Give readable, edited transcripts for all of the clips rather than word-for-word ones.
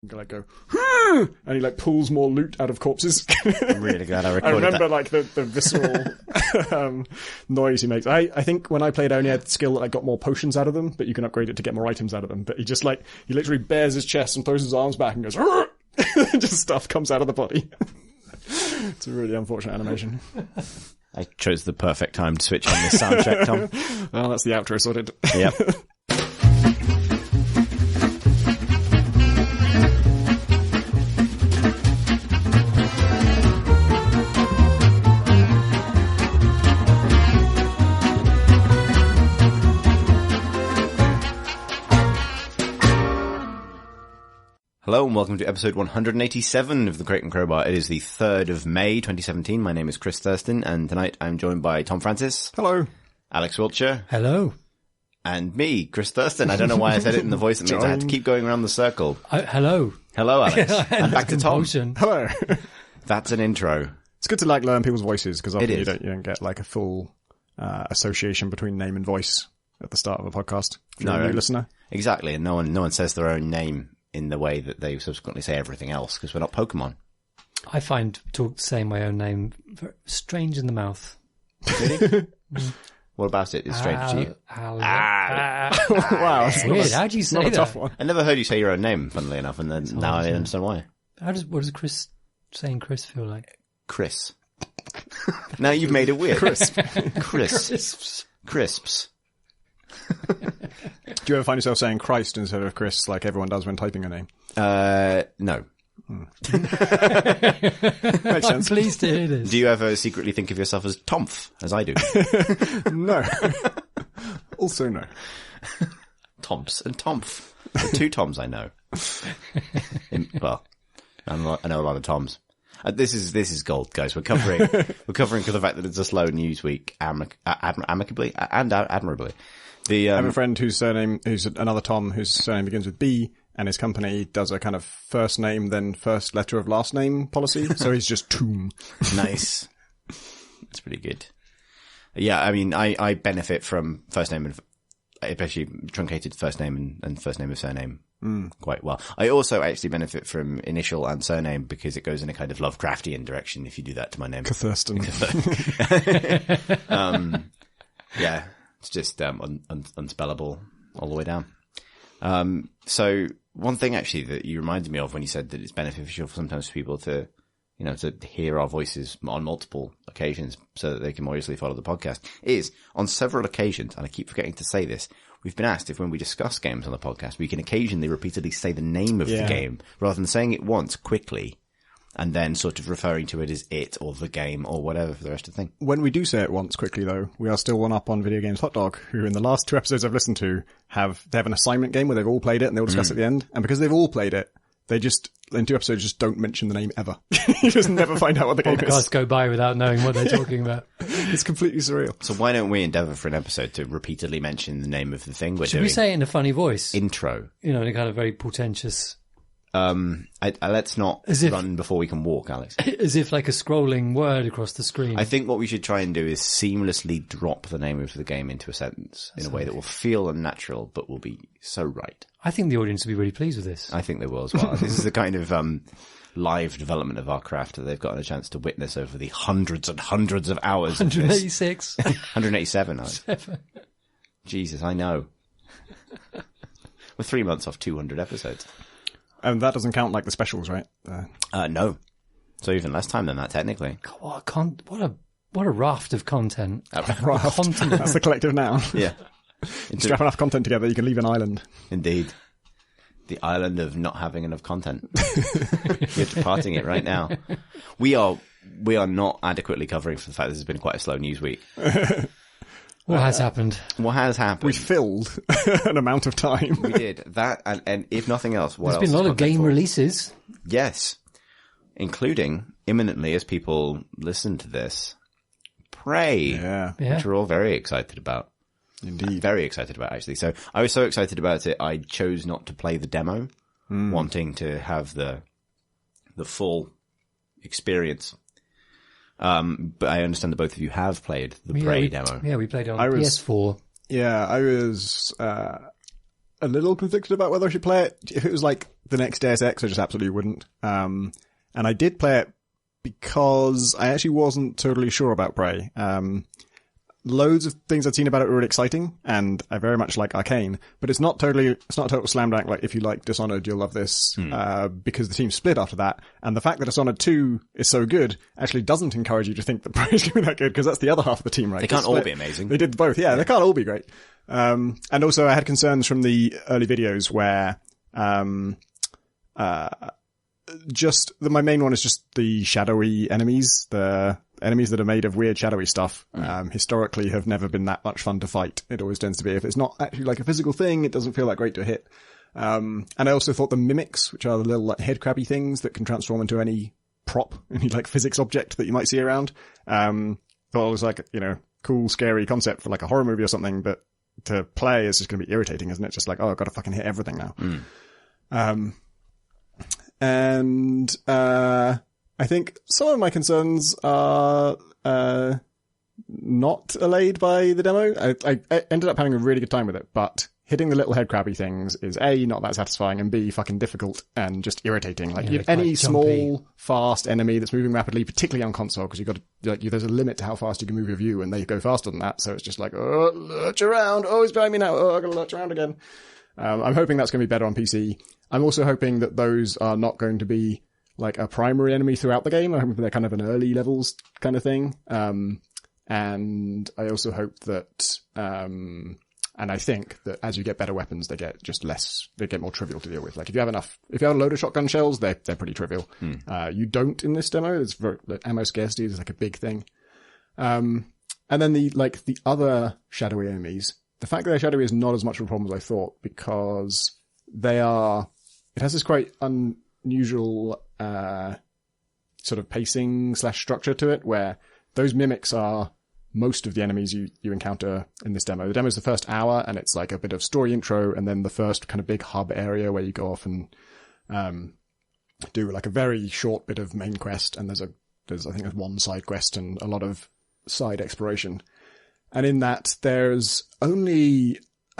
like go, and he like pulls more loot out of corpses. I'm really glad I recorded I remember that. like the visceral noise he makes. I think when I played, I only had the skill that I got more potions out of them, but you can upgrade it to get more items out of them. But he just like, he literally bares his chest and throws his arms back and goes, just stuff comes out of the body. It's a really unfortunate animation. I chose the perfect time to switch on this soundtrack, Tom. Well, that's the outro sorted. Yep. Hello and welcome to episode 187 of The Crate and Crowbar. It is the 3rd of May 2017. My name is Chris Thurston and tonight I'm joined by Tom Francis. Hello. Alex Wiltshire. Hello. And me, Chris Thurston. I don't know why I said it in the voice that means I had to keep going around the circle. Hello. Hello, Alex. And back to Tom. Hello. That's an intro. It's good to like learn people's voices because often It you is. don't get like a full association between name and voice at the start of a podcast. If you're a new listener. Exactly. And no one says their own name in the way that they subsequently say everything else because we're not Pokemon. I find saying my own name strange in the mouth. Really? What about it is strange to you? Wow, that's Weird. How do you say not a that? tough one. I never heard you say your own name, funnily enough, and then now I understand why. What does Chris saying Chris feel like? Chris. Now you've made it weird. Crisp. Crisps. Crisps. Do you ever find yourself saying Christ instead of Chris like everyone does when typing a name? No. Makes I'm sense. pleased to hear this. Do you ever secretly think of yourself as Tomf, as I do? No. Also no. Tomps and Tomf. The two Toms I know. Well, I know a lot of Toms. This is gold, guys. We're covering for the fact that it's a slow news week, amicably and admirably. I have a friend who's another Tom whose surname begins with B, and his company does a kind of first name then first letter of last name policy. So he's just Toom. Nice. That's pretty good. Yeah, I mean, I benefit from first name and especially truncated first name and first name of surname quite well. I also actually benefit from initial and surname because it goes in a kind of Lovecraftian direction if you do that to my name. Thurston. Yeah, it's just unspellable all the way down. So one thing actually that you reminded me of when you said that it's beneficial sometimes for people to, to hear our voices on multiple occasions so that they can more easily follow the podcast is on several occasions, and I keep forgetting to say this, we've been asked if when we discuss games on the podcast, we can occasionally repeatedly say the name of the game rather than saying it once quickly and then sort of referring to it as it or the game or whatever for the rest of the thing. When we do say it once quickly, though, we are still one up on Video Games Hot Dog, who in the last 2 episodes I've listened to they have an assignment game where they've all played it and they'll discuss at the end. And because they've all played it, they just, in 2 episodes, just don't mention the name ever. You just never find out what the game is. Podcasts go by without knowing what they're talking about. It's completely surreal. So why don't we endeavour for an episode to repeatedly mention the name of the thing we're Should doing? we say it in a funny voice? Intro. In a kind of very portentous... Let's not run before we can walk, Alex. As if like a scrolling word across the screen. I think what we should try and do is seamlessly drop the name of the game into a sentence in a way that will feel unnatural but will be so right. I think the audience will be really pleased with this. I think they will as well. This is the kind of live development of our craft that they've gotten a chance to witness over the hundreds and hundreds of hours. 186. 187. Alex. Jesus, I know. We're 3 months off 200 episodes. And that doesn't count like the specials, right? No. So even less time than that, technically. God, what a raft of content. Raft. Continent. That's the collective noun. Yeah. You strap enough content together, you can leave an island. Indeed. The island of not having enough content. We're departing it right now. We are not adequately covering for the fact this has been quite a slow news week. What has happened? What has happened? We filled an amount of time. We did. That, and if nothing else, what There's else? been a lot of game for? releases. Yes. Including, imminently, as people listen to this, Prey. Yeah. Which we're all very excited about. Indeed. Very excited about, actually. So, I was so excited about it, I chose not to play the demo, wanting to have the full experience. But I understand that both of you have played the Prey demo. Yeah, we played it on I was- PS4. Yeah, I was a little conflicted about whether I should play it. If it was like the next Deus Ex, I just absolutely wouldn't. And I did play it because I actually wasn't totally sure about Prey. Loads of things I'd seen about it were really exciting, and I very much like Arcane, but it's not a total slam dunk. Like, if you like Dishonored, you'll love this, because the team split after that. And the fact that Dishonored 2 is so good actually doesn't encourage you to think that Prey is going to be that good, because that's the other half of the team, right? They can't all be amazing. They did both, yeah. They can't all be great. And also I had concerns from the early videos where, my main one is just the shadowy enemies, the enemies that are made of weird shadowy stuff, historically have never been that much fun to fight. It always tends to be, if it's not actually like a physical thing, it doesn't feel that great to hit. And I also thought the mimics, which are the little like head crabby things that can transform into any prop, any like physics object that you might see around, thought it was like, cool, scary concept for like a horror movie or something, but to play is just going to be irritating, isn't it? Just like, I've got to fucking hit everything now. And I think some of my concerns are not allayed by the demo. I ended up having a really good time with it, but hitting the little head crabby things is A, not that satisfying, and B, fucking difficult and just irritating. Like, any small, fast enemy that's moving rapidly, particularly on console, because there's a limit to how fast you can move your view, and they go faster than that. So it's just like, lurch around. Oh, he's behind me now. Oh, I gotta lurch around again. I'm hoping that's going to be better on PC. I'm also hoping that those are not going to be like a primary enemy throughout the game. I'm hoping they're kind of an early levels kind of thing. And I also hope that, and I think that as you get better weapons, they get more trivial to deal with. Like, if you have a load of shotgun shells, they're pretty trivial. You don't in this demo. The ammo scarcity is like a big thing. And then the other shadowy enemies, the fact that they're shadowy is not as much of a problem as I thought, because it has this quite unusual, sort of pacing / structure to it, where those mimics are most of the enemies you encounter in this demo. The demo is the first hour, and it's like a bit of story intro, and then the first kind of big hub area where you go off and do like a very short bit of main quest, and there's I think one side quest and a lot of side exploration. And in that, I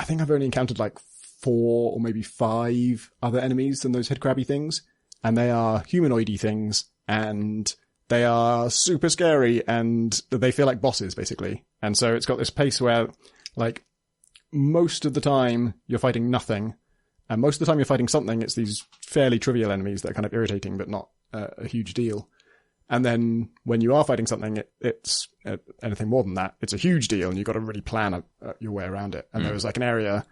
think I've only encountered like 4 or maybe 5 other enemies than those head crabby things, and they are humanoidy things, and they are super scary, and they feel like bosses, basically. And so it's got this pace where, like, most of the time you're fighting nothing, and most of the time you're fighting something. It's these fairly trivial enemies that are kind of irritating, but not a huge deal. And then when you are fighting something, it's anything more than that, it's a huge deal, and you've got to really plan your way around it. And there was like an area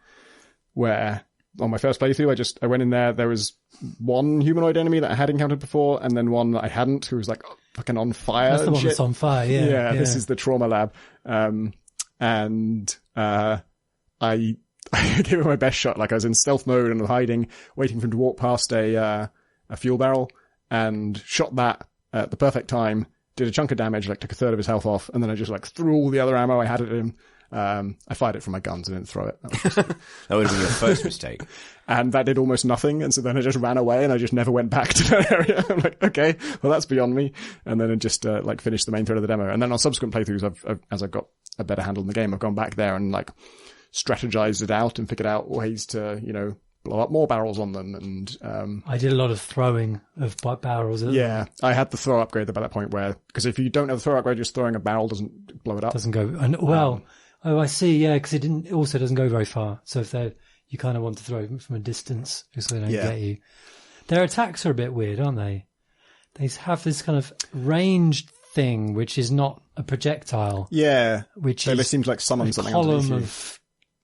where on my first playthrough, I went in there was one humanoid enemy that I had encountered before, and then one that I hadn't, who was like fucking on fire. That's the one that's on fire, yeah. Yeah, this is the trauma lab. And I gave it my best shot. Like, I was in stealth mode and hiding, waiting for him to walk past a fuel barrel, and shot that at the perfect time, did a chunk of damage, like took a third of his health off, and then I just like threw all the other ammo I had at him. I fired it from my guns and didn't throw it. That would have been your first mistake. And that did almost nothing, and so then I just ran away, and I just never went back to that area. I'm like, okay, well, that's beyond me. And then I just finished the main thread of the demo. And then on subsequent playthroughs, as I've got a better handle on the game, I've gone back there and like strategized it out and figured out ways to, blow up more barrels on them. And I did a lot of throwing of barrels. Yeah, I had the throw upgrade by that point, because if you don't have the throw upgrade, just throwing a barrel doesn't blow it up. Doesn't go. And I see. Yeah, because it also doesn't go very far. So if you kind of want to throw them from a distance, so they don't get you. Their attacks are a bit weird, aren't they? They have this kind of ranged thing, which is not a projectile. Yeah, which it seems like summon something. A column of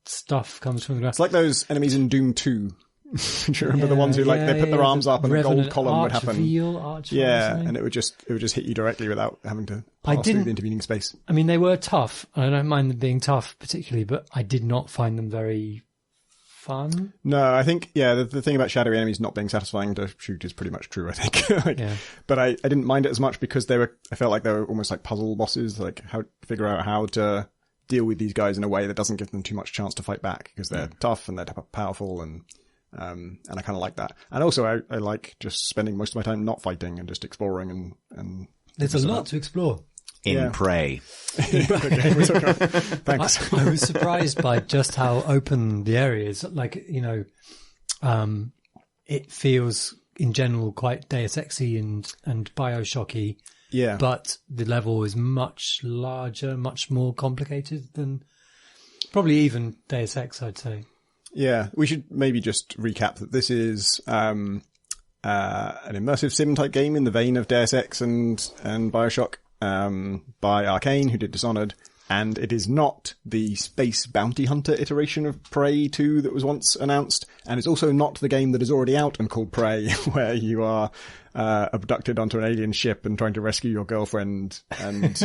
stuff comes from the ground. It's like those enemies in Doom 2. Do you remember the ones who they put their arms up and a gold column would happen? And it would just hit you directly without having to pass through the intervening space. I mean, they were tough. I don't mind them being tough particularly, but I did not find them very fun. No, I think the thing about shadowy enemies not being satisfying to shoot is pretty much true, I think. But I didn't mind it as much because I felt like they were almost like puzzle bosses, like figure out how to deal with these guys in a way that doesn't give them too much chance to fight back, because they're tough and they're powerful, and I kind of like that. And also I like just spending most of my time not fighting and just exploring and there's a lot to explore. in Prey. The game we're talking about. Thanks. I was surprised by just how open the area is. Like, you know, it feels in general quite Deus Ex-y and Bioshocky. Yeah. But the level is much larger, much more complicated than probably even Deus Ex, I'd say. Yeah. We should maybe just recap that this is an immersive sim type game in the vein of Deus Ex and Bioshock, by Arcane, who did Dishonored. And it is not the space bounty hunter iteration of Prey 2 that was once announced. And it's also not the game that is already out and called Prey, where you are abducted onto an alien ship and trying to rescue your girlfriend. And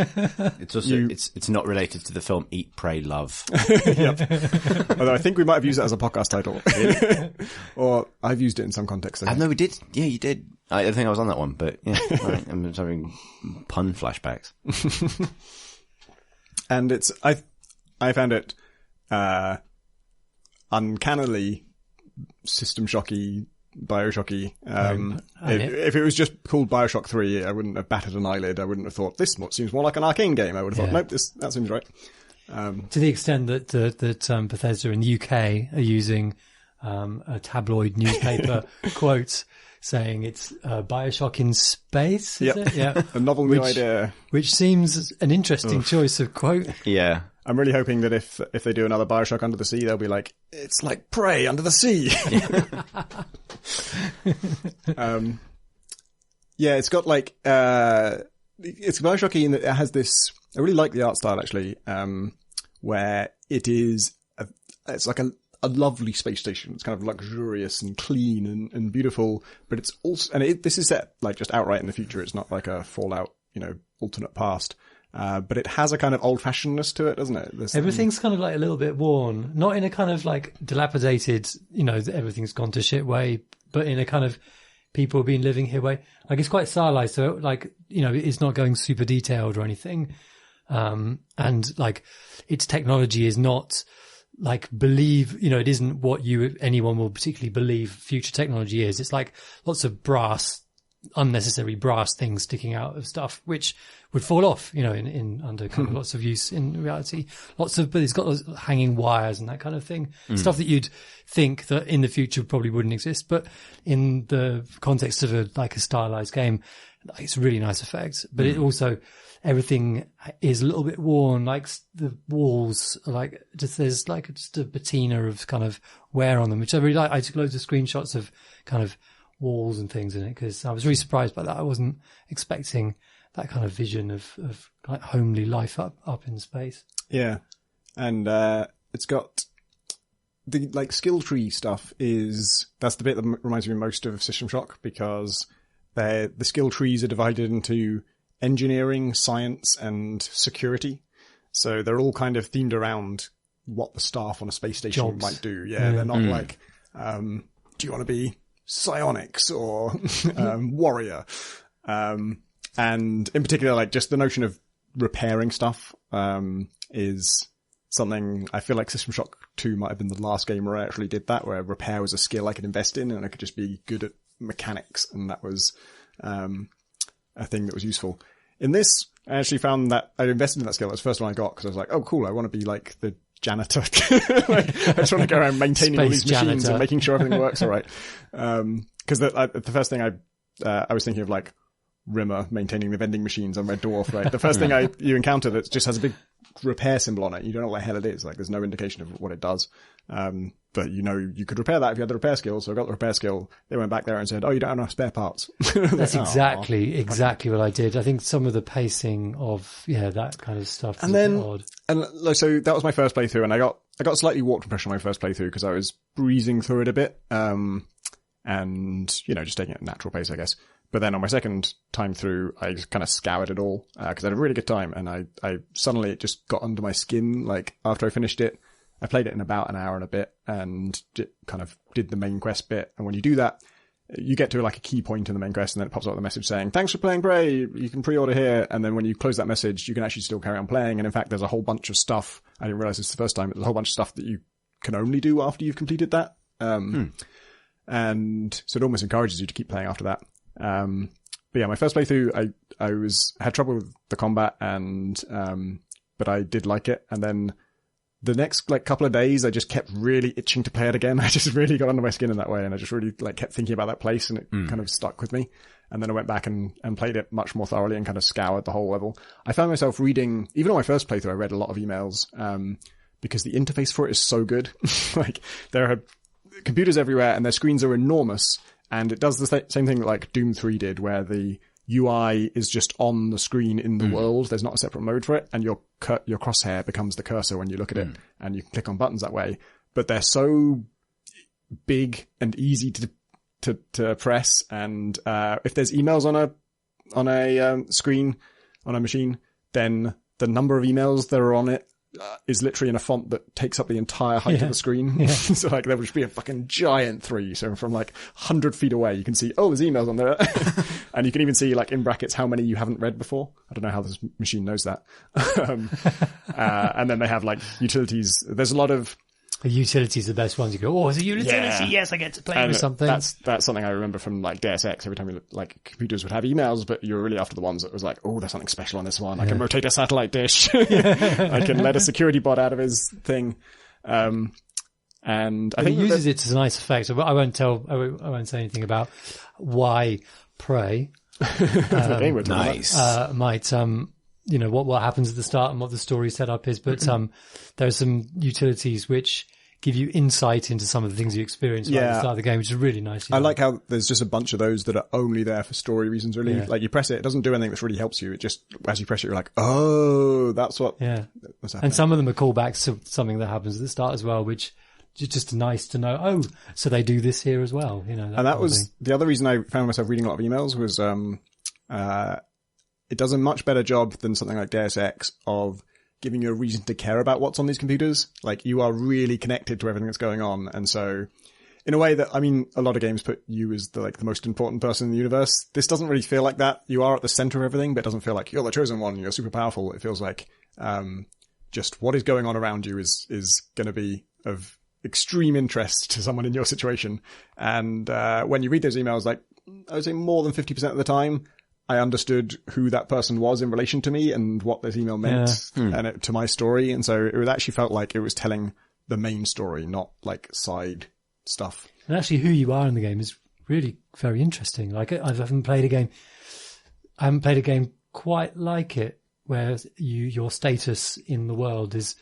it's also it's not related to the film Eat, Pray, Love. Yep. Although I think we might have used it as a podcast title. Or I've used it in some context. I know we did. Yeah, you did. I think I was on that one, but yeah, right. I'm just having pun flashbacks. And I found it, uncannily System Shocky, Bioshocky. If it was just called Bioshock 3, I wouldn't have batted an eyelid. I wouldn't have thought, this seems more like an Arcane game. I would have thought, nope, that seems right. To the extent that Bethesda in the UK are using a tabloid newspaper quote saying it's Bioshock in space, is it? Yeah. A novel new idea. Which seems an interesting choice of quote. Yeah. I'm really hoping that if they do another Bioshock Under the Sea, they'll be like, it's like Prey under the sea. Yeah, it's got like, it's Bioshocky in that it has this, I really like the art style actually, where it is, it's like a lovely space station. It's kind of luxurious and clean and beautiful, but it's also, and this is set like just outright in the future. It's not like a Fallout, alternate past. But it has a kind of old fashionedness to it, doesn't it? Everything's kind of like a little bit worn, not in a kind of like dilapidated, everything's gone to shit way, but in a kind of people have been living here way. Like it's quite stylized. So like, it's not going super detailed or anything. And like its technology is not, like it isn't what anyone will particularly believe future technology is. It's like lots of unnecessary brass things sticking out of stuff, which would fall off, in under kind of lots of use in reality. But it's got those hanging wires and that kind of thing. Stuff that you'd think that in the future probably wouldn't exist. But in the context of a stylized game, it's a really nice effect. But it also, everything is a little bit worn, like the walls, there's just a patina of kind of wear on them, which I really like. I took loads of screenshots of kind of walls and things in it because I was really surprised by that. I wasn't expecting that kind of vision of like homely life up in space. Yeah. And, it's got the like skill tree stuff that's the bit that reminds me most of System Shock because the skill trees are divided into engineering, science, and security. So they're all kind of themed around what the staff on a space station might do. Yeah, they're not like, do you want to be psionics or warrior? And in particular, like just the notion of repairing stuff is something I feel like System Shock 2 might have been the last game where I actually did that, where repair was a skill I could invest in and I could just be good at mechanics, and that was a thing that was useful. In this, I actually found that I invested in that skill. That's the first one I got because I was like, oh, cool, I want to be like the janitor. I just want to go around maintaining all these machines and making sure everything works all right. Because the first thing I was thinking of like Rimmer maintaining the vending machines on Red Dwarf, right? The first thing you encounter that just has a big repair symbol on it. You don't know what the hell it is. Like there's no indication of what it does. But you could repair that if you had the repair skill. So I got the repair skill. They went back there and said, oh, you don't have enough spare parts. That's exactly what I did. I think some of the pacing of, that kind of stuff is a bit odd. And so that was my first playthrough, and I got a slightly warped impression on my first playthrough because I was breezing through it a bit. And, just taking it at a natural pace, I guess. But then on my second time through, I just kind of scoured it all, because I had a really good time, and I suddenly it just got under my skin, like, after I finished it. I played it in about an hour and a bit, and kind of did the main quest bit, and when you do that, you get to like a key point in the main quest, and then it pops up with a message saying, thanks for playing Prey, you can pre-order here, and then when you close that message, you can actually still carry on playing, and in fact, there's a whole bunch of stuff, I didn't realize this the first time, but there's a whole bunch of stuff that you can only do after you've completed that, and so it almost encourages you to keep playing after that. but yeah, my first playthrough, I had trouble with the combat and, but I did like it. And then the next like couple of days, I just kept really itching to play it again. I just really got under my skin in that way. And I just really like kept thinking about that place and it kind of stuck with me. And then I went back and played it much more thoroughly and kind of scoured the whole level. I found myself reading, even on my first playthrough, I read a lot of emails, because the interface for it is so good. Like there are computers everywhere and their screens are enormous. And it does the same thing that like Doom 3 did, where the UI is just on the screen in the world. There's not a separate mode for it. And your crosshair becomes the cursor when you look at it and you can click on buttons that way. But they're so big and easy to press. And, if there's emails on a screen, on a machine, then the number of emails that are on it is literally in a font that takes up the entire height of the screen. So like there would just be a fucking giant 3. So from like 100 feet away, you can see, oh, there's emails on there. And you can even see like in brackets how many you haven't read before. I don't know how this machine knows that. And then they have like utilities. There's a lot of, the utilities are the best ones. You go, oh, it's a utility. Yes, I get to play with something. That's something I remember from like Deus Ex. Every time we like computers would have emails, but you were really after the ones that was like, oh, there's something special on this one. I can rotate a satellite dish. I can let a security bot out of his thing. And I think it uses it to a nice effect. I won't say anything about why Prey nice might what happens at the start and what the story setup is, but there are some utilities which give you insight into some of the things you experience right at the start of the game, which is really nice. I like how there's just a bunch of those that are only there for story reasons, really. Yeah. Like you press it doesn't do anything that really helps you. It just, as you press it, you're like, oh, that's what. Yeah. And some of them are callbacks to something that happens at the start as well, which is just nice to know. Oh, so they do this here as well. And that was the other reason I found myself reading a lot of emails was, it does a much better job than something like Deus Ex of giving you a reason to care about what's on these computers. Like you are really connected to everything that's going on. And so in a way that, I mean, a lot of games put you as the most important person in the universe. This doesn't really feel like that. You are at the center of everything, but it doesn't feel like you're the chosen one. You're super powerful. It feels like, just what is going on around you is going to be of extreme interest to someone in your situation. And, when you read those emails, like I would say more than 50% of the time, I understood who that person was in relation to me and what this email meant and to my story. And so it actually felt like it was telling the main story, not like side stuff. And actually who you are in the game is really very interesting. Like I haven't played a game quite like it, where your status in the world is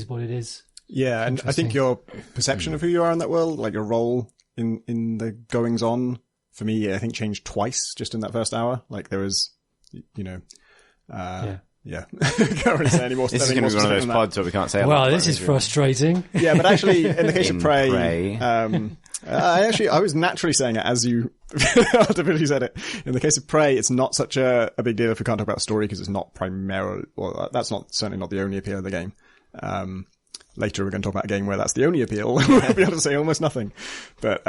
what it is. Yeah. And I think your perception of who you are in that world, like your role in the goings on, for me, I think changed twice just in that first hour. Like there was, yeah. Can't really say any more. This is going to be one of those pods where we can't say. Well, this is frustrating. Yeah, but actually, in the case of Prey, I was naturally saying it as you artificially said it. In the case of Prey, it's not such a big deal if we can't talk about story because it's not primarily, well, that's certainly not the only appeal of the game. Later we're going to talk about a game where that's the only appeal. We'll be able to say almost nothing. But,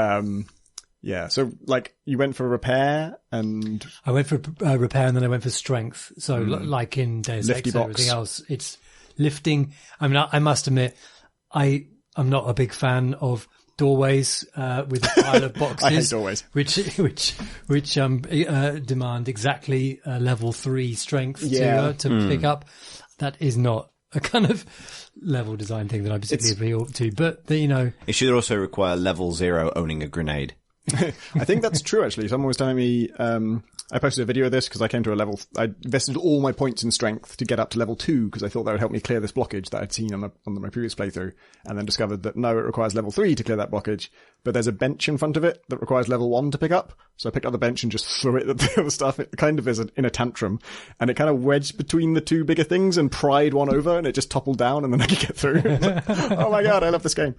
yeah, so like you went for repair and... I went for repair and then I went for strength. So like in Deus Ex and everything else, it's lifting. I mean, I must admit, I'm not a big fan of doorways with a pile of boxes. I hate doorways. Which demand exactly level 3 strength to pick up. That is not a kind of level design thing that I particularly appeal to. But, It should also require level 0 owning a grenade. I think that's true, actually. Someone was telling me, I posted a video of this because I came to I invested all my points in strength to get up to level 2 because I thought that would help me clear this blockage that I'd seen on my previous playthrough, and then discovered that no, it requires level 3 to clear that blockage, but there's a bench in front of it that requires level 1 to pick up. So I picked up the bench and just threw it at the other stuff. It kind of is in a tantrum, and it kind of wedged between the two bigger things and pried one over, and it just toppled down, and then I could get through. Like, oh my god, I love this game.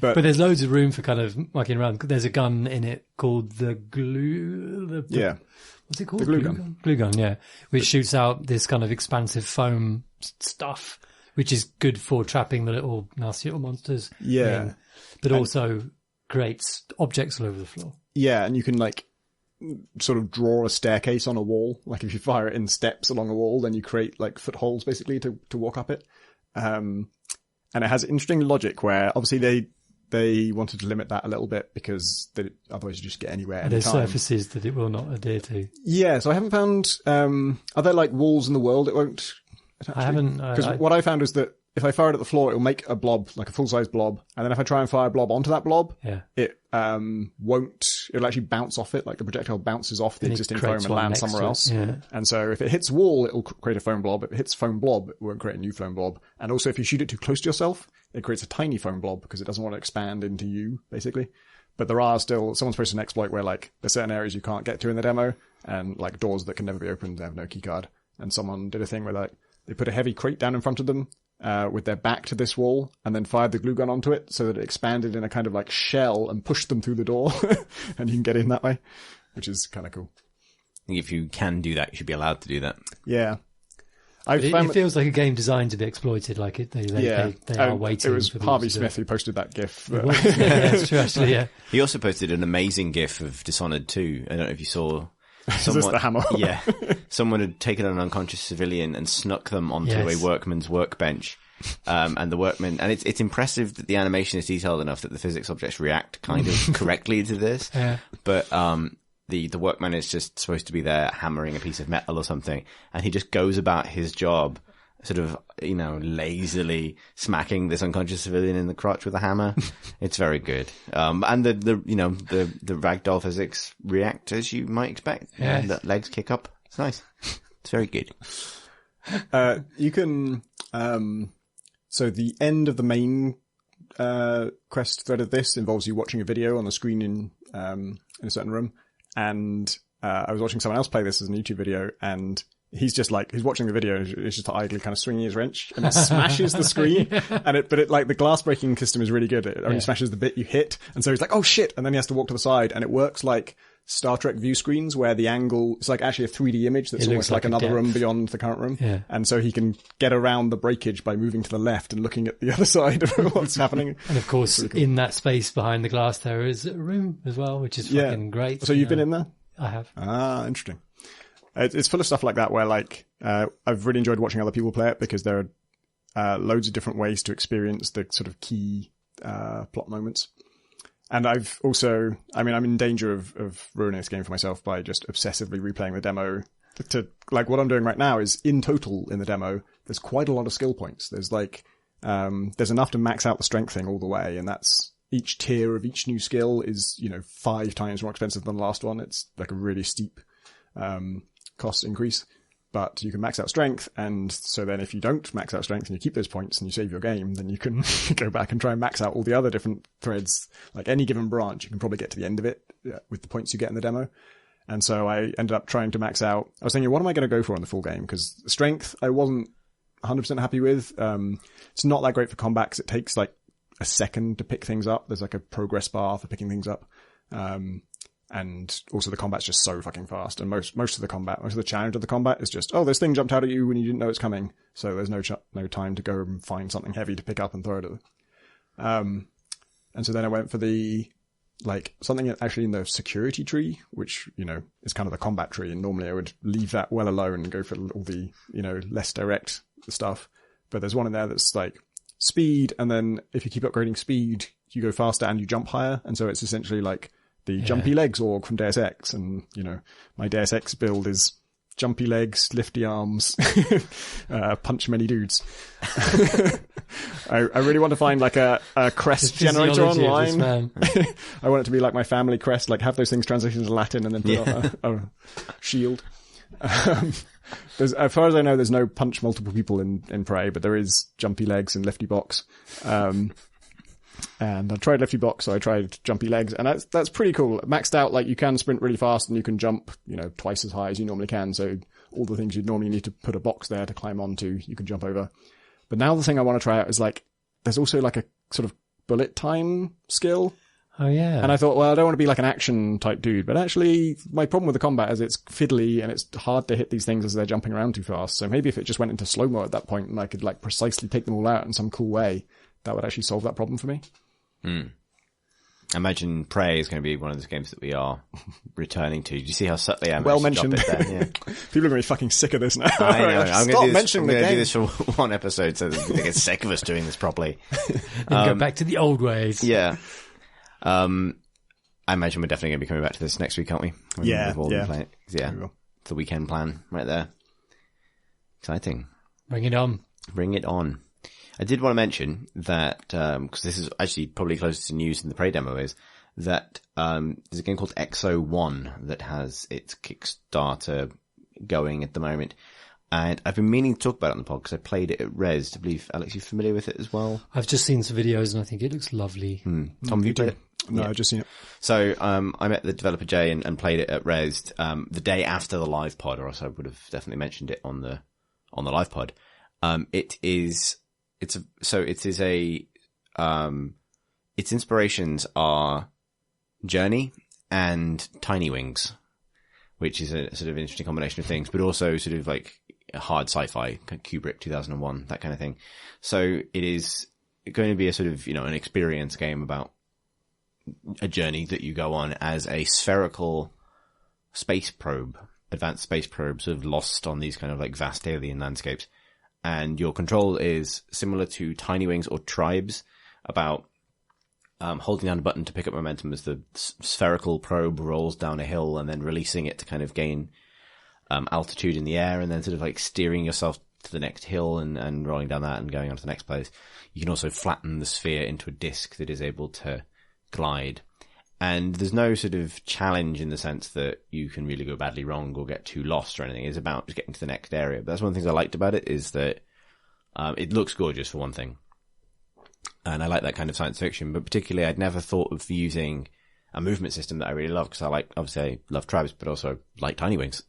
But there's loads of room for kind of mucking around. There's a gun in it called the glue. What's it called? The glue gun. Glue gun, yeah. Which shoots out this kind of expansive foam stuff, which is good for trapping the little nasty little monsters. Yeah. But also creates objects all over the floor. Yeah, and you can like sort of draw a staircase on a wall. Like if you fire it in steps along a wall, then you create like footholds basically to walk up it. And it has interesting logic where obviously they wanted to limit that a little bit because otherwise you just get anywhere. There's surfaces that it will not adhere to. Yeah, so I haven't found. Are there like walls in the world it won't? I haven't. Because what I found is that if I fire it at the floor, it will make a blob, like a full-size blob, and then if I try and fire a blob onto that blob, it won't. It'll actually bounce off it, like the projectile bounces off the existing foam and lands somewhere else. Yeah. And so if it hits a wall, it'll create a foam blob. If it hits a foam blob, it won't create a new foam blob. And also, if you shoot it too close to yourself, it creates a tiny foam blob because it doesn't want to expand into you, basically. But there are still, someone's posted an exploit where like there's certain areas you can't get to in the demo, and like doors that can never be opened, they have no keycard. And someone did a thing where like they put a heavy crate down in front of them, with their back to this wall, and then fired the glue gun onto it so that it expanded in a kind of like shell and pushed them through the door, and you can get in that way, which is kind of cool. I think if you can do that, you should be allowed to do that. Yeah. It feels like a game designed to be exploited, like they are waiting. It was for Harvey Smith who posted that GIF. Yeah, that's true, actually, yeah. He also posted an amazing GIF of Dishonored 2. I don't know if you saw. Is this the hammer? Yeah. Someone had taken an unconscious civilian and snuck them onto a workman's workbench. And the workman, and it's impressive that the animation is detailed enough that the physics objects react kind of correctly to this. Yeah. But, the workman is just supposed to be there hammering a piece of metal or something. And he just goes about his job sort of, lazily smacking this unconscious civilian in the crotch with a hammer. It's very good. And the ragdoll physics react as you might expect. Yeah. The legs kick up. It's nice. It's very good. You can, so the end of the main, quest thread of this involves you watching a video on the screen in a certain room. And, I was watching someone else play this as a YouTube video, and he's just like, he's watching the video and he's just idly kind of swinging his wrench, and it smashes the screen. And but like the glass breaking system is really good. It only smashes the bit you hit. And so he's like, oh shit. And then he has to walk to the side, and it works like Star Trek view screens where the angle, it's like actually a 3D image that's almost like another room beyond the current room. Yeah. And so he can get around the breakage by moving to the left and looking at the other side of what's happening. And of course, cool. In that space behind the glass, there is a room as well, which is fucking great. So you've been in there? I have. Ah, interesting. It's full of stuff like that where like, I've really enjoyed watching other people play it because there are loads of different ways to experience the sort of key plot moments. And I've also, I'm in danger of ruining this game for myself by just obsessively replaying the demo. To like what I'm doing right now is in total in the demo, there's quite a lot of skill points. There's like, there's enough to max out the strength thing all the way, and that's each tier of each new skill is 5 times more expensive than the last one. It's like a really steep cost increase. But you can max out strength, and so then if you don't max out strength and you keep those points and you save your game, then you can go back and try and max out all the other different threads. Like any given branch, you can probably get to the end of it with the points you get in the demo. And so I ended up trying to max out. I was thinking, what am I going to go for in the full game? Because strength, I wasn't 100% happy with. It's not that great for combat because it takes like a second to pick things up. There's like a progress bar for picking things up. And also the combat's just so fucking fast. And most of the challenge of the combat is just, oh, this thing jumped out at you when you didn't know it's coming. So there's no time to go and find something heavy to pick up and throw it at them. And so then I went for something actually in the security tree, which, is kind of the combat tree. And normally I would leave that well alone and go for all the, less direct stuff. But there's one in there that's like speed. And then if you keep upgrading speed, you go faster and you jump higher. And so it's essentially like the jumpy legs org from Deus Ex. And, my Deus Ex build is jumpy legs, lifty arms, punch many dudes. I really want to find like a crest generator online. I want it to be like my family crest, like have those things translated into Latin and then put on a shield. As far as I know, there's no punch multiple people in Prey, but there is jumpy legs and lifty box. And I tried lifty box, so I tried jumpy legs, and that's pretty cool. Maxed out, like you can sprint really fast and you can jump, twice as high as you normally can. So all the things you'd normally need to put a box there to climb onto, you can jump over. But now the thing I want to try out is like, there's also like a sort of bullet time skill. Oh yeah. And I thought, well, I don't want to be like an action type dude, but actually my problem with the combat is it's fiddly and it's hard to hit these things as they're jumping around too fast. So maybe if it just went into slow-mo at that point and I could like precisely take them all out in some cool way, that would actually solve that problem for me. I imagine Prey is going to be one of those games that we are returning to. Do you see how subtly I Well managed to mentioned. drop it there? Yeah. People are going to be fucking sick of this now. I know. Stop mentioning the I'm going to game. do this for one episode so that they get sick of us doing this properly. Go back to the old ways. Yeah. I imagine we're definitely going to be coming back to this next week, aren't we? Yeah. We've all been playing it. Yeah. We will. It's the weekend plan right there. Exciting. Bring it on. Bring it on. I did want to mention that, because this is actually probably closest to news than the Prey demo is, that there's a game called Exo One that has its Kickstarter going at the moment. And I've been meaning to talk about it on the pod because I played it at Res. I believe, Alex, you familiar with it as well? I've just seen some videos and I think it looks lovely. Tom, have you played it? No, Yeah. I've just seen it. So I met the developer Jay and played it at Res the day after the live pod, or else I would have definitely mentioned it on the live pod. Its inspirations are Journey and Tiny Wings, which is a sort of interesting combination of things, but also sort of like a hard sci-fi, Kubrick 2001, that kind of thing. So it is going to be a sort of, an experience game about a journey that you go on as a spherical space probe, advanced space probe, sort of lost on these kind of like vast alien landscapes. And your control is similar to Tiny Wings or Tribes, about holding down a button to pick up momentum as the spherical probe rolls down a hill and then releasing it to kind of gain altitude in the air, and then sort of like steering yourself to the next hill and rolling down that and going on to the next place. You can also flatten the sphere into a disc that is able to glide. And there's no sort of challenge in the sense that you can really go badly wrong or get too lost or anything. It's about just getting to the next area. But that's one of the things I liked about it, is that it looks gorgeous for one thing. And I like that kind of science fiction, but particularly I'd never thought of using a movement system that I really love, because obviously I love Tribes, but also like Tiny Wings.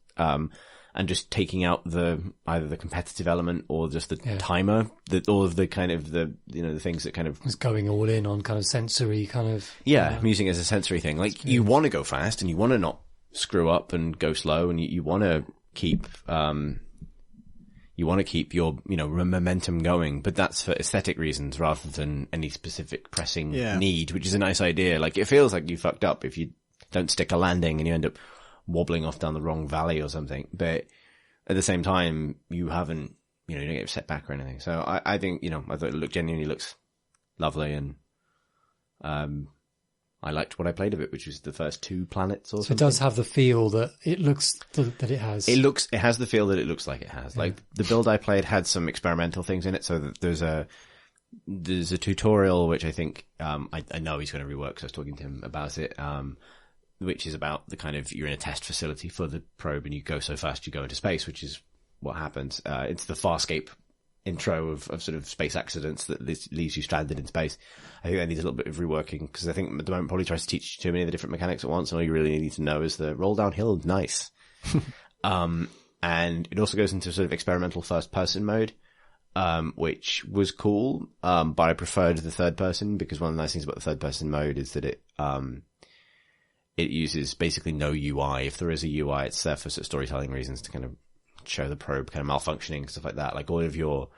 And just taking out either the competitive element or just the timer, all of the kind of the things that kind of It's going all in on kind of sensory kind of. Yeah, I'm using it as a sensory thing. Like, you want to go fast and you want to not screw up and go slow, and you want to keep your, momentum going, but that's for aesthetic reasons rather than any specific pressing need, which is a nice idea. Like, it feels like you fucked up if you don't stick a landing and you end up wobbling off down the wrong valley or something. But at the same time, you haven't, you don't get set back or anything. So I think, I thought it genuinely looks lovely, and I liked what I played of it, which was the first 2 planets or something. So it does have the feel that it looks that it has. It has the feel that it looks like it has. Like, the build I played had some experimental things in it. So that there's a tutorial, which I think, I know he's going to rework, so I was talking to him about it, which is about the kind of, you're in a test facility for the probe and you go so fast you go into space, which is what happens. It's the Farscape intro of sort of space accidents that leaves you stranded in space. I think that needs a little bit of reworking, because I think at the moment probably tries to teach you too many of the different mechanics at once, and all you really need to know is the roll downhill, nice. And it also goes into sort of experimental first person mode, which was cool, but I preferred the third person, because one of the nice things about the third person mode is that it uses basically no UI. If there is a UI, it's there for sort of storytelling reasons, to kind of show the probe kind of malfunctioning, stuff like that. Like, all your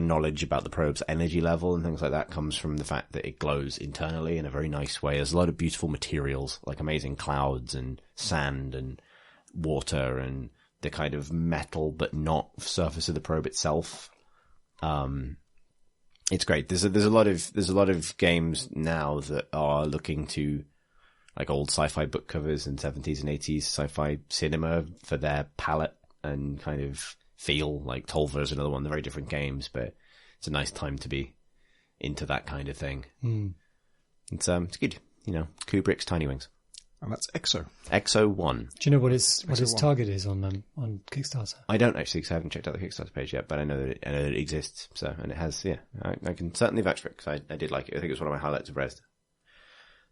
knowledge about the probe's energy level and things like that comes from the fact that it glows internally in a very nice way. There's a lot of beautiful materials, like amazing clouds and sand and water and the kind of metal but not surface of the probe itself. It's great. There's a lot of games now that are looking to, like, old sci-fi book covers and 70s and 80s sci-fi cinema for their palette and kind of feel. Like, Tolver is another one. They're very different games, but it's a nice time to be into that kind of thing. It's good. Kubrick's Tiny Wings. And that's Exo. Exo One. Do you know what its One. target is on Kickstarter? I don't actually, because I haven't checked out the Kickstarter page yet, but I know that it exists. So, and it has, I can certainly vouch for it, because I did like it. I think it was one of my highlights of Res.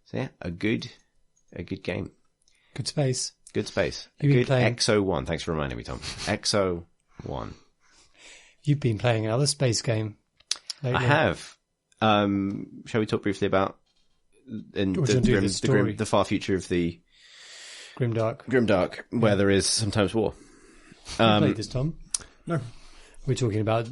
So yeah, a good game. Good space. Good space. You've been Good playing... Exo One. Thanks for reminding me, Tom. Exo One. You've been playing another space game lately. I have. Shall we talk briefly about the far future of the Grimdark, where there is sometimes war? You played this, Tom? No. We're talking about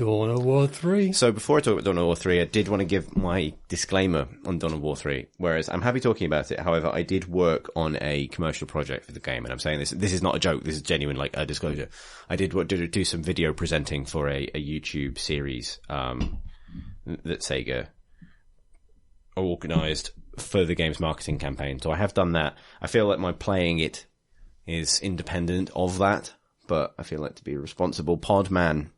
Dawn of War 3. So before I talk about Dawn of War 3, I did want to give my disclaimer on Dawn of War 3, whereas I'm happy talking about it. However, I did work on a commercial project for the game, and I'm saying this is not a joke, this is genuine, like, a disclosure. I did do some video presenting for a YouTube series, that Sega organised for the game's marketing campaign. So I have done that. I feel like my playing it is independent of that, but I feel like to be a responsible pod man,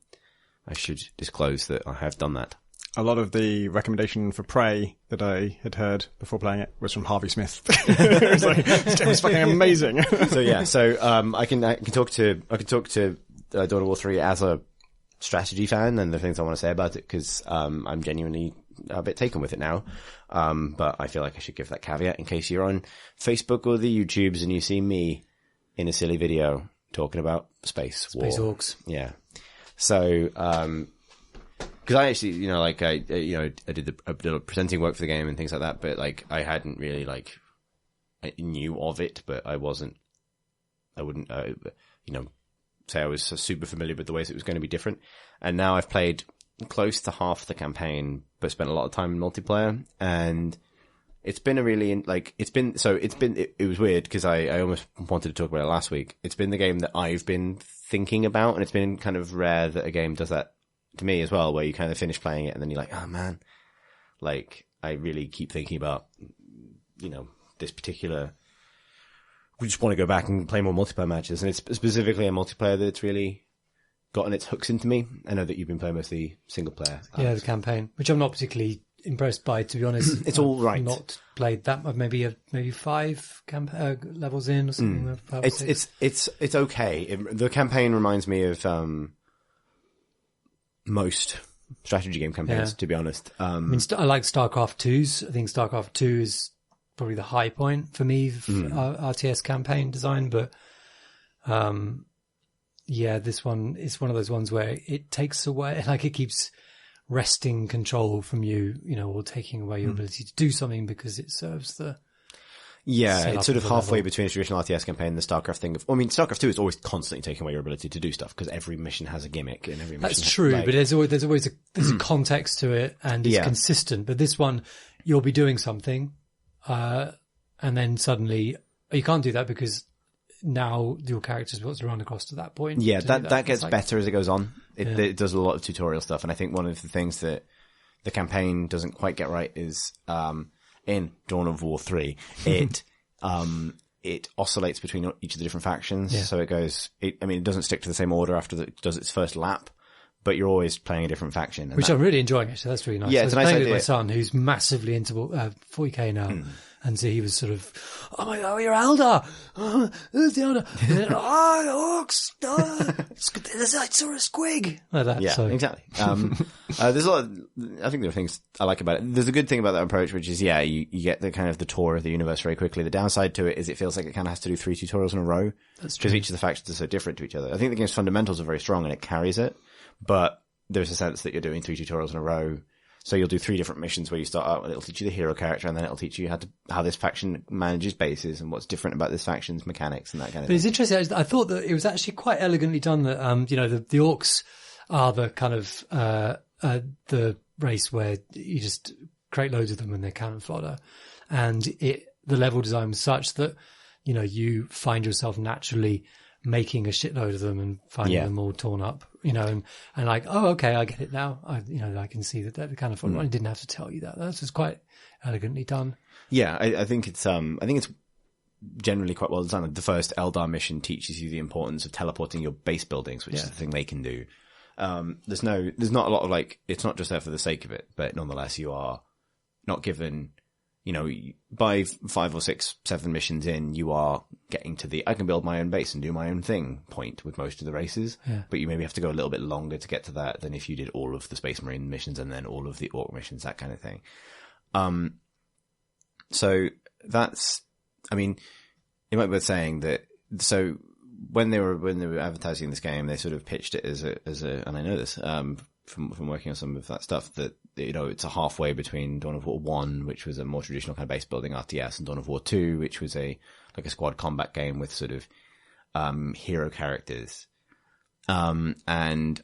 I should disclose that I have done that. A lot of the recommendation for Prey that I had heard before playing it was from Harvey Smith. It was like, this game was fucking amazing. I can talk to Dawn of War 3 as a strategy fan and the things I want to say about it, because I'm genuinely a bit taken with it now. But I feel like I should give that caveat in case you're on Facebook or the YouTubes and you see me in a silly video talking about space orcs. Yeah. So, because I actually, I did a bit of presenting work for the game and things like that, but like I hadn't really I knew of it, but I wouldn't, say I was super familiar with the ways it was going to be different. And now I've played close to half the campaign, but spent a lot of time in multiplayer, and it's been a really, it was weird because I almost wanted to talk about it last week. It's been the game that I've been thinking about, and it's been kind of rare that a game does that to me as well, where you kind of finish playing it and then you're like, oh man, like I really keep thinking about, this particular, we just want to go back and play more multiplayer matches. And it's specifically a multiplayer that's really gotten its hooks into me. I know that you've been playing mostly single player. Yeah, the campaign, which I'm not particularly impressed by, to be honest. It's all right. Not played that, maybe 5 levels in or something. It's okay. The campaign reminds me of most strategy game campaigns, to be honest. I like Starcraft 2's. I think Starcraft 2 is probably the high point for me, RTS campaign design. But this one is one of those ones where it takes away, like it keeps wresting control from you, or taking away your ability to do something because it serves the... Yeah, it's sort of halfway between a traditional RTS campaign and the StarCraft thing. StarCraft 2 is always constantly taking away your ability to do stuff because every mission has a gimmick and every mission... That's true, but there's always a context to it and it's consistent. But this one, you'll be doing something, and then suddenly you can't do that because now your character's got to run across to that point. Yeah, that gets better as it goes on. It does a lot of tutorial stuff, and I think one of the things that the campaign doesn't quite get right is in Dawn of War 3, it oscillates between each of the different factions. Yeah. So it doesn't stick to the same order after it does its first lap, but you're always playing a different faction. Which I'm really enjoying, actually. That's really nice. Yeah, it's a nice idea. With my son, who's massively into 40k now. And so he was sort of, oh my God, you're Eldar. Oh, who's the Eldar? And then, orcs. I saw a squig. Like that. Yeah, exactly. There's a lot I think there are things I like about it. There's a good thing about that approach, which is, you get the kind of the tour of the universe very quickly. The downside to it is it feels like it kind of has to do 3 tutorials in a row. That's true. Because each of the factions are so different to each other. I think the game's fundamentals are very strong and it carries it, but there's a sense that you're doing 3 tutorials in a row. So you'll do 3 different missions where you start out and it'll teach you the hero character, and then it'll teach you how this faction manages bases and what's different about this faction's mechanics and that kind of thing. It's interesting. I thought that it was actually quite elegantly done that, the orcs are the kind of, the race where you just create loads of them and they're cannon fodder. And the level design was such that, you find yourself naturally making a shitload of them and finding them all torn up, and like, oh, okay, I get it now. I can see that they're the kind of fun. I didn't have to tell you that. That's just quite elegantly done. Yeah, I think it's generally quite well designed. The first Eldar mission teaches you the importance of teleporting your base buildings, which is the thing they can do. There's not a lot of it's not just there for the sake of it, but nonetheless you are not given, by 5 or 6, 7 missions in, you are getting to the I can build my own base and do my own thing point with most of the races. Yeah. But you maybe have to go a little bit longer to get to that than if you did all of the Space Marine missions and then all of the Orc missions, that kind of thing. So that's, it might be worth saying that, so when they were advertising this game, they sort of pitched it as a, and I know this, from working on some of that stuff, that, it's a halfway between Dawn of War 1, which was a more traditional kind of base building RTS, and Dawn of War 2, which was a squad combat game with sort of, hero characters. And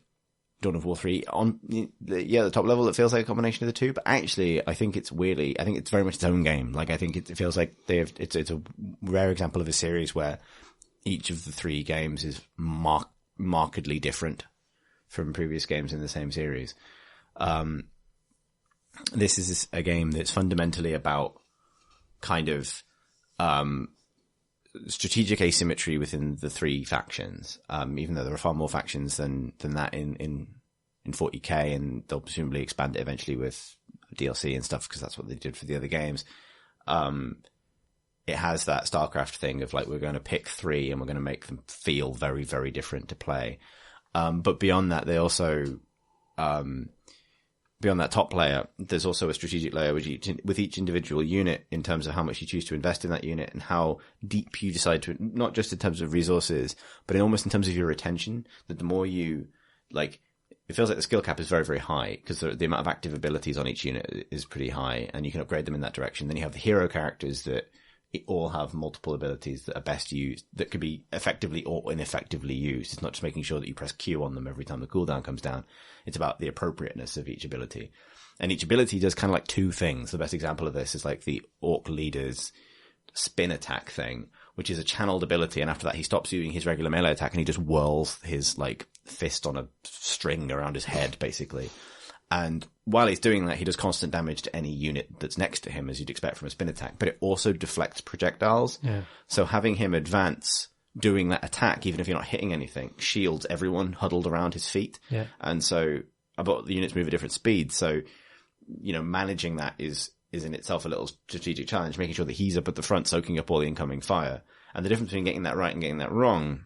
Dawn of War 3 on the top level. It feels like a combination of the two, but actually I think it's very much its own game. Like, I think it feels like it's a rare example of a series where each of the 3 games is markedly different from previous games in the same series. This is a game that's fundamentally about kind of strategic asymmetry within the 3 factions, even though there are far more factions than that in 40k, and they'll presumably expand it eventually with DLC and stuff, because that's what they did for the other games. It has that StarCraft thing of like, we're going to pick 3 and we're going to make them feel very, very different to play. But beyond that, they also, beyond that top layer, there's also a strategic layer with each individual unit, in terms of how much you choose to invest in that unit and how deep you decide to, not just in terms of resources, but almost in terms of your retention. That the more you, like, it feels like the skill cap is very, very high, because the amount of active abilities on each unit is pretty high, and you can upgrade them in that direction. Then you have the hero characters that all have multiple abilities that are best used, that could be effectively or ineffectively used. It's not just making sure that you press Q on them every time the cooldown comes down. It's about the appropriateness of each ability. And each ability does kind of like 2 things. The best example of this is like the Orc leader's spin attack thing, which is a channeled ability. And after that, he stops using his regular melee attack and he just whirls his like fist on a string around his head, basically. And while he's doing that, he does constant damage to any unit that's next to him, as you'd expect from a spin attack, but it also deflects projectiles. Yeah. So having him advance doing that attack, even if you're not hitting anything, shields everyone huddled around his feet. Yeah. And so, but the units move at different speeds. So, managing that is in itself a little strategic challenge, making sure that he's up at the front, soaking up all the incoming fire. And the difference between getting that right and getting that wrong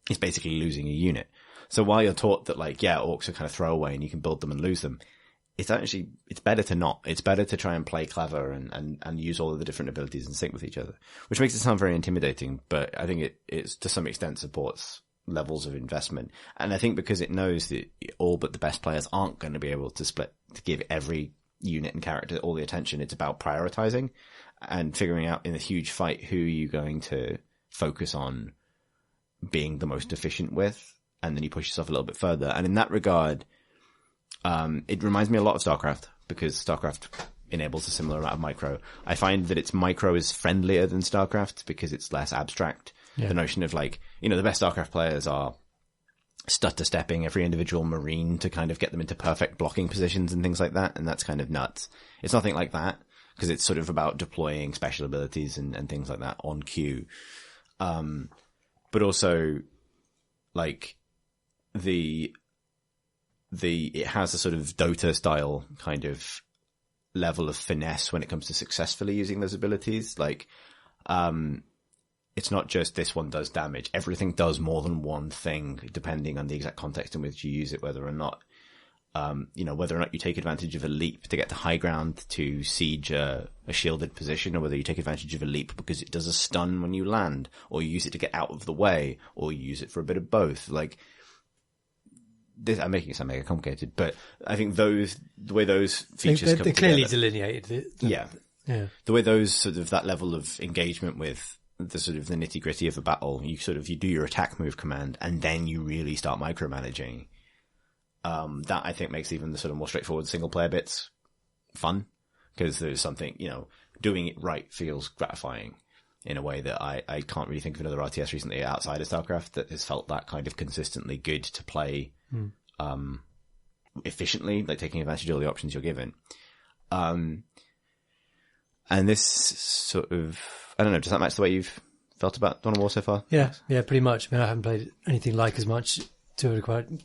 is basically losing a unit. So while you're taught that, like, yeah, orcs are kind of throwaway and you can build them and lose them, it's better to not. It's better to try and play clever and use all of the different abilities and sync with each other, which makes it sound very intimidating, but I think it's to some extent supports levels of investment. And I think because it knows that all but the best players aren't going to be able to give every unit and character all the attention, it's about prioritizing and figuring out in a huge fight who you're going to focus on being the most efficient with. And then you push yourself a little bit further. And in that regard, it reminds me a lot of StarCraft, because StarCraft enables a similar amount of micro. I find that its micro is friendlier than StarCraft because it's less abstract. Yeah. The notion of like, the best StarCraft players are stutter stepping every individual Marine to kind of get them into perfect blocking positions and things like that. And that's kind of nuts. It's nothing like that, because it's sort of about deploying special abilities and things like that on cue. But also, like, it has a sort of Dota style kind of level of finesse when it comes to successfully using those abilities. Like, it's not just this one does damage. Everything does more than one thing, depending on the exact context in which you use it, whether or not you take advantage of a leap to get to high ground to siege a shielded position, or whether you take advantage of a leap because it does a stun when you land, or you use it to get out of the way, or you use it for a bit of both. Like, this, I'm making it sound mega complicated, but I think the way those features they're clearly delineated. Yeah. The way those sort of, that level of engagement with the sort of the nitty gritty of a battle, you do your attack move command, and then you really start micromanaging. That I think makes even the sort of more straightforward single player bits fun, because there's something, doing it right feels gratifying in a way that I can't really think of another RTS recently outside of StarCraft that has felt that kind of consistently good to play, efficiently, like taking advantage of all the options you're given. And this sort of, I don't know, does that match the way you've felt about Dawn of War so far? Yeah, pretty much. I mean, I haven't played anything like as much to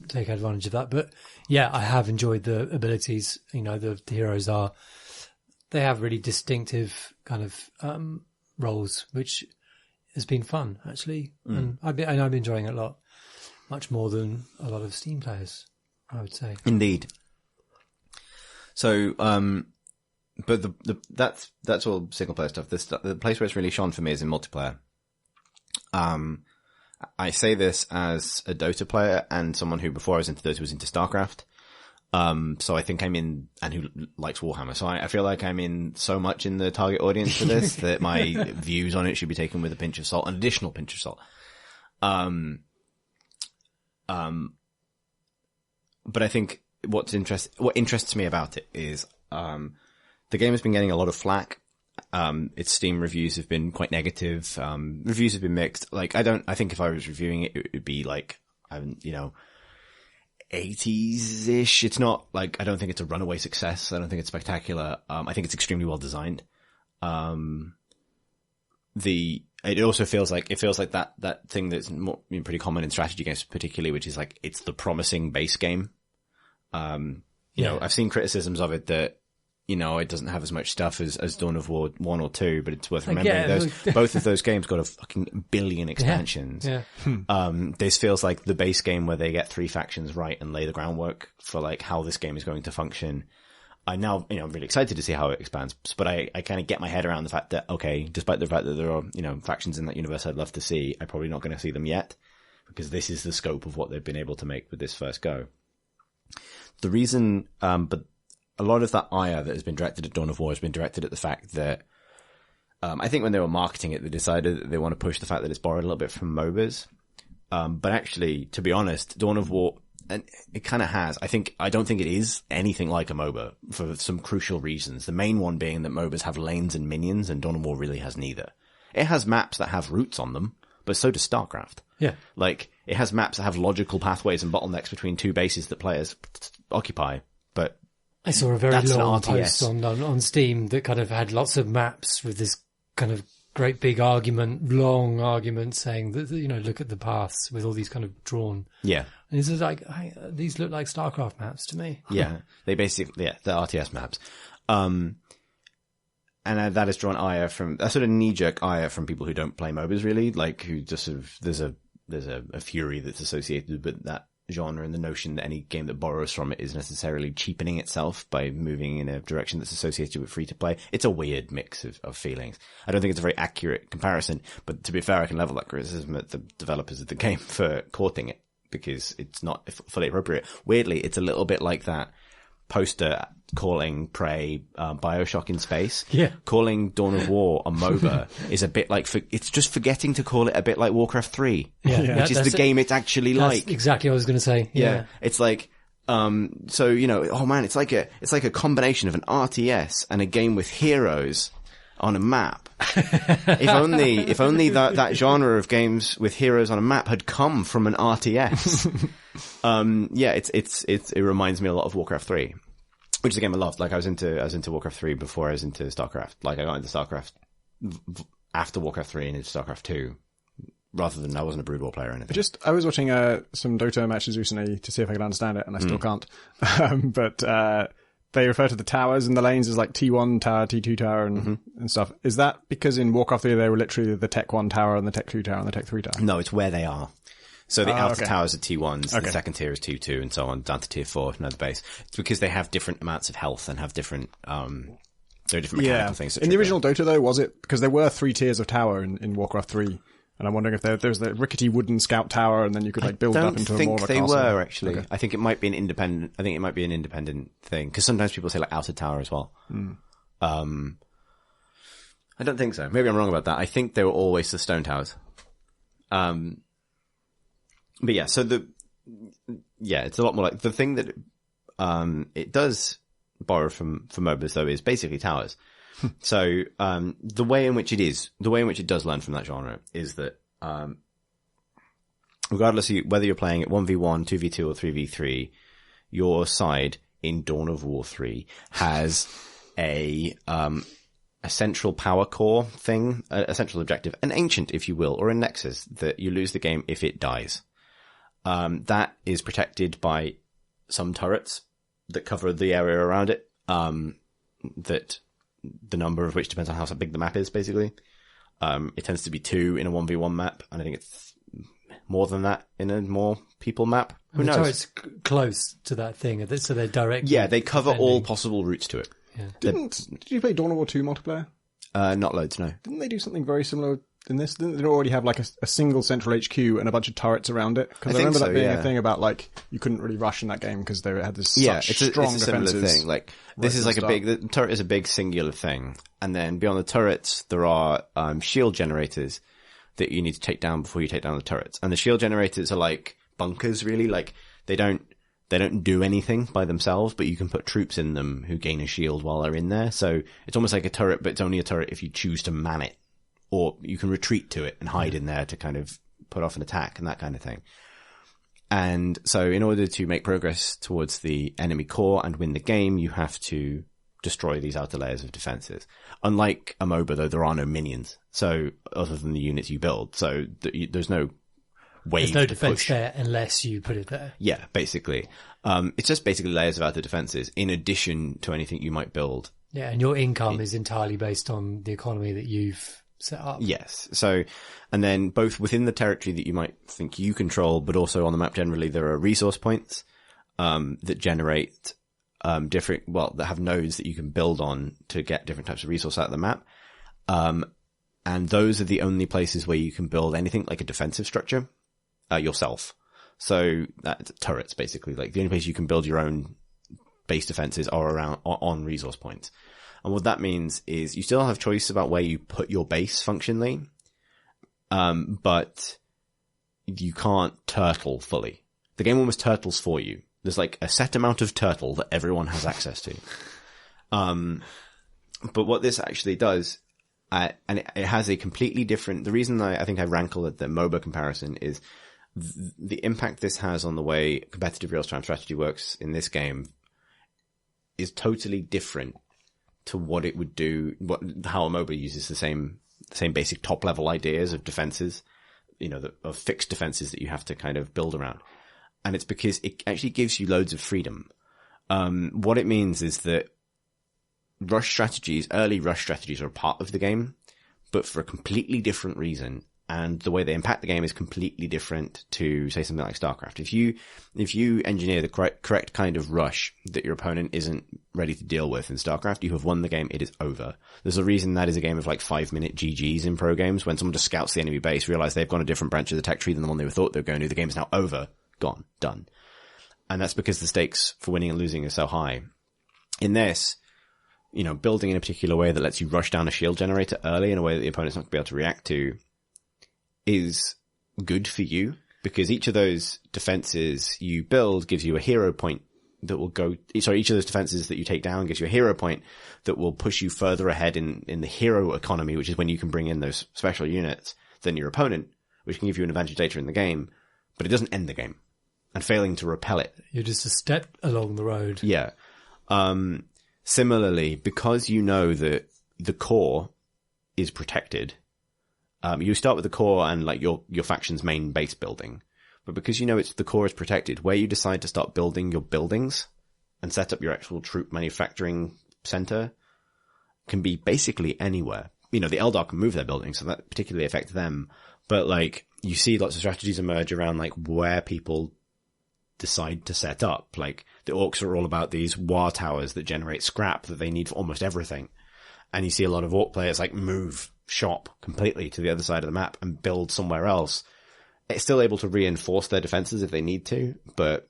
take advantage of that, but yeah, I have enjoyed the abilities. The heroes they have really distinctive kind of roles, which has been fun actually, and I've been enjoying it a lot, much more than a lot of Steam players, I would say. Indeed. So, but that's all single player stuff. The place where it's really shone for me is in multiplayer. I say this as a Dota player and someone who, before I was into Dota, was into StarCraft. So I think I'm in, and who likes Warhammer. So I feel like I'm in so much in the target audience for this that my views on it should be taken with a pinch of salt, an additional pinch of salt. But I think what interests me about it is, the game has been getting a lot of flack. Its Steam reviews have been quite negative. Reviews have been mixed. Like, I think if I was reviewing it, it would be like, 80s-ish. It's not like, I don't think it's a runaway success. I don't think it's spectacular. I think it's extremely well designed. It also feels like that thing that's pretty common in strategy games particularly, which is like, it's the promising base game. You know, I've seen criticisms of it that, it doesn't have as much stuff as Dawn of War 1 or 2, but it's worth remembering both of those games got a fucking billion expansions. Yeah. This feels like the base game where they get 3 factions right and lay the groundwork for like how this game is going to function. I'm now, really excited to see how it expands, but I kind of get my head around the fact that, okay, despite the fact that there are, factions in that universe I'd love to see, I'm probably not going to see them yet, because this is the scope of what they've been able to make with this first go. The reason, but a lot of that ire that has been directed at Dawn of War has been directed at the fact that, I think when they were marketing it, they decided that they want to push the fact that it's borrowed a little bit from MOBAs. But actually, to be honest, Dawn of War, and it kind of has. I don't think it is anything like a MOBA for some crucial reasons. The main one being that MOBAs have lanes and minions, and Dawn of War really has neither. It has maps that have routes on them, but so does StarCraft. Yeah. Like, it has maps that have logical pathways and bottlenecks between 2 bases that players occupy, but I saw a very long post on Steam that kind of had lots of maps with this kind of great big long argument saying that, look at the paths with all these kind of drawn. Yeah. And it's like, these look like StarCraft maps to me. Yeah. They basically, they're RTS maps. And that has drawn ire from, a sort of knee-jerk ire from people who don't play MOBAs really, like who just sort of, there's a fury that's associated with that genre and the notion that any game that borrows from it is necessarily cheapening itself by moving in a direction that's associated with free to play. It's a weird mix of feelings. I don't think it's a very accurate comparison, but to be fair, I can level that criticism at the developers of the game for courting it because it's not fully appropriate. Weirdly, it's a little bit like that poster calling Prey Bioshock in space. Yeah. Calling Dawn of War a MOBA is a bit like, it's just forgetting to call it a bit like Warcraft 3, which is the game it's actually like. Exactly what I was going to say. Yeah. It's like, oh man, it's like a combination of an RTS and a game with heroes on a map. If only that genre of games with heroes on a map had come from an RTS. It reminds me a lot of Warcraft 3, which is a game I loved. Like I was into Warcraft 3 before I was into Starcraft. Like I got into Starcraft after Warcraft 3 and into Starcraft 2, rather than I wasn't a Brood War player or anything. I was watching some Dota matches recently to see if I could understand it, and I still can't. But they refer to the towers and the lanes as like T1 tower, T2 tower, and stuff. Is that because in Warcraft 3 they were literally the Tech 1 tower and the Tech 2 tower and the Tech 3 tower? No, it's where they are. So the outer towers are T1s, the second tier is T2, and so on, down to tier 4, another base. It's because they have different amounts of health and have different, there are different mechanical things. In the original Dota though, was it, because there were 3 tiers of tower in Warcraft 3, and I'm wondering if there was the rickety wooden scout tower, and then you could build up into a more of a castle. I don't think they were, actually. Okay. I think it might be an independent thing, because sometimes people say like outer tower as well. I don't think so. Maybe I'm wrong about that. I think they were always the stone towers. But yeah, so it's a lot more like the thing that it does borrow from MOBAs though is basically towers. So the way in which it does learn from that genre is that regardless of whether you're playing at 1v1, 2v2 or 3v3, your side in Dawn of War 3 has a central power core thing, a central objective, an ancient, if you will, or a nexus that you lose the game if it dies. That is protected by some turrets that cover the area around it, that the number of which depends on how big the map is, basically. It tends to be 2 in a 1v1 map, and I think it's more than that in a more people map. Who knows? So it's close to that thing, so they're direct. Yeah, they cover all possible routes to it. Yeah. Did you play Dawn of War 2 multiplayer? Not loads, no. Didn't they do something very similar in this? Didn't they already have like a single central HQ and a bunch of turrets around it? Because I remember that being a thing about like you couldn't really rush in that game because they had this such strong it's a defenses. Similar thing. Like this is like the turret is a big singular thing, and then beyond the turrets there are shield generators that you need to take down before you take down the turrets. And the shield generators are like bunkers, really. Like they don't They don't do anything by themselves, but you can put troops in them who gain a shield while they're in there. So it's almost like a turret, but it's only a turret if you choose to man it. Or you can retreat to it and hide in there to kind of put off an attack and that kind of thing. And so in order to make progress towards the enemy core and win the game, you have to destroy these outer layers of defenses. Unlike a MOBA, though, there are no minions. So other than the units you build. So there's no way There's no defense there unless you put it there. Yeah, basically. It's just basically layers of outer defenses in addition to anything you might build. Yeah, and your income is entirely based on the economy that you've set up. Yes. So, and then both within the territory that you might think you control, but also on the map generally, there are resource points, that generate, that have nodes that you can build on to get different types of resource out of the map. And those are the only places where you can build anything like a defensive structure, yourself. So that's turrets, basically. Like the only place you can build your own base defenses are on resource points. And what that means is you still have choice about where you put your base functionally, but you can't turtle fully. The game almost turtles for you. There's like a set amount of turtle that everyone has access to. But what this actually does, and it has a completely different, the reason I think I rankle at the MOBA comparison is the impact this has on the way competitive real-time strategy works in this game is totally different to what it would do, how a MOBA uses the same basic top level ideas of defenses, of fixed defenses that you have to kind of build around. And it's because it actually gives you loads of freedom. What it means is that early rush strategies are a part of the game, but for a completely different reason. And the way they impact the game is completely different to, say, something like Starcraft. If you engineer the correct kind of rush that your opponent isn't ready to deal with in Starcraft, you have won the game. It is over. There's a reason that is a game of like 5-minute GGs in pro games. When someone just scouts the enemy base, realize they've gone a different branch of the tech tree than the one they thought they were going to. The game is now over, gone, done. And that's because the stakes for winning and losing are so high. In this, building in a particular way that lets you rush down a shield generator early in a way that the opponent's not going to be able to react to is good for you, because each of those defenses you build gives you a hero point that will each of those defenses that you take down gives you a hero point that will push you further ahead in the hero economy, which is when you can bring in those special units than your opponent, which can give you an advantage later in the game, but it doesn't end the game. And failing to repel it, you're just a step along the road. Yeah. Similarly, because you know that the core is protected, you start with the core and like your faction's main base building. But because the core is protected, where you decide to start building your buildings and set up your actual troop manufacturing center can be basically anywhere. The Eldar can move their buildings, so that particularly affects them. But like, you see lots of strategies emerge around like where people decide to set up. Like the orcs are all about these war towers that generate scrap that they need for almost everything. And you see a lot of orc players like move shop completely to the other side of the map and build somewhere else. It's still able to reinforce their defenses if they need to, but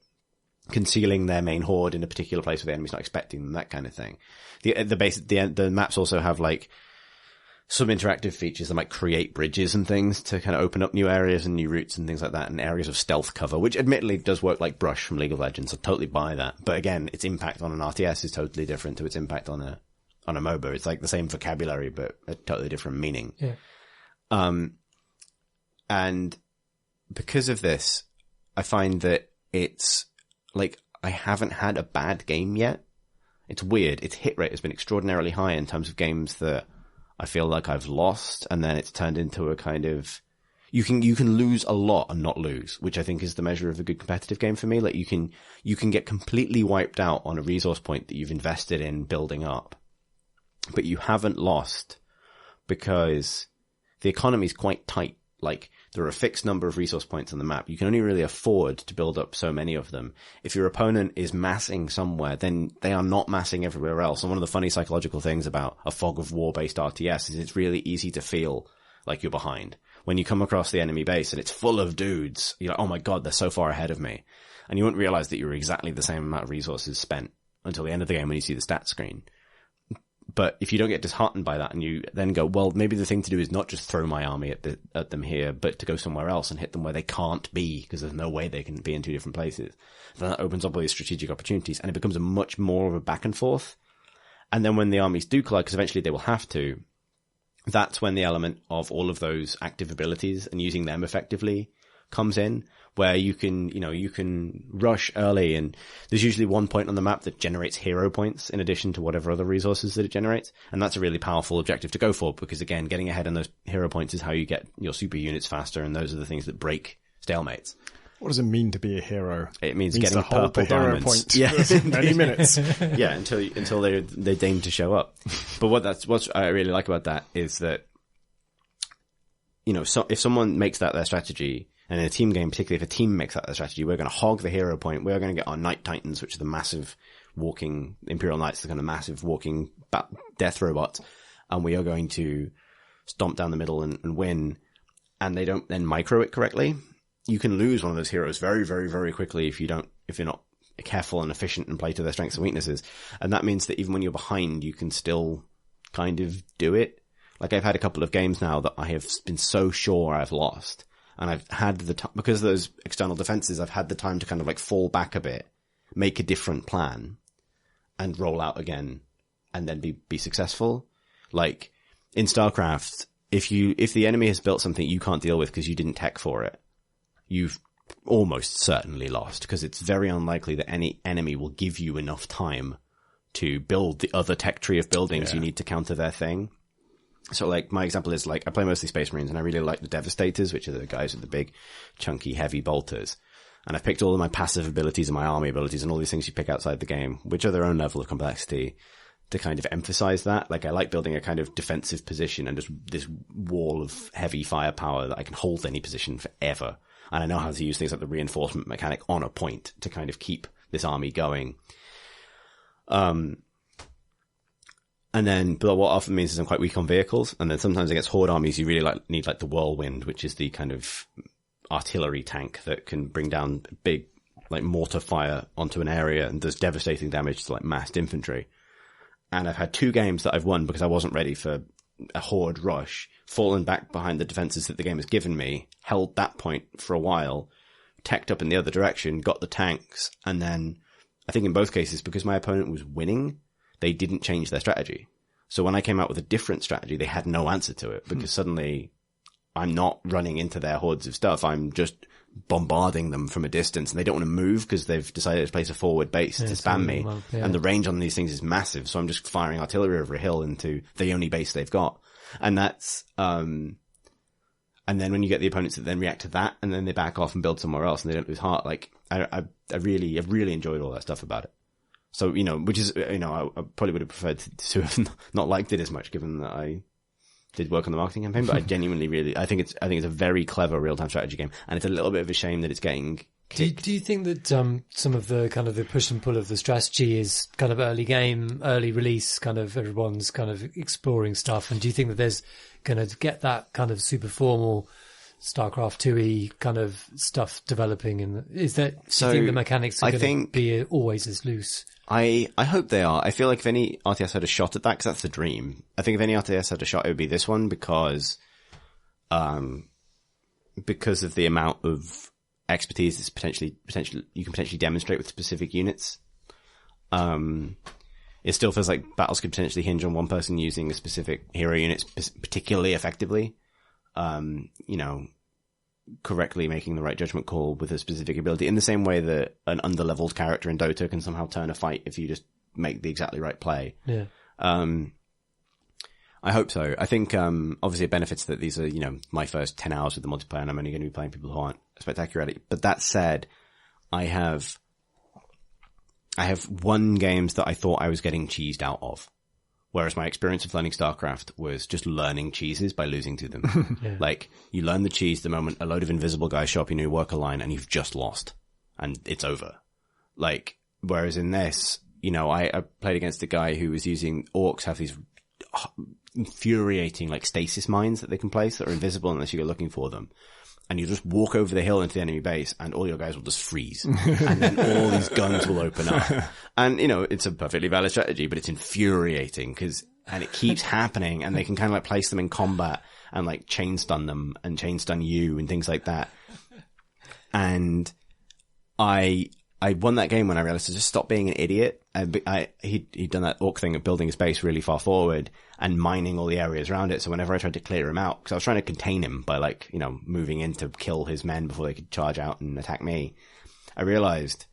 concealing their main horde in a particular place where the enemy's not expecting them, that kind of thing. The maps also have like some interactive features that might create bridges and things to kind of open up new areas and new routes and things like that, and areas of stealth cover, which admittedly does work like Brush from League of Legends. So totally buy that. But again, its impact on an RTS is totally different to its impact on a MOBA. It's like the same vocabulary, but a totally different meaning. Yeah. And because of this, I find that it's like, I haven't had a bad game yet. It's weird. Its hit rate has been extraordinarily high in terms of games that I feel like I've lost, and then it's turned into a kind of, you can lose a lot and not lose, which I think is the measure of a good competitive game for me. Like you can get completely wiped out on a resource point that you've invested in building up, but you haven't lost because the economy is quite tight. Like there are a fixed number of resource points on the map. You can only really afford to build up so many of them. If your opponent is massing somewhere, then they are not massing everywhere else. And one of the funny psychological things about a fog of war based RTS is it's really easy to feel like you're behind. When you come across the enemy base and it's full of dudes, you're like, oh my God, they're so far ahead of me. And you won't realize that you're exactly the same amount of resources spent until the end of the game when you see the stats screen. But if you don't get disheartened by that and you then go, well, maybe the thing to do is not just throw my army at them here, but to go somewhere else and hit them where they can't be, because there's no way they can be in two different places. Then that opens up all these strategic opportunities, and it becomes a much more of a back and forth. And then when the armies do collide, because eventually they will have to, that's when the element of all of those active abilities and using them effectively comes in, where you can rush early, and there's usually one point on the map that generates hero points in addition to whatever other resources that it generates. And that's a really powerful objective to go for, because again, getting ahead on those hero points is how you get your super units faster, and those are the things that break stalemates. What does it mean to be a hero? It means getting purple diamonds. Point yes, for many minutes. Yeah, until they deign to show up. But what I really like about that is that, so if someone makes that their strategy, and in a team game, particularly if a team makes that their strategy, we're going to hog the hero point. We're going to get our Knight Titans, which are the massive walking Imperial Knights, the kind of massive walking death robots, and we are going to stomp down the middle and win. And they don't then micro it correctly. You can lose one of those heroes very, very, very quickly if you're not careful and efficient and play to their strengths and weaknesses. And that means that even when you're behind, you can still kind of do it. Like, I've had a couple of games now that I have been so sure I've lost. And I've had the time, because of those external defenses, I've had the time to kind of like fall back a bit, make a different plan, and roll out again, and then be successful. Like, in Starcraft, if the enemy has built something you can't deal with because you didn't tech for it, you've almost certainly lost, because it's very unlikely that any enemy will give you enough time to build the other tech tree of buildings you need to counter their thing. So, like, my example is, like, I play mostly Space Marines, and I really like the Devastators, which are the guys with the big, chunky, heavy bolters. And I've picked all of my passive abilities and my army abilities and all these things you pick outside the game, which are their own level of complexity, to kind of emphasize that. Like, I like building a kind of defensive position and just this wall of heavy firepower that I can hold any position forever. And I know how to use things like the reinforcement mechanic on a point to kind of keep this army going. But what often means is I'm quite weak on vehicles. And then sometimes against horde armies, you really need the whirlwind, which is the kind of artillery tank that can bring down big, like, mortar fire onto an area and does devastating damage to, like, massed infantry. And I've had 2 games that I've won because I wasn't ready for a horde rush, fallen back behind the defenses that the game has given me, held that point for a while, teched up in the other direction, got the tanks, and then I think in both cases, because my opponent was winning, they didn't change their strategy. So when I came out with a different strategy, they had no answer to it, because suddenly I'm not running into their hordes of stuff. I'm just bombarding them from a distance, and they don't want to move because they've decided to place a forward base to spam me. And the range on these things is massive. So I'm just firing artillery over a hill into the only base they've got. And that's, and then when you get the opponents that then react to that, and then they back off and build somewhere else and they don't lose heart, like, I've really enjoyed all that stuff about it. So, which is, I probably would have preferred to have not liked it as much, given that I did work on the marketing campaign, but I genuinely I think it's a very clever real-time strategy game, and it's a little bit of a shame that it's getting kicked. Do you think that some of the kind of the push and pull of the strategy is kind of early game, early release, kind of everyone's kind of exploring stuff, and do you think that there's going to get that kind of super formal StarCraft 2e kind of stuff developing? And do you think the mechanics are going to be always as loose? I hope they are. I feel like if any RTS had a shot at that, because that's the dream. I think if any RTS had a shot, it would be this one, because of the amount of expertise that's potentially you can potentially demonstrate with specific units. It still feels like battles could potentially hinge on one person using a specific hero unit particularly effectively. Correctly making the right judgment call with a specific ability, in the same way that an underleveled character in Dota can somehow turn a fight if you just make the exactly right play. Yeah. I hope so. I think, obviously it benefits that these are, my first 10 hours with the multiplayer, and I'm only going to be playing people who aren't spectacular at it. But that said, I have won games that I thought I was getting cheesed out of. Whereas my experience of learning StarCraft was just learning cheeses by losing to them. Yeah. Like, you learn the cheese the moment a load of invisible guys show up in your worker line and you've just lost. And it's over. Like, whereas in this, I played against a guy who was using orcs have these infuriating, like, stasis mines that they can place that are invisible unless you go looking for them. And you just walk over the hill into the enemy base and all your guys will just freeze. And then all these guns will open up. And, it's a perfectly valid strategy, but it's infuriating because and it keeps happening, and they can kind of like place them in combat and like chain stun them and chain stun you and things like that. And I won that game when I realized to just stop being an idiot. He'd done that orc thing of building his base really far forward and mining all the areas around it. So whenever I tried to clear him out, because I was trying to contain him by like, you know, moving in to kill his men before they could charge out and attack me, I realized,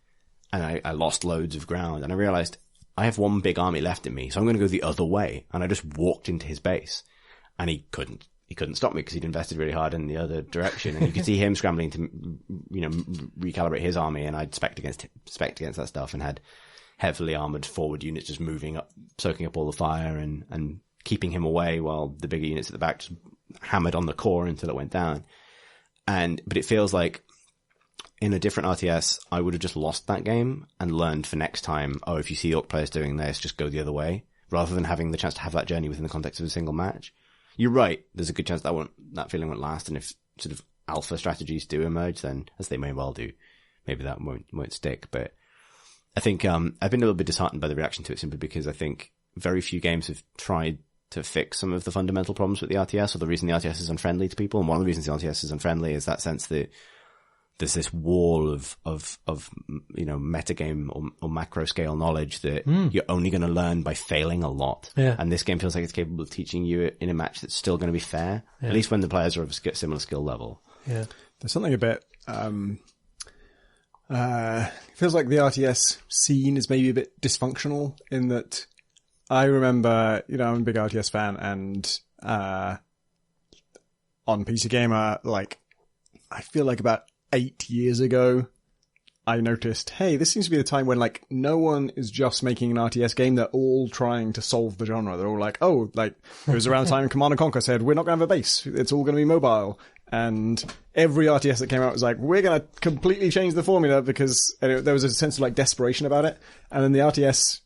and I lost loads of ground, and I realized I have one big army left in me, so I'm going to go the other way. And I just walked into his base, and he couldn't stop me because he'd invested really hard in the other direction. And you could see him scrambling to, you know, recalibrate his army, and I'd spec against that stuff and had heavily armored forward units just moving up, soaking up all the fire and keeping him away while the bigger units at the back just hammered on the core until it went down. But it feels like in a different RTS, I would have just lost that game and learned for next time, oh, if you see orc players doing this, just go the other way, rather than having the chance to have that journey within the context of a single match. You're right. There's a good chance that feeling won't last. And if sort of alpha strategies do emerge, then as they may well do, maybe that won't stick. But I think, I've been a little bit disheartened by the reaction to it simply because I think very few games have tried to fix some of the fundamental problems with the RTS, or the reason the RTS is unfriendly to people. And one of the reasons the RTS is unfriendly is that sense that there's this wall of, you know, metagame or macro scale knowledge that you're only going to learn by failing a lot. Yeah. And this game feels like it's capable of teaching you in a match that's still going to be fair, at least when the players are of a similar skill level. Yeah. There's something a bit, feels like the RTS scene is maybe a bit dysfunctional in that I remember, you know, I'm a big RTS fan, and, on PC Gamer, like, I feel like about 8 years ago, I noticed, hey, this seems to be the time when, like, no one is just making an RTS game. They're all trying to solve the genre. They're all like, oh, like, it was around the time Command & Conquer said, we're not going to have a base. It's all going to be mobile. And every RTS that came out was like, we're going to completely change the formula because there was a sense of, like, desperation about it. And then the RTS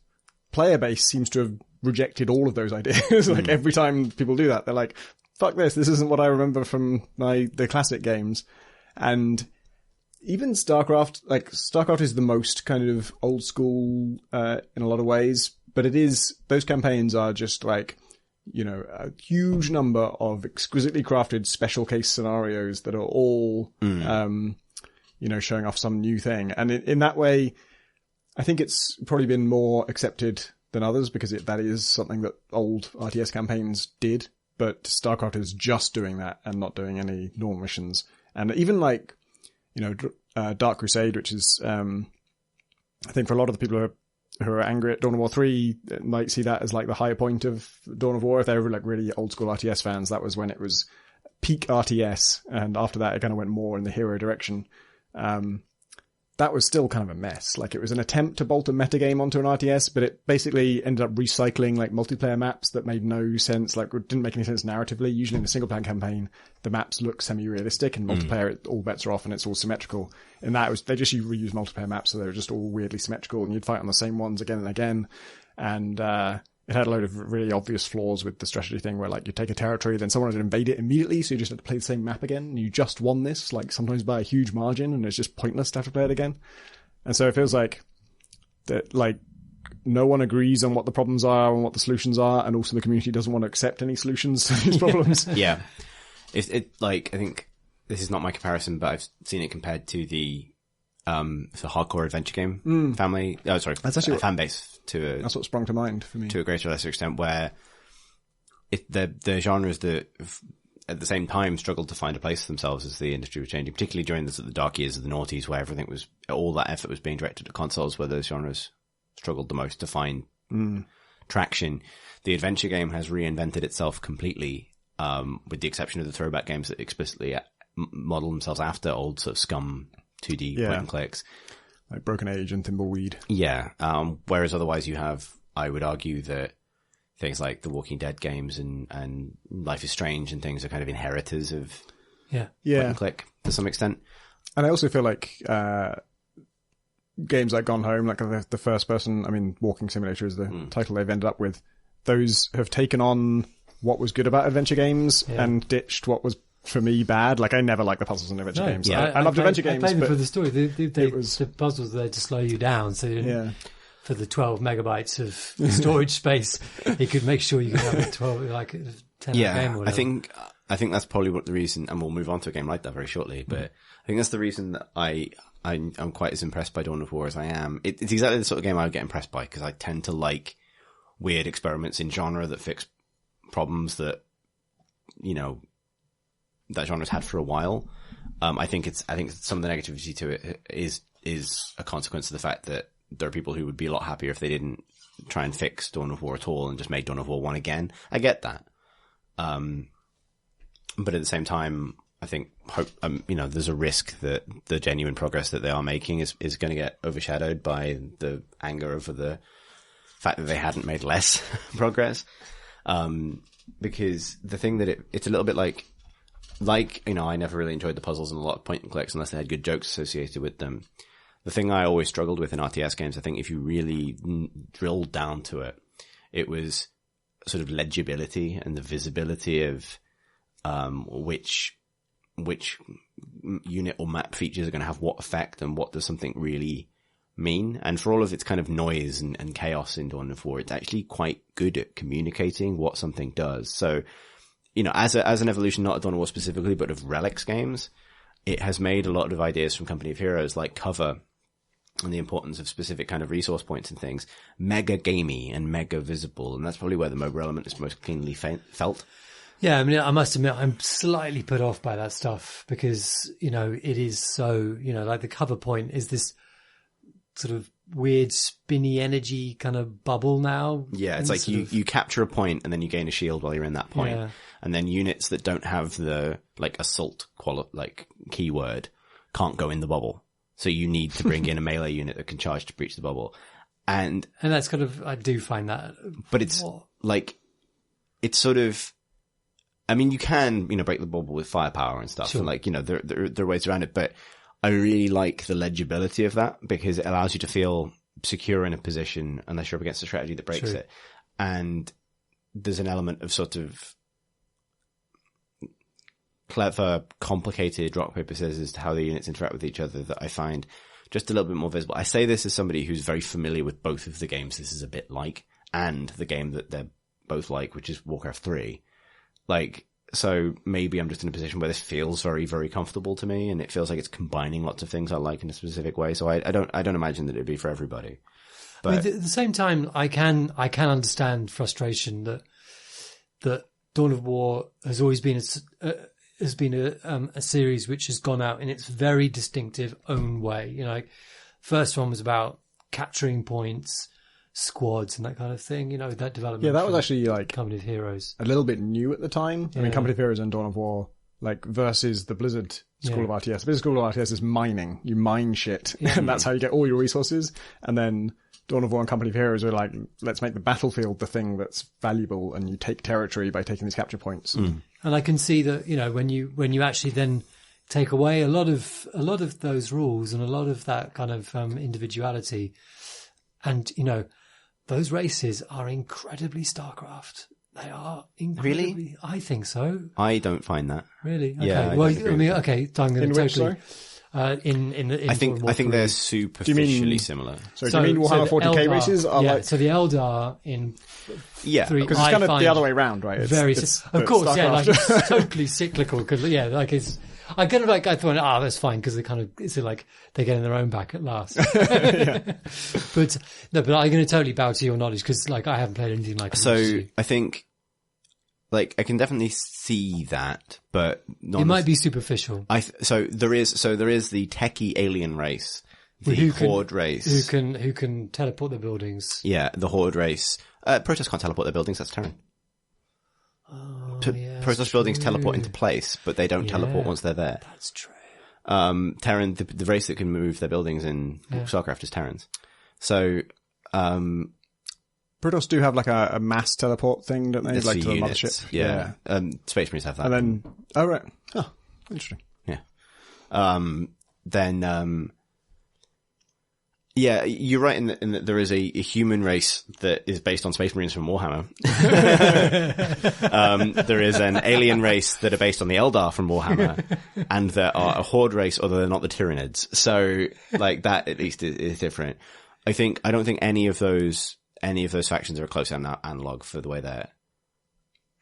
player base seems to have rejected all of those ideas. Like, every time people do that, they're like, fuck this isn't what I remember from the classic games. And even StarCraft is the most kind of old school, in a lot of ways, but those campaigns are just like, you know, a huge number of exquisitely crafted special case scenarios that are all, you know, showing off some new thing. And in that way, I think it's probably been more accepted than others because that is something that old RTS campaigns did, but StarCraft is just doing that and not doing any normal missions. And even like, you know, Dark Crusade, which is, I think for a lot of the people who are angry at Dawn of War 3 might see that as like the high point of Dawn of War. If they were like really old school RTS fans, that was when it was peak RTS. And after that, it kind of went more in the hero direction. That was still kind of a mess. Like, it was an attempt to bolt a metagame onto an RTS, but it basically ended up recycling like multiplayer maps that made no sense, like didn't make any sense narratively. Usually in a single player campaign, the maps look semi-realistic, and multiplayer, all bets are off and it's all symmetrical. In that, they just reused multiplayer maps, so they were just all weirdly symmetrical, and you'd fight on the same ones again and again. And, it had a load of really obvious flaws with the strategy thing where, like, you take a territory, then someone would invade it immediately, so you just have to play the same map again, and you just won this, like, sometimes by a huge margin, and it's just pointless to have to play it again. And so it feels like that, like, no one agrees on what the problems are and what the solutions are, and also the community doesn't want to accept any solutions to these problems. Yeah. Like, I think this is not my comparison, but I've seen it compared to the hardcore adventure game family. Oh, sorry. That's actually fan base. That's what sprung to mind for me. To a greater or lesser extent, where the genres that at the same time struggled to find a place for themselves as the industry was changing, particularly during the dark years of the noughties, where all that effort was being directed at consoles, where those genres struggled the most to find traction. The adventure game has reinvented itself completely, with the exception of the throwback games that explicitly model themselves after old sort of Scum 2D point and clicks. Like Broken Age and Thimbleweed. Yeah. Whereas otherwise you have, I would argue that things like the Walking Dead games and Life is Strange and things are kind of inheritors of point and click to some extent. And I also feel like games like Gone Home, like the first person, I mean, Walking Simulator is the title they've ended up with. Those have taken on what was good about adventure games and ditched what was, for me, bad. Like, I never liked the puzzles in adventure games. Yeah. I loved adventure games. I played them for the story. The puzzles were there to slow you down. So for the 12 megabytes of storage space, it could make sure you could have a 12, like a 10 game or whatever. I think that's probably what the reason, and we'll move on to a game like that very shortly, but I think that's the reason that I'm quite as impressed by Dawn of War as I am. It's exactly the sort of game I would get impressed by, because I tend to like weird experiments in genre that fix problems that, that genre's had for a while. I think some of the negativity to it is a consequence of the fact that there are people who would be a lot happier if they didn't try and fix Dawn of War at all and just made Dawn of War 1 again. I get that. But at the same time, I think there's a risk that the genuine progress that they are making is going to get overshadowed by the anger over the fact that they hadn't made less progress. Because the thing that it's a little bit like, I never really enjoyed the puzzles and a lot of point and clicks unless they had good jokes associated with them. The thing I always struggled with in RTS games, I think if you really drilled down to it, it was sort of legibility and the visibility of which unit or map features are going to have what effect and what does something really mean. And for all of its kind of noise and chaos in Dawn of War, it's actually quite good at communicating what something does. So, as an evolution, not of Dawn of War specifically, but of Relics games, it has made a lot of ideas from Company of Heroes like cover and the importance of specific kind of resource points and things mega gamey and mega visible. And that's probably where the mobile element is most keenly felt. Yeah, I mean, I must admit, I'm slightly put off by that stuff because, it is so, like the cover point is this sort of weird spinny energy kind of bubble now. Yeah, it's like you capture a point and then you gain a shield while you're in that point. Yeah. And then units that don't have the, like, assault keyword can't go in the bubble. So you need to bring in a melee unit that can charge to breach the bubble. And that's kind of, I do find that. But it's it's sort of, I mean, you can, break the bubble with firepower and stuff. Sure. And there are ways around it, but I really like the legibility of that because it allows you to feel secure in a position unless you're up against a strategy that breaks it. And there's an element of sort of clever, complicated rock, paper, scissors as to how the units interact with each other that I find just a little bit more visible. I say this as somebody who's very familiar with both of the games this is a bit like, and the game that they're both like, which is Warcraft 3. So maybe I'm just in a position where this feels very, very comfortable to me, and it feels like it's combining lots of things I like in a specific way. So I don't imagine that it'd be for everybody. But I mean, at the same time, I can understand frustration that Dawn of War has always been a series which has gone out in its very distinctive own way. First one was about capturing points, squads and that kind of thing, that development. Yeah, that was actually Company of Heroes. A little bit new at the time. Yeah. I mean, Company of Heroes and Dawn of War, versus the Blizzard School of RTS. The Blizzard School of RTS is mining. You mine shit, and that's how you get all your resources. And then Dawn of War and Company of Heroes are like, let's make the battlefield the thing that's valuable, and you take territory by taking these capture points. And I can see that, when you actually then take away a lot of those rules and a lot of that kind of individuality, and those races are incredibly StarCraft. They are incredibly. Really? I think so. I don't find that. Really? Okay. Yeah. Well, I mean, okay. I'm going to totally. I think they're superficially similar. So do you mean Warhammer 40k races are so the Eldar in 3, because it's kind of the other way around, right? Of course, StarCraft. It's totally cyclical because it's. I kind of I thought, that's fine because it's like they're getting their own back at last. But I'm going to totally bow to your knowledge because I haven't played anything like it. So I think I can definitely see that, but it might be superficial. So there is the techie alien race, the Horde race, who can teleport their buildings. Yeah, the Horde race. Protoss can't teleport their buildings. That's Terran. Protoss buildings teleport into place, but they don't teleport once they're there. That's true. Terran, the race that can move their buildings in Starcraft is Terrans. So, Protoss do have a mass teleport thing, don't they? To the units, mothership. Yeah. Space Marines have that. And then, right. Oh, interesting. Yeah. Yeah, you're right in that there is a human race that is based on Space Marines from Warhammer. There is an alien race that are based on the Eldar from Warhammer, and there are a Horde race, although they're not the Tyranids. So, that at least is different. I don't think any of those factions are a close analog for the way they're.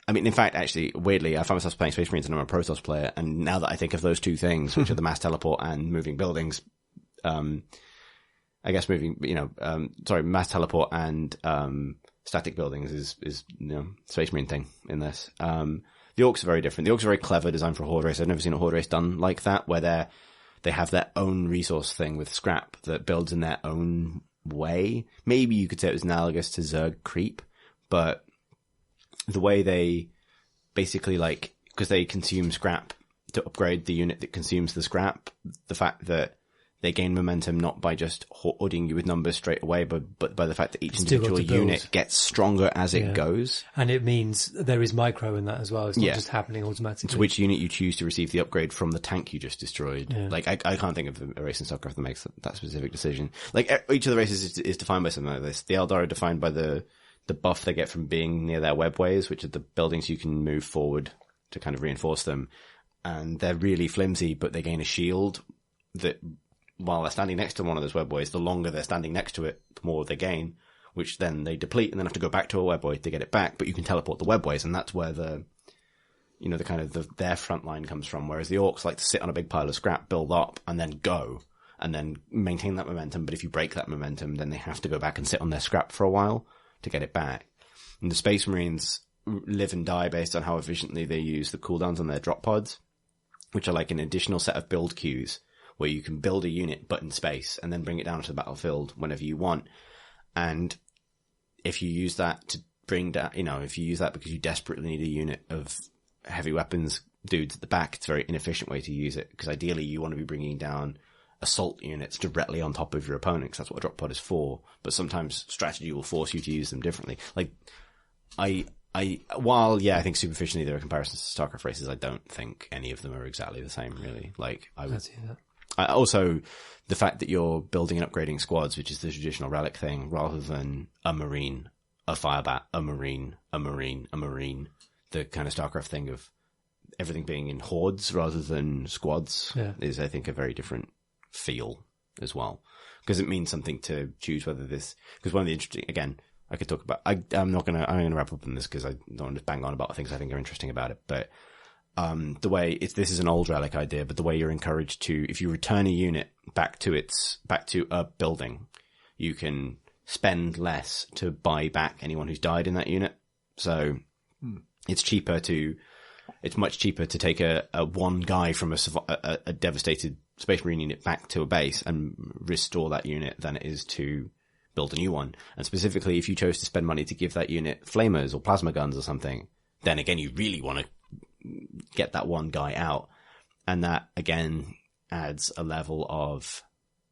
I mean, in fact, actually, weirdly, I found myself playing Space Marines and I'm a Protoss player, and now that I think of those two things, which are the mass teleport and moving buildings, I guess mass teleport and static buildings is Space Marine thing in this. The Orcs are very different. The Orcs are very clever, designed for a Horde race. I've never seen a Horde race done like that, where they have their own resource thing with scrap that builds in their own way. Maybe you could say it was analogous to Zerg Creep, but the way they basically because they consume scrap to upgrade the unit that consumes the scrap, the fact that they gain momentum not by just hoarding you with numbers straight away, but by the fact that each individual unit gets stronger as it goes. And it means there is micro in that as well. It's not just happening automatically. It's which unit you choose to receive the upgrade from the tank you just destroyed. Yeah. I can't think of a race in Starcraft that makes that specific decision. Each of the races is defined by something like this. The Eldar are defined by the buff they get from being near their webways, which are the buildings you can move forward to kind of reinforce them. And they're really flimsy, but they gain a shield that, while they're standing next to one of those webways, the longer they're standing next to it, the more they gain, which then they deplete and then have to go back to a webway to get it back, but you can teleport the webways, and that's where their front line comes from, whereas the Orcs like to sit on a big pile of scrap, build up, and then go, and then maintain that momentum, but if you break that momentum, then they have to go back and sit on their scrap for a while to get it back. And the Space Marines live and die based on how efficiently they use the cooldowns on their drop pods, which are like an additional set of build queues, where you can build a unit but in space and then bring it down to the battlefield whenever you want. And if you use that to bring down, if you use that because you desperately need a unit of heavy weapons dudes at the back, it's a very inefficient way to use it, because ideally you want to be bringing down assault units directly on top of your opponent, because that's what a drop pod is for. But sometimes strategy will force you to use them differently. I think superficially there are comparisons to StarCraft races, I don't think any of them are exactly the same, really. I would see that. Also, the fact that you're building and upgrading squads, which is the traditional relic thing, rather than a Marine, a Firebat, a Marine, a Marine, a Marine, the kind of StarCraft thing of everything being in hordes rather than squads is, I think, a very different feel as well. Because it means something to choose whether this, because one of the interesting, again, I could talk about, I'm going to wrap up on this because I don't want to bang on about things I think are interesting about it, but the way this is an old relic idea, but the way you're encouraged to, if you return a unit back to a building, you can spend less to buy back anyone who's died in that unit. So it's much cheaper to take a one guy from a devastated Space Marine unit back to a base and restore that unit than it is to build a new one. And specifically, if you chose to spend money to give that unit flamers or plasma guns or something, then again, you really want to get that one guy out. And that, again, adds a level of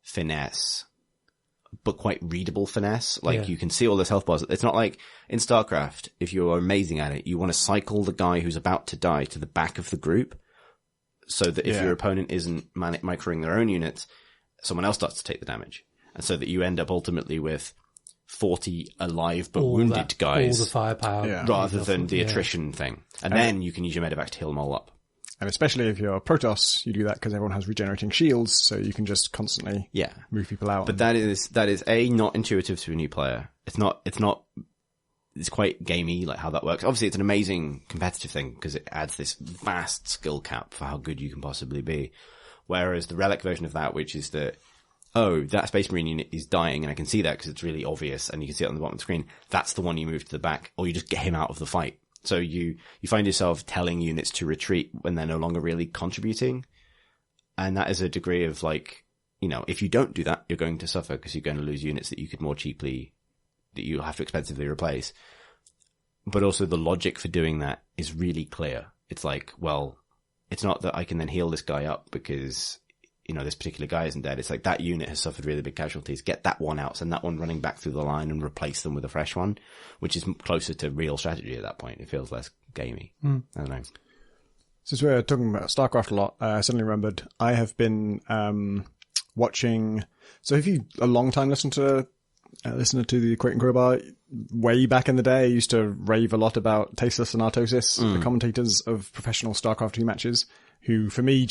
finesse, but quite readable finesse. You can see all those health bars. It's not like in StarCraft, if you're amazing at it, you want to cycle the guy who's about to die to the back of the group, so that if your opponent isn't microing their own units, someone else starts to take the damage. And so that you end up ultimately with 40 alive but wounded guys. All the firepower. Rather than the attrition thing. And then you can use your medevac to heal them all up. And especially if you're Protoss, you do that because everyone has regenerating shields, so you can just constantly move people out. But that is not intuitive to a new player. It's quite gamey, like how that works. Obviously, it's an amazing competitive thing because it adds this vast skill cap for how good you can possibly be. Whereas the relic version of that, which is that, that Space Marine unit is dying, and I can see that because it's really obvious, and you can see it on the bottom of the screen. That's the one you move to the back, or you just get him out of the fight. So you find yourself telling units to retreat when they're no longer really contributing. And that is a degree of if you don't do that, you're going to suffer because you're going to lose units that you'll have to expensively replace. But also the logic for doing that is really clear. It's it's not that I can then heal this guy up because, this particular guy isn't dead. It's like that unit has suffered really big casualties. Get that one out, send that one running back through the line and replace them with a fresh one, which is closer to real strategy at that point. It feels less gamey. I don't know. Since we're talking about StarCraft a lot, I suddenly remembered I have been watching. So if you a long time listener to the Crate and Crowbar, way back in the day, I used to rave a lot about Tasteless and Artosis, the commentators of professional StarCraft 2 matches, who for me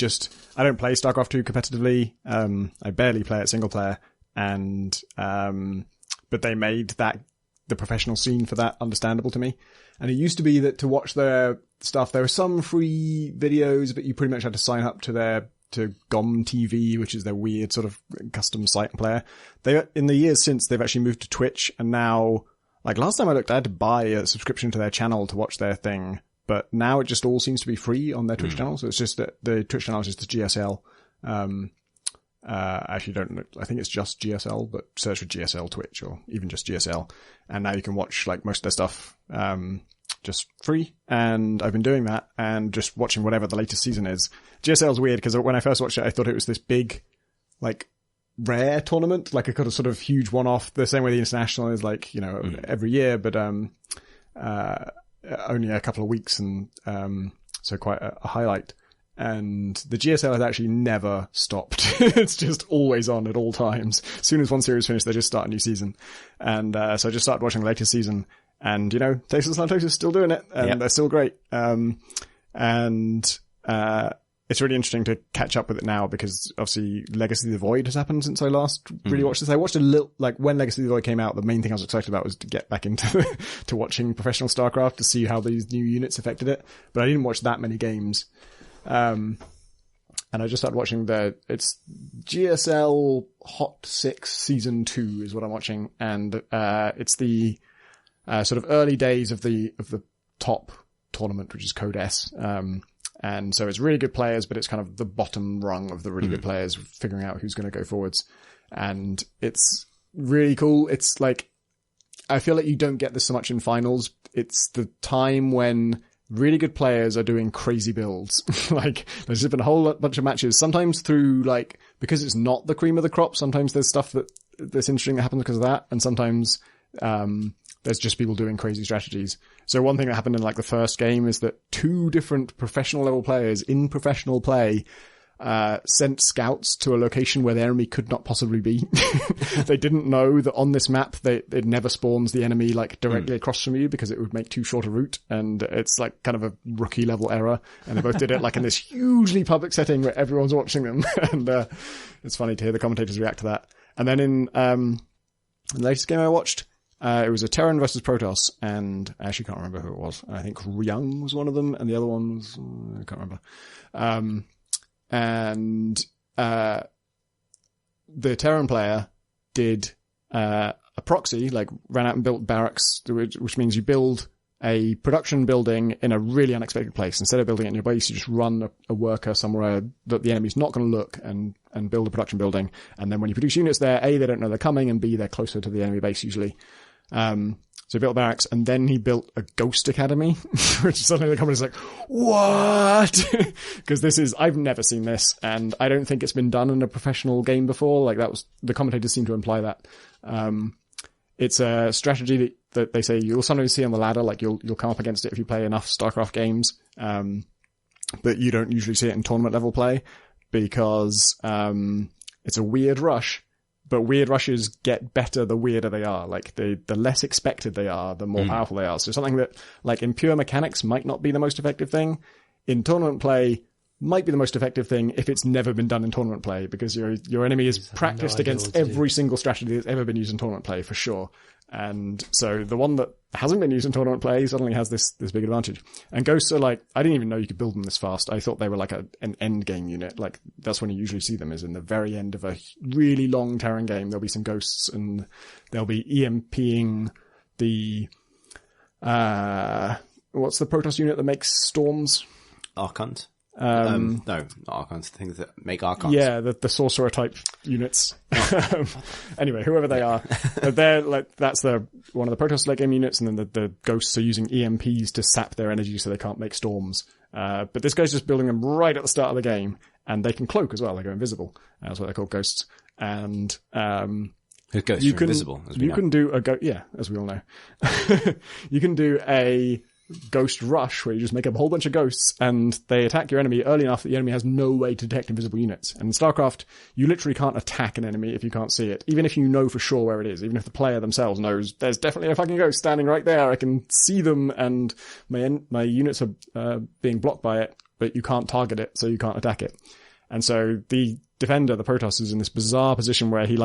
I don't play StarCraft 2 competitively. I barely play it single player. and but they made the professional scene for that understandable to me. And it used to be that to watch their stuff, there were some free videos, but you pretty much had to sign up to GOM TV, which is their weird sort of custom site and player. In the years since, they've actually moved to Twitch, and now, like last time I looked, I had to buy a subscription to their channel to watch their thing, but now it just all seems to be free on their Twitch channel. So it's just that the Twitch channel is just the GSL. Actually I think it's just GSL, but search for GSL Twitch or even just GSL. And now you can watch like most of their stuff, just free. And I've been doing that and just watching whatever the latest season is. GSL's weird because when I first watched it, I thought it was this big, like, rare tournament, like a kind of sort of huge one-off, the same way the international is like, every year, but, only a couple of weeks and, so quite a highlight. And the GSL has actually never stopped. It's just always on at all times. As soon as one series finished, they just start a new season. And, so I just started watching the latest season. And, Tasteless Lactose is still doing it, and they're still great. It's really interesting to catch up with it now because obviously Legacy of the Void has happened since I last really watched this. I watched a little, like when Legacy of the Void came out, the main thing I was excited about was to get back into to watching professional StarCraft to see how these new units affected it. But I didn't watch that many games. And I just started watching it's GSL Hot 6 Season 2 is what I'm watching. And, it's the, sort of early days of the top tournament, which is Code S. And so it's really good players, but it's kind of the bottom rung of the really good players figuring out who's going to go forwards. And it's really cool. It's like, I feel like you don't get this so much in finals. It's the time when really good players are doing crazy builds. Like, there's just been a whole bunch of matches, sometimes through like, because it's not the cream of the crop, sometimes there's stuff that's interesting that happens because of that. And sometimes, there's just people doing crazy strategies. So one thing that happened in like the first game is that 2 different professional level players in professional play, sent scouts to a location where the enemy could not possibly be. They didn't know that on this map, it never spawns the enemy like directly across from you because it would make too short a route. And it's like kind of a rookie level error. And they both did it like in this hugely public setting where everyone's watching them. And, it's funny to hear the commentators react to that. And then in the latest game I watched, it was a Terran versus Protoss, and I actually can't remember who it was. I think Young was one of them, and the other one was, I can't remember. The Terran player did, a proxy, like ran out and built barracks, which means you build a production building in a really unexpected place. Instead of building it in your base, you just run a worker somewhere that the enemy's not going to look and build a production building. And then when you produce units there, A, they don't know they're coming, and B, they're closer to the enemy base usually. So he built barracks, and then he built a ghost academy, which suddenly the commentator's like, what? Because I've never seen this, and I don't think it's been done in a professional game before. Like the commentators seem to imply that. It's a strategy that they say you'll sometimes see on the ladder, like you'll come up against it if you play enough StarCraft games. But you don't usually see it in tournament level play because, it's a weird rush. But weird rushes get better the weirder they are. Like, the less expected they are, the more powerful they are. So something that, like, in pure mechanics might not be the most effective thing, in tournament play might be the most effective thing if it's never been done in tournament play, because your enemy is practiced against every single strategy that's ever been used in tournament play, for sure. And so the one that hasn't been used in tournament play suddenly has this big advantage. And ghosts are like, I didn't even know you could build them this fast. I thought they were like an end game unit. Like, that's when you usually see them, is in the very end of a really long Terran game. There'll be some ghosts, and they'll be EMPing the, what's the Protoss unit that makes storms? Archons? No, not Archons, things that make Archons. Yeah, the sorcerer type units. Anyway, whoever they are, they're like, that's one of the Protoss late game units, and then the ghosts are using EMPs to sap their energy so they can't make storms. But this guy's just building them right at the start of the game, and they can cloak as well. They go invisible. That's what they're called, ghosts. And, ghosts are invisible, as we know. You can do as we all know. You can do a ghost rush where you just make up a whole bunch of ghosts and they attack your enemy early enough that the enemy has no way to detect invisible units. And in StarCraft, you literally can't attack an enemy if you can't see it, even if you know for sure where it is, even if the player themselves knows there's definitely a fucking ghost standing right there, I can see them and my units are being blocked by it, but you can't target it, so you can't attack it. And so the defender, the Protoss, is in this bizarre position where he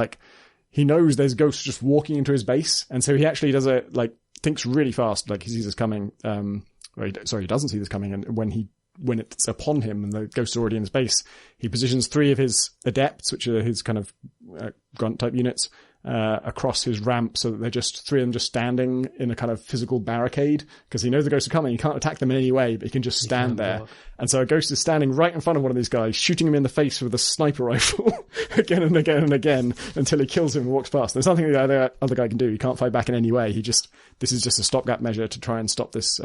he knows there's ghosts just walking into his base, and so he actually does thinks really fast, like he sees this coming. He doesn't see this coming, and when it's upon him and the ghosts are already in his base, he positions 3 of his adepts, which are his kind of grunt type units, across his ramp, so that they're just 3 of them just standing in a kind of physical barricade, because he knows the ghosts are coming. He can't attack them in any way, but he can just stand there. And so a ghost is standing right in front of one of these guys, shooting him in the face with a sniper rifle again and again and again until he kills him and walks past. There's nothing the other guy can do. He can't fight back in any way. This is just a stopgap measure to try and stop these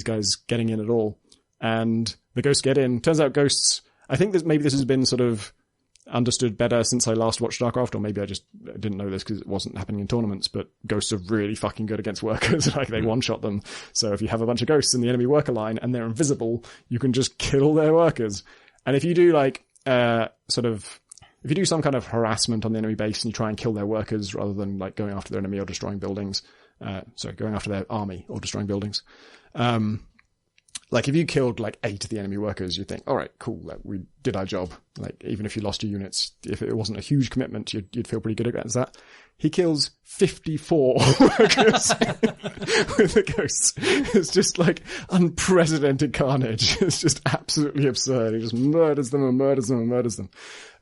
guys getting in at all. And the ghosts get in. Turns out ghosts, I think maybe this has been sort of understood better since I last watched Starcraft, or maybe I just didn't know this because it wasn't happening in tournaments, but ghosts are really fucking good against workers. Like, they one-shot them. So if you have a bunch of ghosts in the enemy worker line and they're invisible, you can just kill their workers. And if you do if you do some kind of harassment on the enemy base and you try and kill their workers rather than like going after their enemy or destroying buildings, going after their army or destroying buildings, like if you killed like 8 of the enemy workers, you'd think, all right, cool, like, we did our job. Like, even if you lost your units, if it wasn't a huge commitment, you'd feel pretty good against that. He kills 54 workers with the ghosts. It's just like unprecedented carnage. It's just absolutely absurd. He just murders them and murders them and murders them.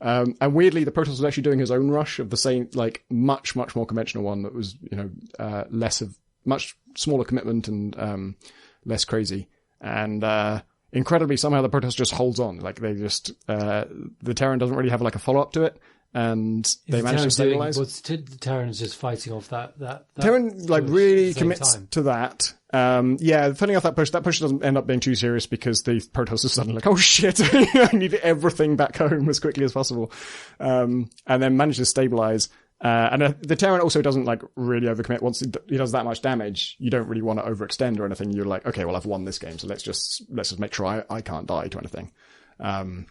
And weirdly, the Protoss was actually doing his own rush of the same, like, much, much more conventional one that was, much smaller commitment and less crazy. And incredibly, somehow the Protoss just holds on. Like, they just the Terran doesn't really have like a follow up to it, and they manage to stabilize. The Terran's just fighting off that Terran like really commits to that. Fighting off that push doesn't end up being too serious because the Protoss is suddenly like, oh shit, I need everything back home as quickly as possible, and then manages to stabilize. And the Terran also doesn't like really overcommit. Once he does that much damage, you don't really want to overextend or anything. You're like, okay, well, I've won this game, so let's just make sure I can't die to anything. And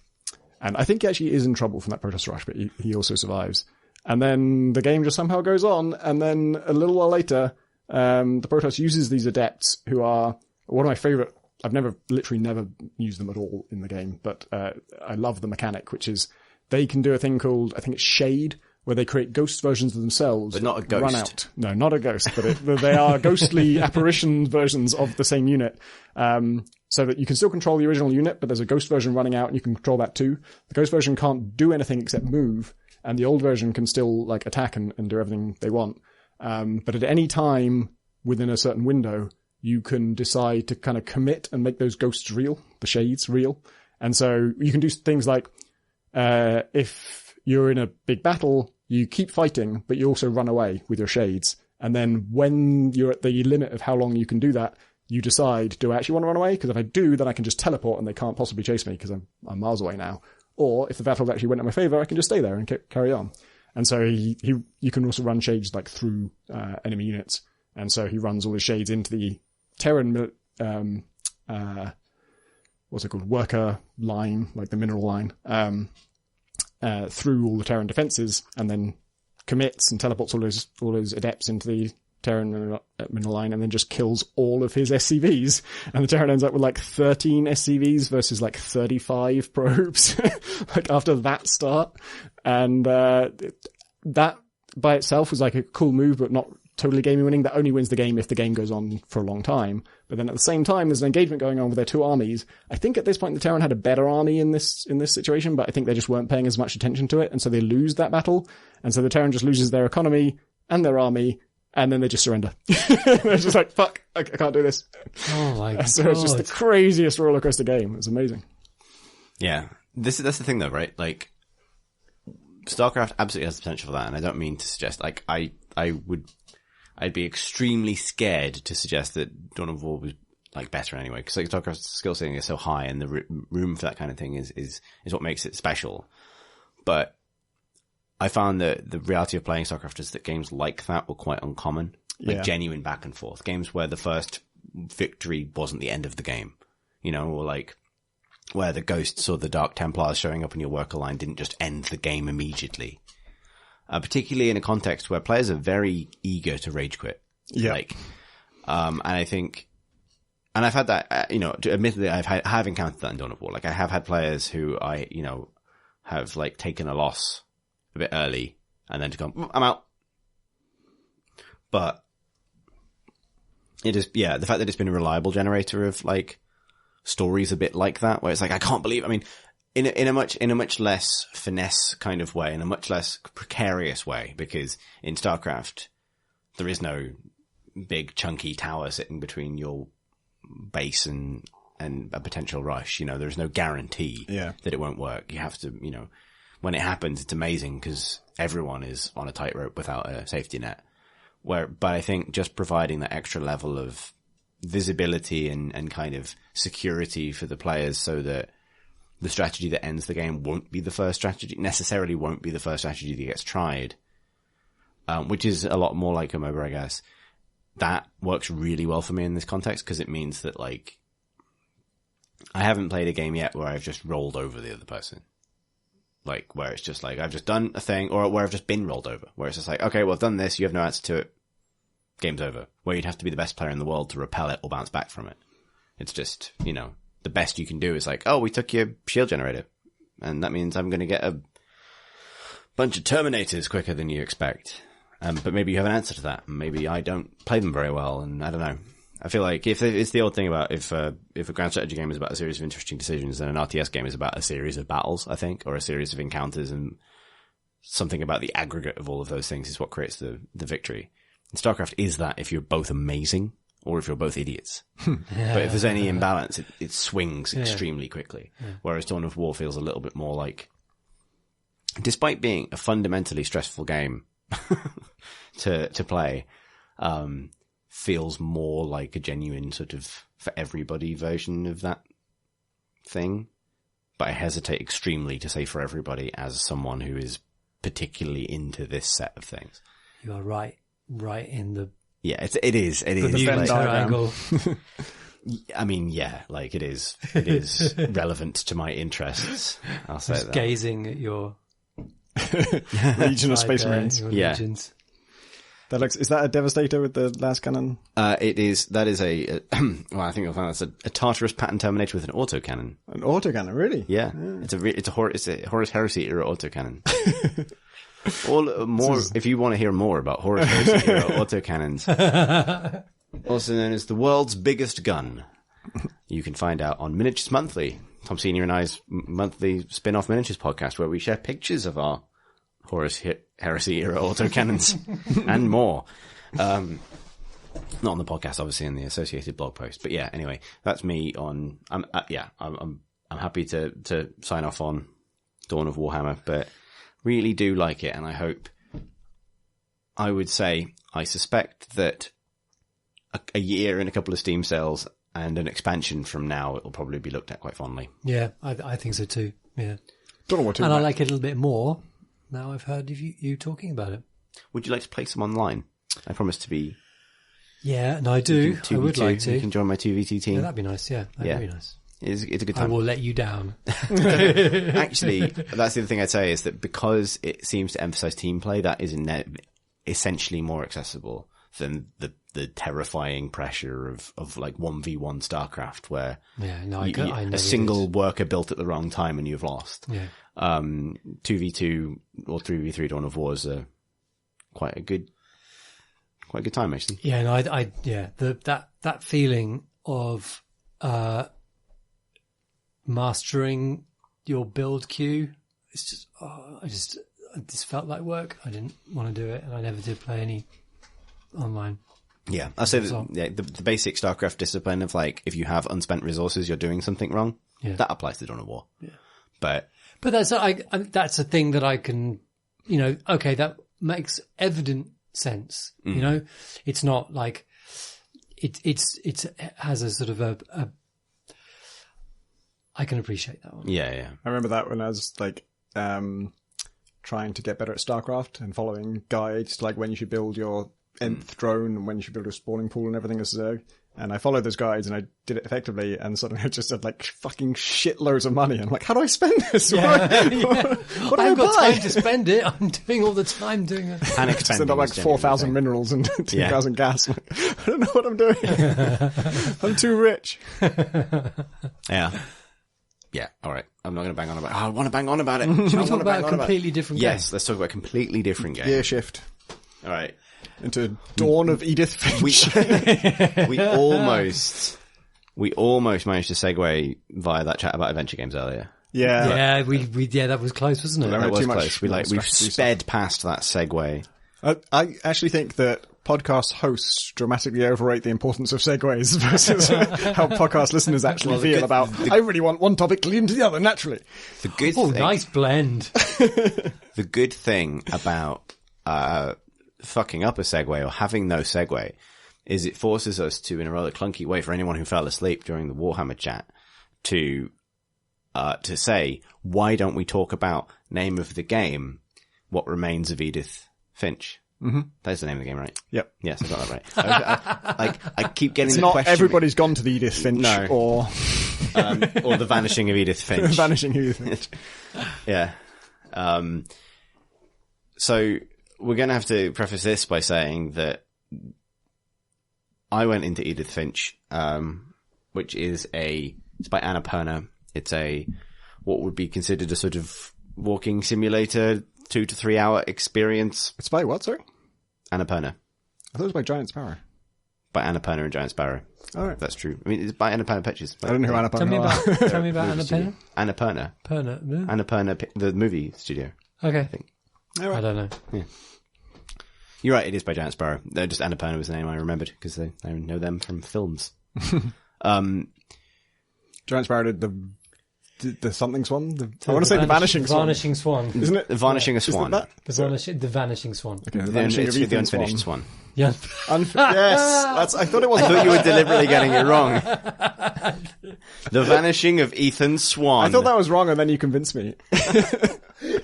I think he actually is in trouble from that Protoss rush, but he also survives. And then the game just somehow goes on, and then a little while later, the Protoss uses these adepts who are one of my favorite. I've literally never used them at all in the game, but I love the mechanic, which is they can do a thing called, I think it's Shade, where they create ghost versions of themselves. But not a ghost. Run out. No, not a ghost, but they are ghostly apparition versions of the same unit. So that you can still control the original unit, but there's a ghost version running out and you can control that too. The ghost version can't do anything except move, and the old version can still like attack and do everything they want. But at any time within a certain window, you can decide to kind of commit and make those ghosts real, the shades real. And so you can do things like, if you're in a big battle, you keep fighting, but you also run away with your shades. And then when you're at the limit of how long you can do that, you decide, do I actually want to run away? Because if I do, then I can just teleport and they can't possibly chase me because I'm miles away now. Or if the battle actually went in my favor, I can just stay there and carry on. And so you can also run shades like through enemy units. And so he runs all his shades into the Terran, what's it called? Worker line, like the mineral line, through all the Terran defenses, and then commits and teleports all his adepts into the Terran mineral line, and then just kills all of his SCVs. And the Terran ends up with like 13 SCVs versus like 35 probes, like after that start. And that by itself was like a cool move, but not totally game winning. That only wins the game if the game goes on for a long time. But then at the same time, there's an engagement going on with their two armies. I think at this point the Terran had a better army in this situation, but I think they just weren't paying as much attention to it, and so they lose that battle. And so the Terran just loses their economy and their army, and then they just surrender. They're just like, fuck, I can't do this. Oh my god. So it's just the craziest rollercoaster game. It's amazing. Yeah. That's the thing though, right? Like, StarCraft absolutely has the potential for that, and I don't mean to suggest, like, I'd be extremely scared to suggest that Dawn of War was like better anyway, because like StarCraft's skill ceiling is so high, and the room for that kind of thing is what makes it special. But I found that the reality of playing StarCraft is that games like that were quite uncommon, like genuine back and forth games where the first victory wasn't the end of the game, you know, or like where the Ghosts or the Dark Templars showing up in your worker line didn't just end the game immediately. Particularly in a context where players are very eager to rage quit. Yeah. Like, and I think, and I've had that, admittedly I've encountered that in Dawn of War. Like, I have had players who have like taken a loss a bit early and then to go, I'm out. But it is, the fact that it's been a reliable generator of like stories a bit like that, where it's like, I can't believe, I mean, in a much less finesse kind of way, in a much less precarious way, because in StarCraft, there is no big chunky tower sitting between your base and a potential rush. You know, there's no guarantee that it won't work. You have to, you know, when it happens, it's amazing because everyone is on a tightrope without a safety net. But I think just providing that extra level of visibility and kind of security for the players, so that the strategy that ends the game won't be the first strategy that gets tried, which is a lot more like a MOBA, I guess. That works really well for me in this context, because it means that, like, I haven't played a game yet where I've just rolled over the other person. Like, where it's just like, I've just done a thing, or where I've just been rolled over, where it's just like, okay, well, I've done this, you have no answer to it, game's over. Where you'd have to be the best player in the world to repel it or bounce back from it. It's just, you know, the best you can do is like, oh, we took your shield generator, and that means I'm going to get a bunch of Terminators quicker than you expect. But maybe you have an answer to that. Maybe I don't play them very well, and I don't know. I feel like if it's the old thing about if a grand strategy game is about a series of interesting decisions, then an RTS game is about a series of battles, I think, or a series of encounters, and something about the aggregate of all of those things is what creates the victory. And StarCraft is that if you're both amazing or if you're both idiots. But if there's any imbalance, it swings extremely quickly. Yeah. Whereas Dawn of War feels a little bit more like, despite being a fundamentally stressful game to play, feels more like a genuine sort of for everybody version of that thing. But I hesitate extremely to say for everybody as someone who is particularly into this set of things. You are right in the... Yeah, it is. The Venn diagram. I mean, yeah, like it is relevant to my interests. I'll say just that. Gazing at your regional space marines. Legions. That looks, is that a Devastator with the last cannon? It is. That is a. Well, I think you'll find that's a Tartarus pattern Terminator with an autocannon. An autocannon, really? Yeah. It's a Horus Heresy era autocannon. If you want to hear more about Horus Heresy era autocannons, also known as the world's biggest gun, you can find out on Miniatures Monthly, Tom Senior and I's monthly spin-off Miniatures podcast, where we share pictures of our Horus Heresy era autocannons and more. Not on the podcast, obviously, in the associated blog post. But yeah, anyway, that's me on. I'm happy to sign off on Dawn of Warhammer, but really do like it, and I would say I suspect that a year and a couple of Steam sales and an expansion from now, it will probably be looked at quite fondly. Yeah, I think so too. Yeah, Don't know what to. And I like it a little bit more now I've heard of you talking about it. Would you like to play some online? I promise to be. Yeah, and I do. I would like to. You can join my 2v2 team. Yeah, that'd be nice. Yeah, that'd be nice. It's a good time. I will let you down. Actually, that's the other thing I'd say, is that because it seems to emphasize team play, that is essentially more accessible than the terrifying pressure of like 1v1 StarCraft, where a single worker built at the wrong time and you've lost. Yeah. 2v2 or 3v3 Dawn of War is quite a good time, actually. Yeah, no, that feeling of mastering your build queue, it's just this felt like work. I didn't want to do it, and I never did play any online. Yeah, I say that the basic StarCraft discipline of like, if you have unspent resources, you're doing something wrong. Yeah. That applies to Dawn of War. Yeah. But that's a thing that I can, okay, that makes evident sense. Mm. It's not like it has a sort of a I can appreciate that one. Yeah. I remember that when I was like trying to get better at StarCraft and following guides, like when you should build your nth drone and when you should build a spawning pool and everything as Zerg. And I followed those guides and I did it effectively, and suddenly I just had like fucking shitloads of money. I'm like, how do I spend this? What do I got time to spend it. I'm doing all the time doing it. Panic spending. Send up like 4,000 minerals and 2,000 gas. Like, I don't know what I'm doing. I'm too rich. Yeah. Yeah, all right. I'm not going to bang on about it. I want to bang on about it. Should we talk about a completely different game? Yes, let's talk about a completely different game. Gear shift All right. into Dawn of Edith Finch. We almost managed to segue via that chat about adventure games earlier. Yeah. Yeah, that was close, wasn't it? Well, That was too much close. We've strategy sped past that segue. I actually think that podcast hosts dramatically overrate the importance of segues versus how podcast listeners actually feel about, I really want one topic to lead into the other, naturally. The good Oh, thing, nice blend. the good thing about fucking up a segue or having no segue is it forces us to, in a rather clunky way, for anyone who fell asleep during the Warhammer chat, to say, why don't we talk about name of the game, What Remains of Edith Finch? Mm-hmm. That's the name of the game, right? Yep. Yes, I got that right. I keep getting It's the not question. everybody's gone to the Edith Finch or or The Vanishing of Edith Finch. Vanishing Edith Finch. Yeah. So we're going to have to preface this by saying that I went into Edith Finch, which is it's by Annapurna. It's what would be considered a sort of walking simulator, 2 to 3 hour experience. It's by what, sorry? Annapurna. I thought it was by Giant Sparrow. By Annapurna and Giant Sparrow. All right. That's true. I mean, it's by Annapurna Pictures. I don't know who Annapurna Tell me are. about Annapurna. Annapurna. Annapurna, the movie studio. Okay. All right. I don't know. Yeah. You're right, it is by Giant Sparrow. Just Annapurna was the name I remembered because I know them from films. Giant Sparrow did the something swan? I want to say the Vanishing Swan. Vanishing Swan. Isn't it? The Vanishing of Swan. That? The Vanishing Swan. Okay, the The Vanishing of Ethan Unfinished Swan. Yeah. Yes, I thought it was. I thought you were deliberately getting it wrong. The Vanishing of Ethan Swan. I thought that was wrong, and then you convinced me.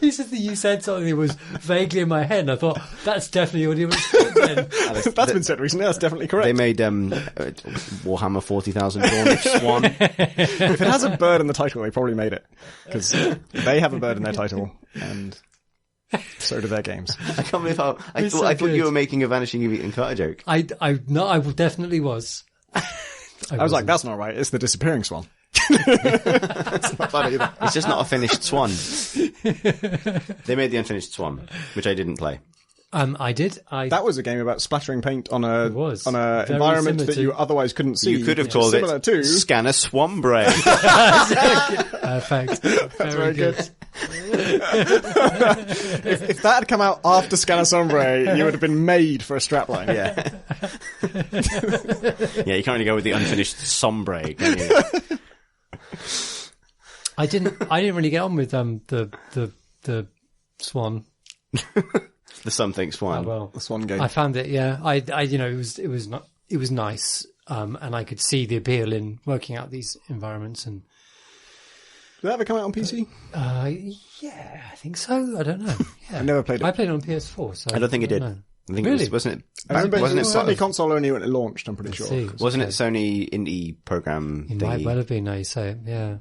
You said something that was vaguely in my head, and I thought, that's definitely what it was then. That's been said recently. That's definitely correct. They made Warhammer 40,000 Dawn of Swan. If it has a bird in the title, they probably made it because they have a bird in their title, and so do their games. I can't believe how I It's thought so I thought good. you were making a Vanishing of Ethan Carter joke. I definitely was. I was like, that's not right. It's the disappearing swan. It's not that either. It's just not a finished swan. They made the Unfinished Swan, which I didn't play. I did. That was a game about splattering paint on a was. environment similar that to- you otherwise couldn't see. You could have called similar it to Scanner Swambrae. Perfect. very good. If that had come out after Scanner Sombre, you would have been made for a strapline. Yeah. Yeah, you can't really go with the Unfinished Sombre, can you? I didn't really get on with the swan. The Something Swan. Well, The Swan game. I found it. Yeah, it was nice, and I could see the appeal in working out these environments. And Did that ever come out on PC? yeah, I think so. I don't know. Yeah. I never played it. I played it on PS4. So I don't think it did. know. I think Really? it wasn't it? I remember it wasn't was it certainly sort of, console only when it launched, I'm pretty sure. see. wasn't it Sony indie program It might thingy? well have been. Now you say it. Yeah.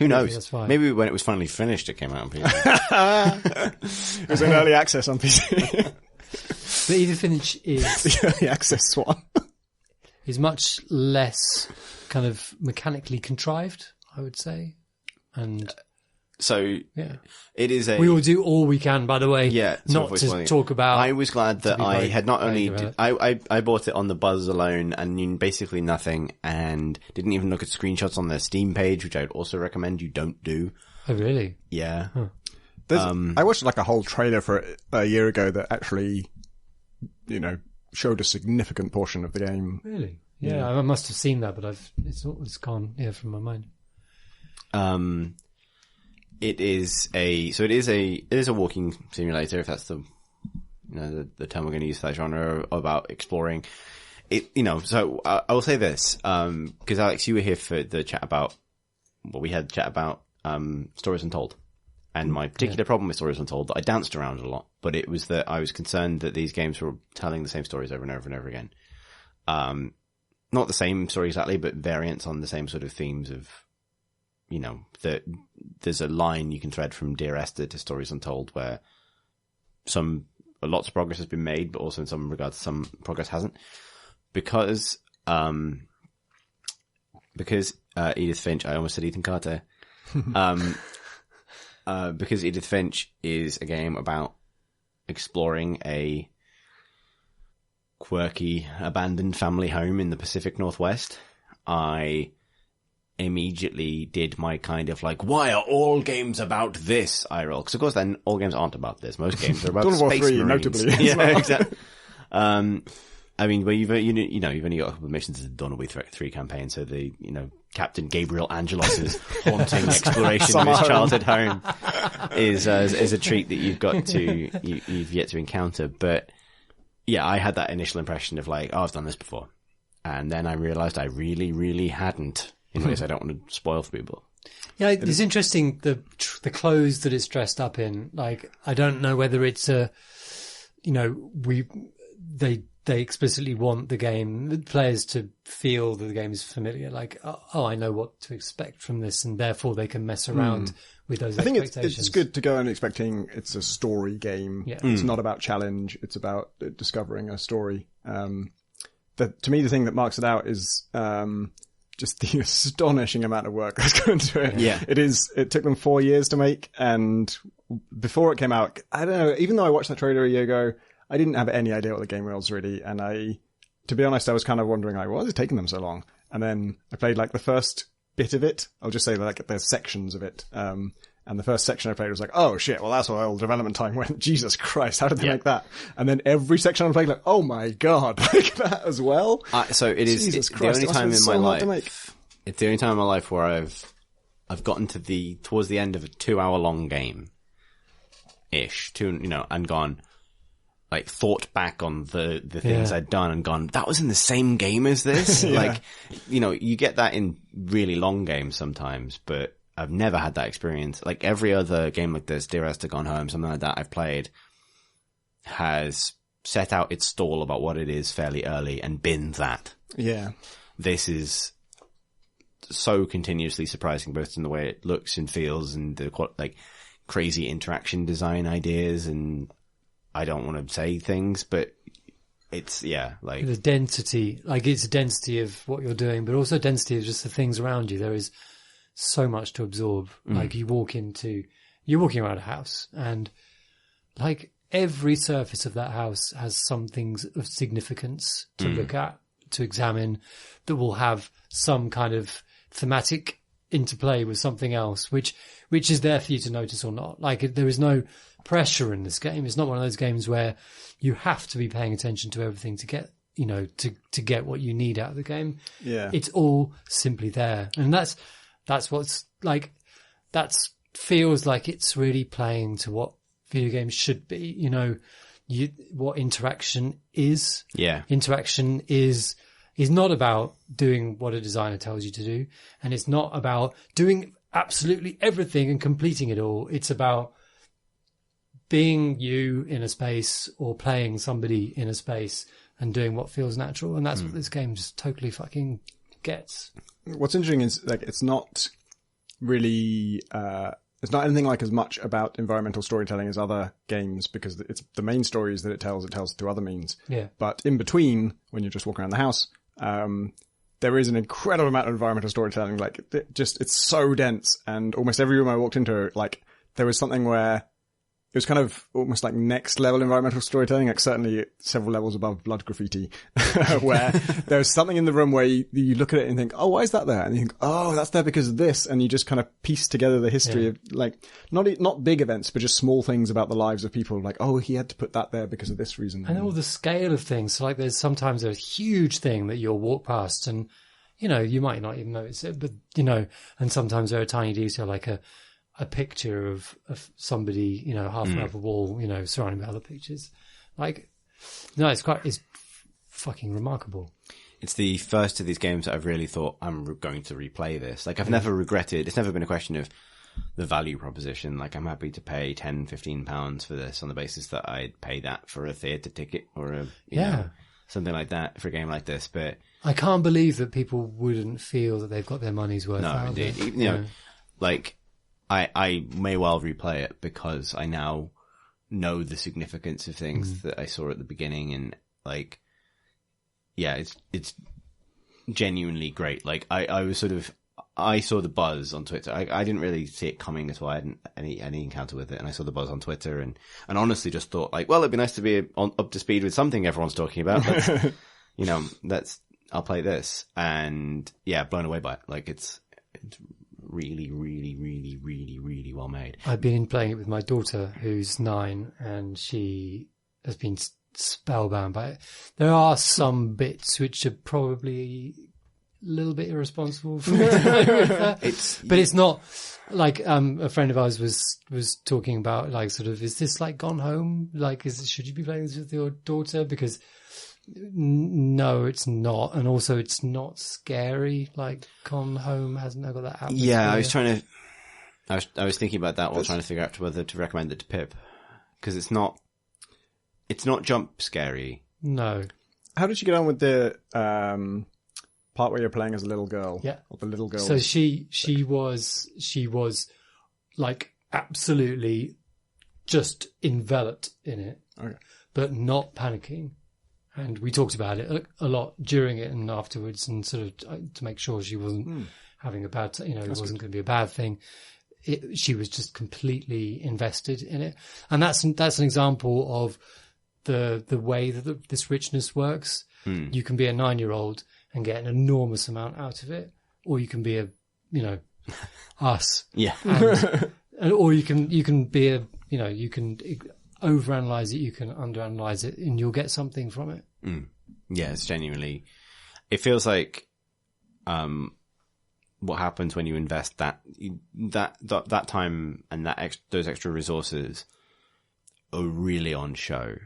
Who knows? that's right. Maybe when it was finally finished, it came out on PC. It was in early access on PC. But Edith Finch is The early access Swan. much less kind of mechanically contrived, I would say. And So yeah, it is a. we will do all we can, by the way. Yeah, to not avoid to spoiling it. talk about. I was glad that be I very had not only vague about I bought it on the Buzz alone and knew basically nothing and didn't even look at screenshots on their Steam page, which I would also recommend you don't do. Oh, really? Yeah. I watched like a whole trailer for it a year ago that actually, showed a significant portion of the game. Really? Yeah, I must have seen that, but it's gone from my mind. It is a walking simulator, if that's the term we're going to use for that genre, about exploring it, so I will say this, because Alex, you were here for the chat about, we had chat about, Stories Untold. And my particular problem with Stories Untold, that I danced around a lot, but it was that I was concerned that these games were telling the same stories over and over and over again. Not the same story exactly, but variants on the same sort of themes of, that there's a line you can thread from Dear Esther to Stories Untold where lots of progress has been made, but also in some regards, some progress hasn't. Because Edith Finch, I almost said Ethan Carter, Because Edith Finch is a game about exploring a quirky, abandoned family home in the Pacific Northwest, I immediately did my kind of like, why are all games about this eye roll? Because of course then all games aren't about this. Most games are about Dawn of War space 3, marines. notably. Yeah, exactly. I mean, well, you've only got a couple of missions in the Dawn of War 3 campaign, so the, Captain Gabriel Angelos's haunting exploration of his childhood home is a treat that you've yet to encounter. But yeah, I had that initial impression of like, oh, I've done this before. And then I realized I really, really hadn't, in ways I don't want to spoil for people. Yeah, it's interesting, the clothes that it's dressed up in. Like, I don't know whether it's they explicitly want the players to feel that the game is familiar. Like, oh, I know what to expect from this, and therefore they can mess around with those expectations. I think it's good to go in expecting it's a story game. Yeah. It's not about challenge. It's about discovering a story. To me, the thing that marks it out is just the astonishing amount of work that's gone into it. Yeah. It took them 4 years to make, and before it came out, I don't know, even though I watched that trailer a year ago, I didn't have any idea what the game was really, and to be honest, I was kind of wondering, like, why is it taking them so long? And then I played like the first bit of it. I'll just say like there's sections of it. And the first section I played was like, oh shit, well that's where all development time went. Jesus Christ, how did they make that? And then every section I played, like, oh my god, like that as well. So it is Jesus the Christ, only time in my life. It's the only time in my life where I've gotten to towards the end of a 2-hour-long game, and gone, like, thought back on the things I'd done and gone, that was in the same game as this? Yeah. Like, you get that in really long games sometimes, but I've never had that experience. Like, every other game like this, Dear Esther Gone Home, something like that I've played, has set out its stall about what it is fairly early and binned that. Yeah. This is so continuously surprising, both in the way it looks and feels and the like crazy interaction design ideas, and I don't want to say things, but it's, like the density, like it's a density of what you're doing, but also density of just the things around you. There is so much to absorb. Like you're walking around a house, and like every surface of that house has some things of significance to look at, to examine, that will have some kind of thematic interplay with something else, which is there for you to notice or not. Like, there is no pressure in this game. It's not one of those games where you have to be paying attention to everything to get, to get what you need out of the game. Yeah. It's all simply there. And that's what's like, that feels like it's really playing to what video games should be. What interaction is. Yeah. Interaction is not about doing what a designer tells you to do, and it's not about doing absolutely everything and completing it all. It's about being you in a space or playing somebody in a space and doing what feels natural, and that's what this game just totally fucking gets. What's interesting is, like, it's not really it's not anything like as much about environmental storytelling as other games, because it's the main stories that it tells through other means. Yeah. But in between, when you're just walking around the house, there is an incredible amount of environmental storytelling. Like, it's so dense, and almost every room I walked into, like, there was something where it was kind of almost like next level environmental storytelling, like certainly several levels above blood graffiti, where there's something in the room where you look at it and think, oh, why is that there? And you think, oh, that's there because of this. And you just kind of piece together the history of, like, not big events, but just small things about the lives of people. Like, oh, he had to put that there because of this reason. And all the scale of things. So, like, there's sometimes a huge thing that you'll walk past and, you might not even notice it, but, and sometimes there are tiny details, like a picture of somebody, halfway up a wall, surrounded by other pictures. Like, no, it's fucking remarkable. It's the first of these games that I've really thought, I'm going to replay this. Like, I've never regretted, it's never been a question of the value proposition. Like, I'm happy to pay £10-15 for this on the basis that I'd pay that for a theatre ticket or something like that for a game like this. But I can't believe that people wouldn't feel that they've got their money's worth out of it. Indeed. Like, I may well replay it because I now know the significance of things that I saw at the beginning, and, like, yeah, it's genuinely great. Like, I was sort of, I saw the buzz on Twitter. I didn't really see it coming at all. I hadn't any encounter with it, and I saw the buzz on Twitter, and honestly just thought like, well, it'd be nice to be up to speed with something everyone's talking about. I'll play this, and yeah, blown away by it. Like it's really, really, really, really, really well made. I've been playing it with my daughter, who's 9, and she has been spellbound by it. There are some bits which are probably a little bit irresponsible for me to play with her. But it's not like a friend of ours was talking about like sort of, is this like Gone Home? Like, should you be playing this with your daughter? Because no, it's not, and also it's not scary. Like Gone Home hasn't got that atmosphere. Yeah, I was thinking about that while trying to figure out whether to recommend it to Pip, because it's not jump scary. No. How did you get on with the part where you're playing as a little girl? Yeah, or the little girl. So she was like absolutely just enveloped in it, okay, but not panicking. And we talked about it a lot during it and afterwards, and sort of to make sure she wasn't having a bad, it wasn't going to be a bad thing. She was just completely invested in it, and that's an example of the way that this richness works. You can be a 9-year-old and get an enormous amount out of it, or you can be us, yeah, or you can be you can overanalyze it, you can underanalyze it, and you'll get something from it. Yeah, it's genuinely. It feels like what happens when you invest that time and those extra resources are really on show.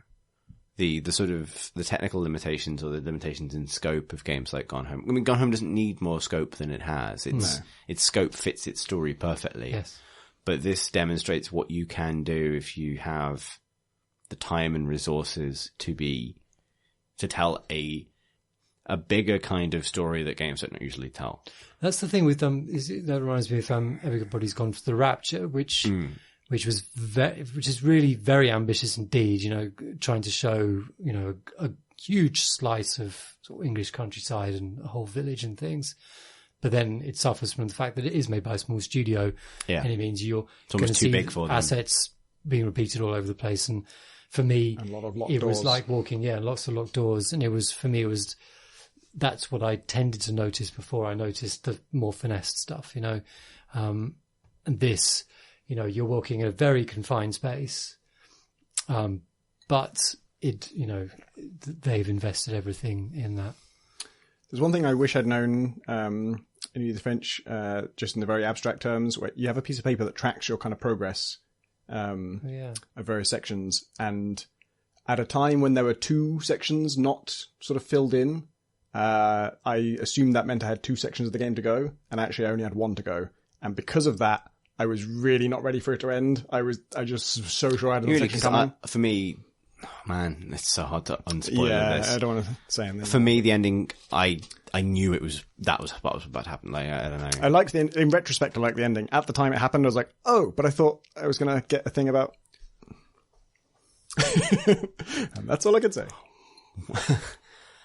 The sort of the technical limitations or the limitations in scope of games like Gone Home. I mean, Gone Home doesn't need more scope than it has. Its scope fits its story perfectly. Yes. But this demonstrates what you can do if you have the time and resources to tell a bigger kind of story that games don't usually tell. That's the thing with that reminds me of Everybody's Gone for the Rapture, which is really very ambitious indeed, trying to show, a huge slice of sort of English countryside and a whole village and things. But then it suffers from the fact that it is made by a small studio. Yeah. And it means you're going to see big for assets being repeated all over the place. And for me, it was like walking, lots of locked doors. And that's what I tended to notice before I noticed the more finessed stuff, and this, you're walking in a very confined space, but they've invested everything in that. There's one thing I wish I'd known in Edith Finch, just in the very abstract terms, where you have a piece of paper that tracks your kind of progress of various sections, and at a time when there were 2 sections not sort of filled in, I assumed that meant I had 2 sections of the game to go, and actually I only had 1 to go, and because of that, I was really not ready for it to end. I just was so sure I had another section coming. For me, man, it's so hard to unspoil this. I don't want to say anything. For me, the ending, I knew that was what was about to happen. Like, I don't know. I liked in retrospect, I liked the ending. At the time it happened, I was like, oh, but I thought I was going to get a thing about. And that's all I could say.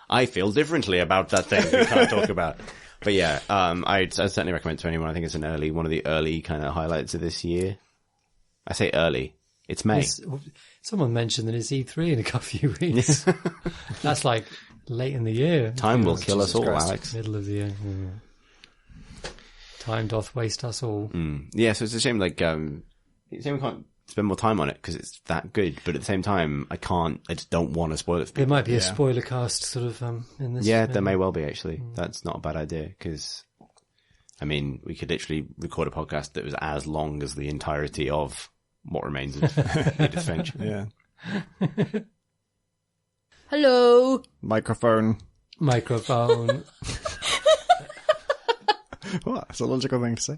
I feel differently about that thing we can't talk about. But yeah, I'd certainly recommend it to anyone. I think it's one of the early kind of highlights of this year. I say early. It's May. Someone mentioned that it's E3 in a few weeks. That's like late in the year. Time will kill us all, Alex. Middle of the year. Yeah. Time doth waste us all. Yeah, so it's a shame, like, it's a shame we can't spend more time on it because it's that good, but at the same time, I just don't want to spoil it for people. There might be a spoiler cast sort of in this. Yeah, there may well be, actually. That's not a bad idea because, I mean, we could literally record a podcast that was as long as the entirety of What Remains of Edith Finch. Yeah. Hello. Microphone. What? That's a logical thing to say.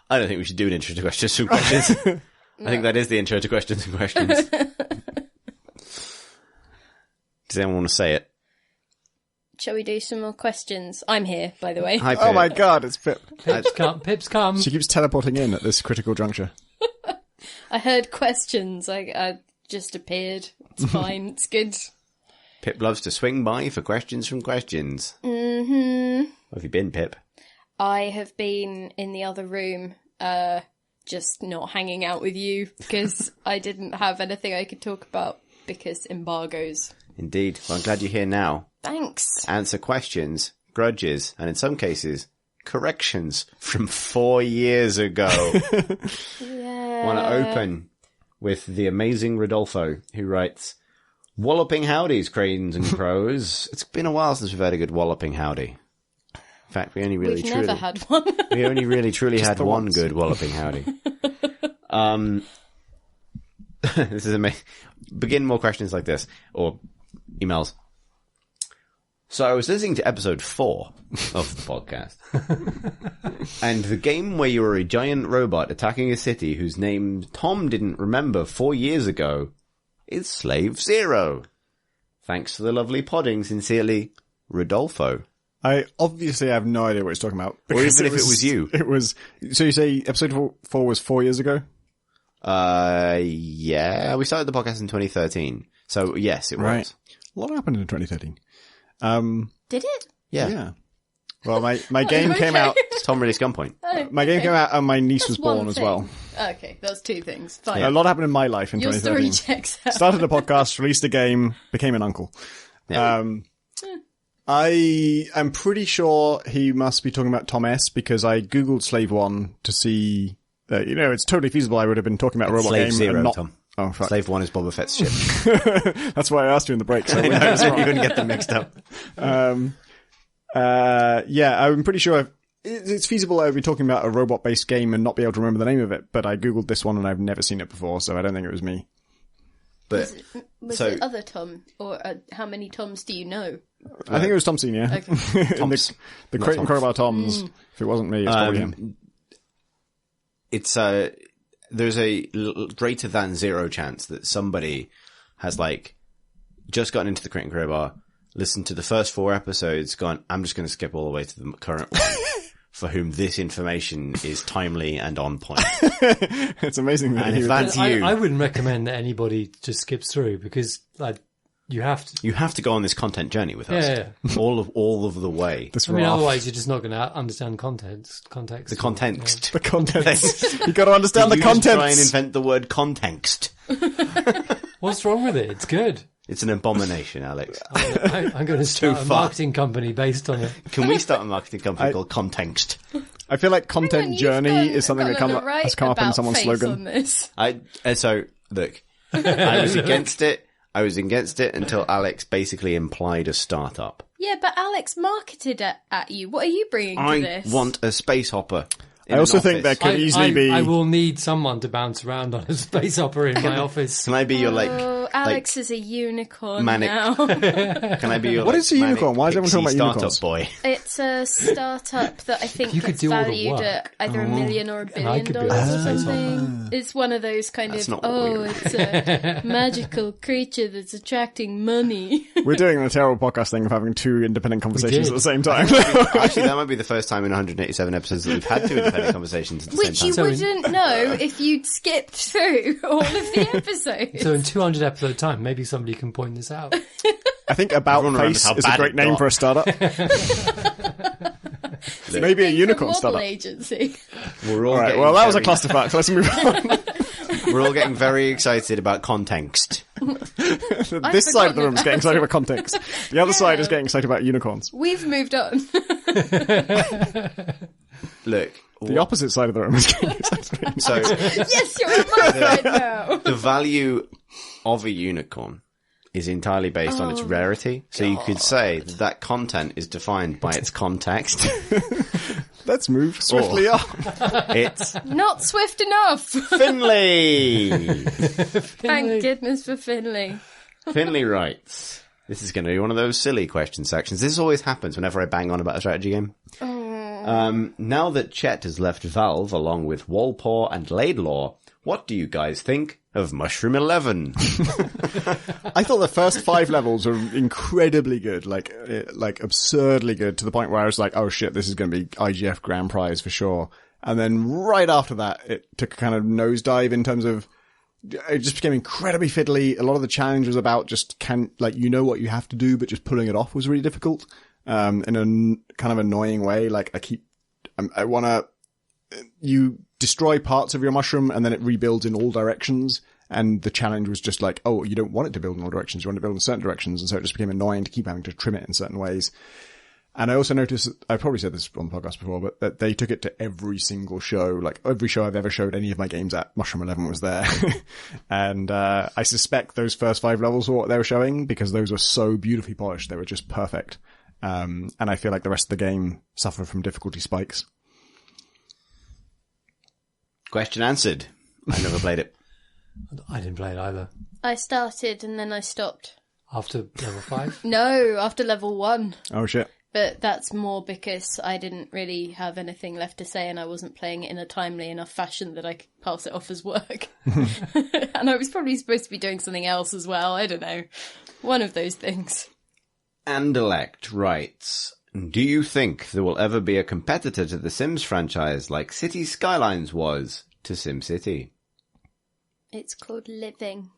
I don't think we should do an intro to questions and questions. I think that is the intro to questions and questions. Does anyone want to say it? Shall we do some more questions? I'm here, by the way. Hi, Pip. Oh my god, it's Pip. Pip's come. She keeps teleporting in at this critical juncture. I heard questions. I just appeared. It's fine. It's good. Pip loves to swing by for questions from questions. Mm-hmm. Where have you been, Pip? I have been in the other room, just not hanging out with you because I didn't have anything I could talk about because embargoes. Indeed. Well, I'm glad you're here now. Thanks. To answer questions, grudges, and in some cases, corrections from 4 years ago. Yeah. I want to open with the amazing Rodolfo, who writes, "Walloping howdies, cranes and crows. It's been a while since we've had a good walloping howdy. In fact, we only really We've truly never had one. we only really truly had the one once. good walloping howdy." This is amazing. Begin more questions like this, or emails. So I was listening to episode 4 of the podcast, and the game where you were a giant robot attacking a city whose name Tom didn't remember 4 years ago is Slave Zero. Thanks for the lovely podding. Sincerely, Rodolfo. I obviously have no idea what he's talking about. Or even because if it was you. It was, so you say episode 4 was 4 years ago? Yeah, we started the podcast in 2013. So yes, it was. Right. A lot happened in 2013. Did it? Yeah. Well, my game came out, It's Tom Ridley's Gunpoint. my game came out and my niece was That's one born as thing. well. Okay, that's 2 things. Fine. A lot happened in my life in Your story 2013. checks out. Started a podcast, released a game, became an uncle. Yeah. I am pretty sure he must be talking about Tom S because I googled Slave One to see that, it's totally feasible. I would have been talking about a robot Slave game Zero, and not. Tom. Oh, fuck. Slave 1 is Boba Fett's ship. That's why I asked you in the break. So I know, so you couldn't get them mixed up. yeah, I'm pretty sure it's feasible I would be talking about a robot-based game and not be able to remember the name of it, but I googled this one and I've never seen it before, so I don't think it was me. But Was so- it other Tom? Or how many Toms do you know? I think it was Tom Senior. Okay. the Crate and Crowbar Toms. If it wasn't me, it's probably him. it's there's a greater than 0 chance that somebody has just gotten into the Crate and Crowbar, listened to the first 4 episodes, gone, I'm just going to skip all the way to the current one, for whom this information is timely and on point. It's amazing that And he if would that's you, I wouldn't recommend that anybody just skips through because you have to. you have to go on this content journey with us. Yeah. all of the way. this I mean, raft. otherwise you're just not going to understand context. The context. The contents. You got to understand the You just contents. try and invent the word context. What's wrong with it? It's good. It's an abomination, Alex. I'm going to start a far. marketing company based on it. Can we start a marketing company called Contenxt? I feel like content You've journey gone- is something that gone on the has come up in about someone's face slogan. On this. So look, I was against it. I was against it until Alex basically implied a startup. Yeah, but Alex marketed it at you. What are you bringing to I this? want a space hopper. I also think there could easily be. I will need someone to bounce around on a space opera in my office. Can I be your Oh, Alex is a unicorn manic- now. Can I be your? What is a manic unicorn? Why is everyone talking about pixie unicorns? startup boy? It's a startup that I think You could gets do all the valued work. at either $1 million or $1 And I billion could be or a space something. It's one of those kind That's of, not what we were- it's a magical creature that's attracting money. We're doing a terrible podcast thing of having 2 independent conversations did. at the same time. Actually, that might be the first time in 187 episodes that we've had 2 independent conversations at the Which same you time. wouldn't know if you'd skipped through all of the episodes. So in 200 episode time, maybe somebody can point this out. I think About Everyone remembers Face how is a bad great it name got. for a startup. Maybe a Think unicorn model startup. agency. We're all All right, getting well, that was a very- clusterfuck. So let's move on. We're all getting very excited about Contenxt. This side of the room is forgotten getting excited about context. The other side is Yeah. getting excited about unicorns. We've moved on. Look, The opposite side of the room is getting excited. so Yes, you're on my side now. the value of a unicorn is entirely based on its rarity. So you could say that content is defined by its context. Let's move swiftly up. It's Not swift enough. Finley. Thank goodness for Finley. Finley writes, this is going to be one of those silly question sections. This always happens whenever I bang on about a strategy game. Now that Chet has left Valve along with Walpaw and Laidlaw, what do you guys think of Mushroom 11? I thought the first 5 levels were incredibly good, like absurdly good, to the point where I was like, oh shit, this is going to be IGF Grand Prize for sure. And then right after that, it took a kind of nosedive in terms of it just became incredibly fiddly. A lot of the challenge was about just you know what you have to do, but just pulling it off was really difficult. In a kind of annoying way. Like you destroy parts of your mushroom and then it rebuilds in all directions. And the challenge was just like, oh, you don't want it to build in all directions. You want it to build in certain directions. And so it just became annoying to keep having to trim it in certain ways. And I also noticed, I probably said this on the podcast before, but that they took it to every single show. Like every show I've ever showed any of my games at, Mushroom 11 was there. And, I suspect those first 5 levels were what they were showing because those were so beautifully polished. They were just perfect. And I feel like the rest of the game suffered from difficulty spikes. Question answered. I never played it. I didn't play it either. I started and then I stopped. After level 5? No, after level 1. Oh shit. But that's more because I didn't really have anything left to say and I wasn't playing it in a timely enough fashion that I could pass it off as work. And I was probably supposed to be doing something else as well. I don't know. One of those things. Andelect writes, do you think there will ever be a competitor to the Sims franchise like Cities Skylines was to SimCity? It's called living.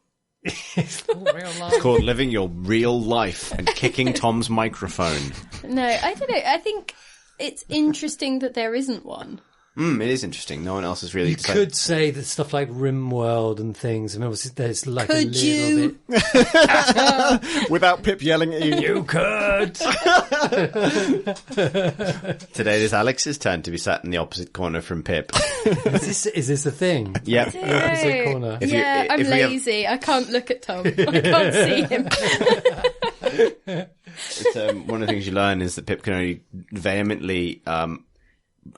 It's not real life. It's called living your real life and kicking Tom's microphone. No, I don't know. I think it's interesting that there isn't one. It is interesting. No one else has really... You could say that stuff like RimWorld and things. I mean, obviously there's like Could a little you? bit... Without Pip yelling at you. You could! Today it is Alex's turn to be sat in the opposite corner from Pip. Is this a thing? Yep. The opposite corner. Yeah, I'm lazy. I can't look at Tom. I can't see him. It's, one of the things you learn is that Pip can only vehemently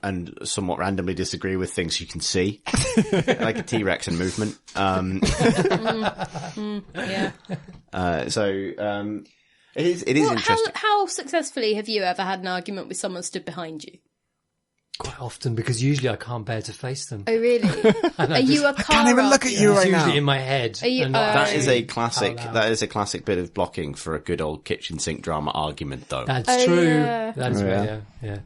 and somewhat randomly disagree with things you can see, like a T-Rex in movement. Yeah. It is interesting. How successfully have you ever had an argument with someone stood behind you? Quite often, because usually I can't bear to face them. Oh, really? Are you a car? Can't even look at you It's right usually now. in my head. Are you- and not That is a actually classic. out loud. That is a classic bit of blocking for a good old kitchen sink drama argument, though. That's true. yeah. That's Yeah. right, yeah.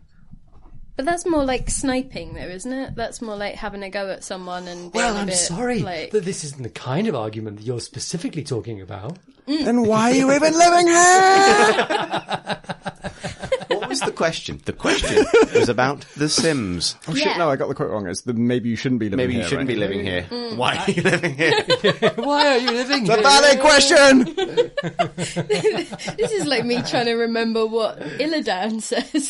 But that's more like sniping, though, isn't it? That's more like having a go at someone and being Well, a I'm bit, sorry like... that this isn't the kind of argument that you're specifically talking about. Then why are you even living here? What was the question? The question was about The Sims. Oh shit, Yeah. no, I got the quote wrong. It's the maybe you shouldn't be living Maybe here. you shouldn't be right? living here. Why are you living here? Why are you living It's a here? valid question! This is like me trying to remember what Illidan says.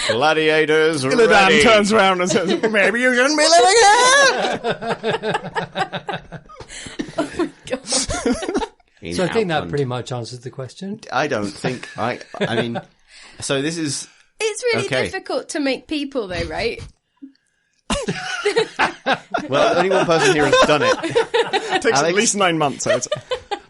Gladiators Illidan ready. turns around and says, maybe you shouldn't be living here! God. So I think that pretty much answers the question. I don't think I mean, so this is It's really Okay. difficult to make people, though, right? well, only one person here has done it. It takes Alex? at least 9 months. I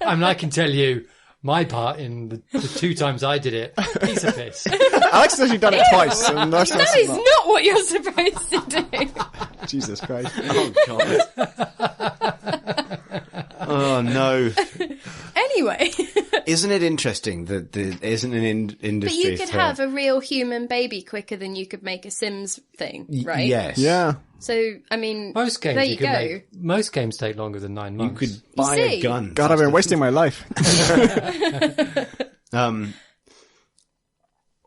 I mean, I can tell you my part in the 2 times I did it. Piece of piss. Alex has actually done it twice. And that's That is not what you're supposed to do. Jesus Christ. Oh god. Oh no. Anyway, Isn't it interesting that there isn't an industry but you could for... have a real human baby quicker than you could make a Sims thing, right? Yes. Yeah. So, I mean, Most games there you you can go. make. Most games take longer than 9 You months. could buy see? a gun. God, I've been wasting my life.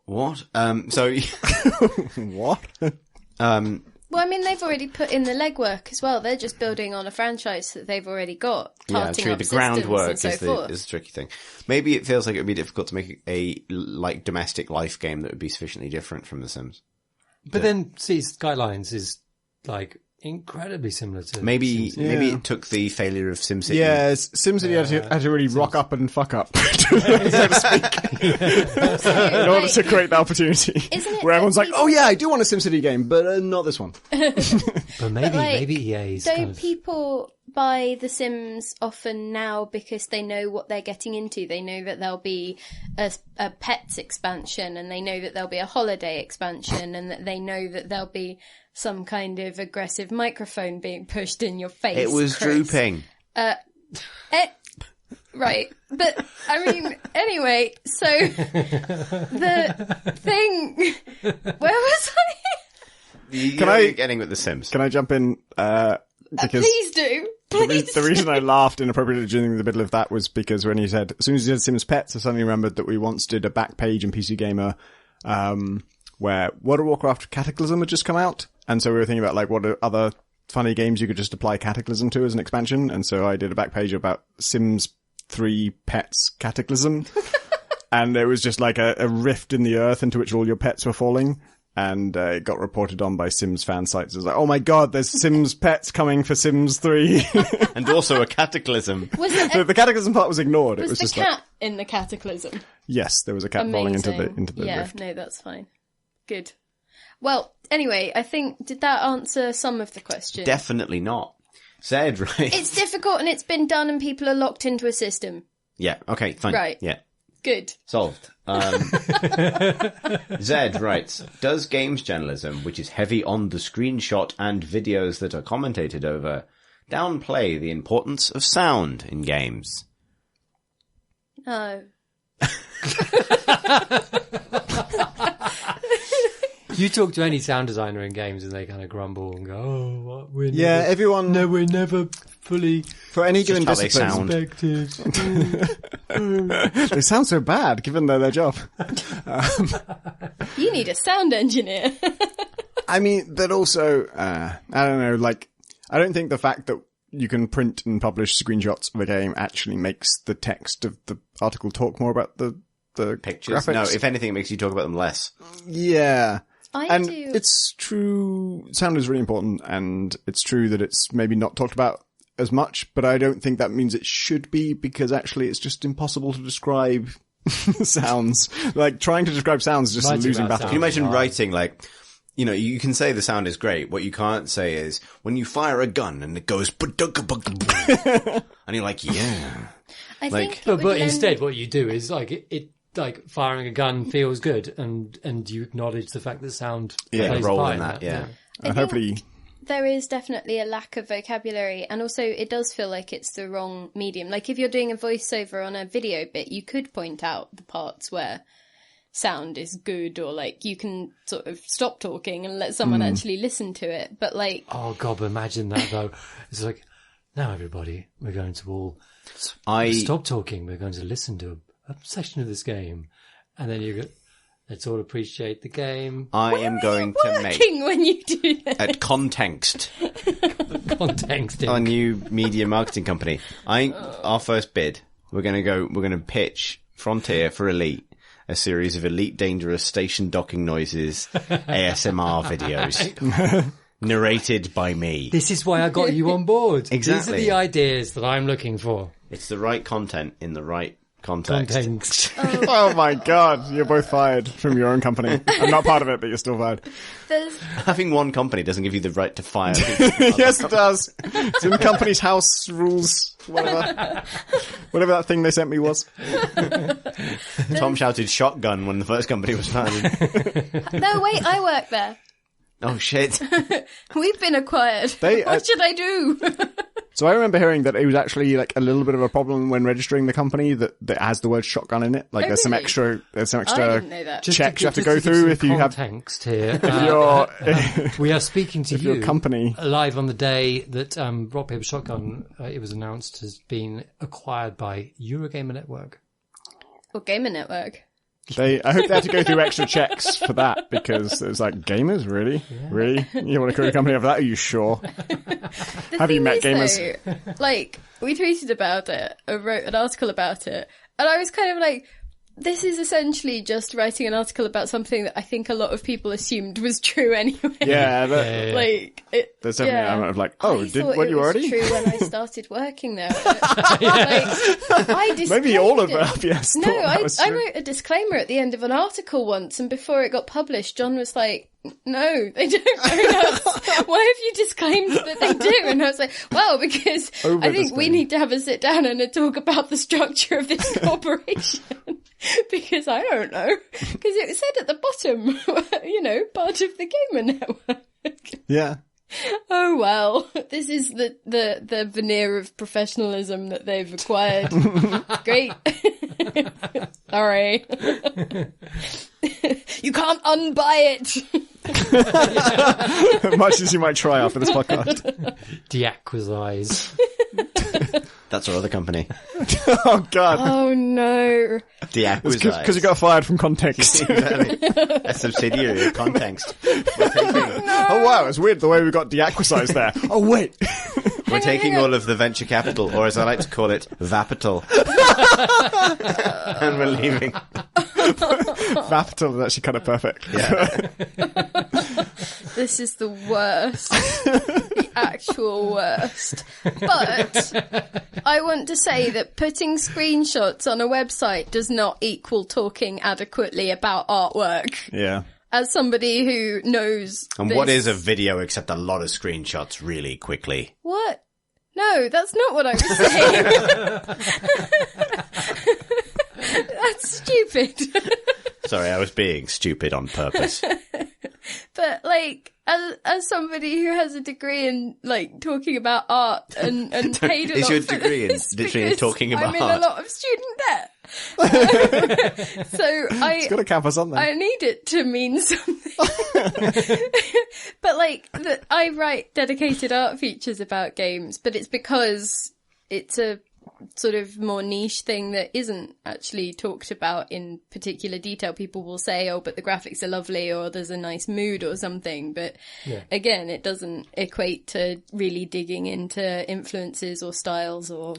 What? So What? Well, I mean, they've already put in the legwork as well. They're just building on a franchise that they've already got. yeah, tarting true. up The systems groundwork and so is forth. the tricky thing. Maybe it feels like it would be difficult to make a like domestic life game that would be sufficiently different from The Sims. But then, see, Skylines is like incredibly similar to Maybe SimCity. it took the failure of SimCity. Yeah, SimCity had to really rock up and fuck up, so to speak, in order to create the opportunity. Isn't it Where everyone's that like, oh yeah, I do want a SimCity game, but not this one. But maybe like, EA's Don't kind of... people buy The Sims often now because they know what they're getting into? They know that there'll be a pets expansion, and they know that there'll be a holiday expansion, and that they know that there'll be some kind of aggressive microphone being pushed in your face. It was Chris. drooping. Right. But, I mean, anyway, so the thing... Where was I? You're Can I- getting with The Sims? Can I jump in? Because Please do. The reason I laughed inappropriately during the middle of that was because when he said, as soon as he said Sims Pets, I suddenly remembered that we once did a back page in PC Gamer, where World of Warcraft Cataclysm had just come out. And so we were thinking about, like, what are other funny games you could just apply Cataclysm to as an expansion. And so I did a back page about Sims 3 Pets Cataclysm. And it was just like a rift in the earth into which all your pets were falling. And it got reported on by Sims fan sites. It was like, oh my god, there's Sims Pets coming for Sims 3. And also a cataclysm. Was it The Cataclysm part was ignored. was It was the just cat like, in the cataclysm? yes, there was a cat falling into Amazing. the yeah, rift. no, that's fine. Good. Well, anyway, I think, did that answer some of the questions? Definitely not. Zed, right? It's difficult and it's been done and people are locked into a system. Yeah, okay, fine. Right. Yeah. Good. Solved. Zed writes, does games journalism, which is heavy on the screenshot and videos that are commentated over, downplay the importance of sound in games? No. You talk to any sound designer in games and they kind of grumble and go, "Oh, what, we're Yeah, never, everyone, no, we're never fully for any given how they discipline, respected." they sound so bad given their job. You need a sound engineer. I mean, but also, I don't know, like, I don't think the fact that you can print and publish screenshots of a game actually makes the text of the article talk more about the Pictures? graphics. No, if anything, it makes you talk about them less. Yeah. I do. It's true, sound is really important, and it's true that it's maybe not talked about as much, but I don't think that means it should be, because actually it's just impossible to describe sounds. Like, trying to describe sounds is just a Writing losing about battle. Can you imagine Wow. writing, like, you know, you can say the sound is great. What you can't say is, when you fire a gun and it goes, and you're like, yeah. I like- think it But would lend- instead, what you do is like it like firing a gun feels good, and you acknowledge the fact that sound plays a role part in that, yeah. And hopefully, there is definitely a lack of vocabulary, and also it does feel like it's the wrong medium. Like if you're doing a voiceover on a video bit, you could point out the parts where sound is good, or like you can sort of stop talking and let someone actually listen to it. But like, Oh god, but imagine that though. It's like, now everybody, we're going to all I stop talking. We're going to listen to a section of this game, and then you go, let's all appreciate the game. I am going to make working when you do that. at Contenxt, Context. our new media marketing company. Our first bid, we're going to pitch Frontier for Elite, a series of Elite Dangerous station docking noises, ASMR videos, narrated by me. This is why I got you on board. Exactly. These are the ideas that I'm looking for. It's the right content in the right context. Context. oh my god, you're both fired from your own company. I'm not part of it, but you're still fired. There's Having one company doesn't give you the right to fire people. Yes, it does. It's in company's house rules, whatever that thing they sent me was. Tom shouted shotgun when the first company was founded. no wait, I work there. Oh shit. We've been acquired. They, what should I do? So I remember hearing that it was actually like a little bit of a problem when registering the company that has the word shotgun in it. Like Oh, there's some really? extra I didn't know that. checks you have to go through if you have context here. We are speaking to if you your company. live on the day that Rock Paper Shotgun, it was announced, has been acquired by Eurogamer Network. Or Gamer Network. I hope they had to go through extra checks for that, because it was like, gamers, really? Really? You want to create a company of that? Are you sure? The Have you thing met is, gamers? though, like, we tweeted about it, or wrote an article about it, and I was kind of like, this is essentially just writing an article about something that I think a lot of people assumed was true anyway. Yeah, Like, there's definitely an element of like, I thought what it you was already? true when I started working there. Like, I Maybe all of disclaimed it. RPS No, thought that was I true. wrote a disclaimer at the end of an article once, and before it got published, John was like, no, they don't own us. Why have you disclaimed that they do? And I was like, well, because I think we need to have a sit down and a talk about the structure of this corporation. Because I don't know. Because it said at the bottom, part of the Gamer Network. Yeah. Oh well, this is the veneer of professionalism that they've acquired. Great. Sorry. You can't unbuy it. Much as you might try after this podcast. Deacquisize. That's our other company. Oh god. Oh no. The Acquisize. Because you got fired from Contenxt. Exactly. A subsidiary of Contenxt. Oh wow, it's weird the way we got de-acquisized there. Oh wait. We're taking all of the venture capital, or as I like to call it, Vapital. And we're leaving. Vapital is actually kind of perfect. Yeah. This is the worst. The actual worst. But I want to say that putting screenshots on a website does not equal talking adequately about artwork. Yeah. As somebody who knows And this. what is a video except a lot of screenshots really quickly? What? No, that's not what I was saying. That's stupid. Sorry, I was being stupid on purpose. But like, as somebody who has a degree in like talking about art and paid a Is lot your for degree in this literally in because talking about I'm in art? a lot of student debt. So It's got to count for something. I need it to mean something. But like, I write dedicated art features about games, but it's because it's a sort of more niche thing that isn't actually talked about in particular detail. People will say, oh, but the graphics are lovely, or there's a nice mood or something. But again, it doesn't equate to really digging into influences or styles or,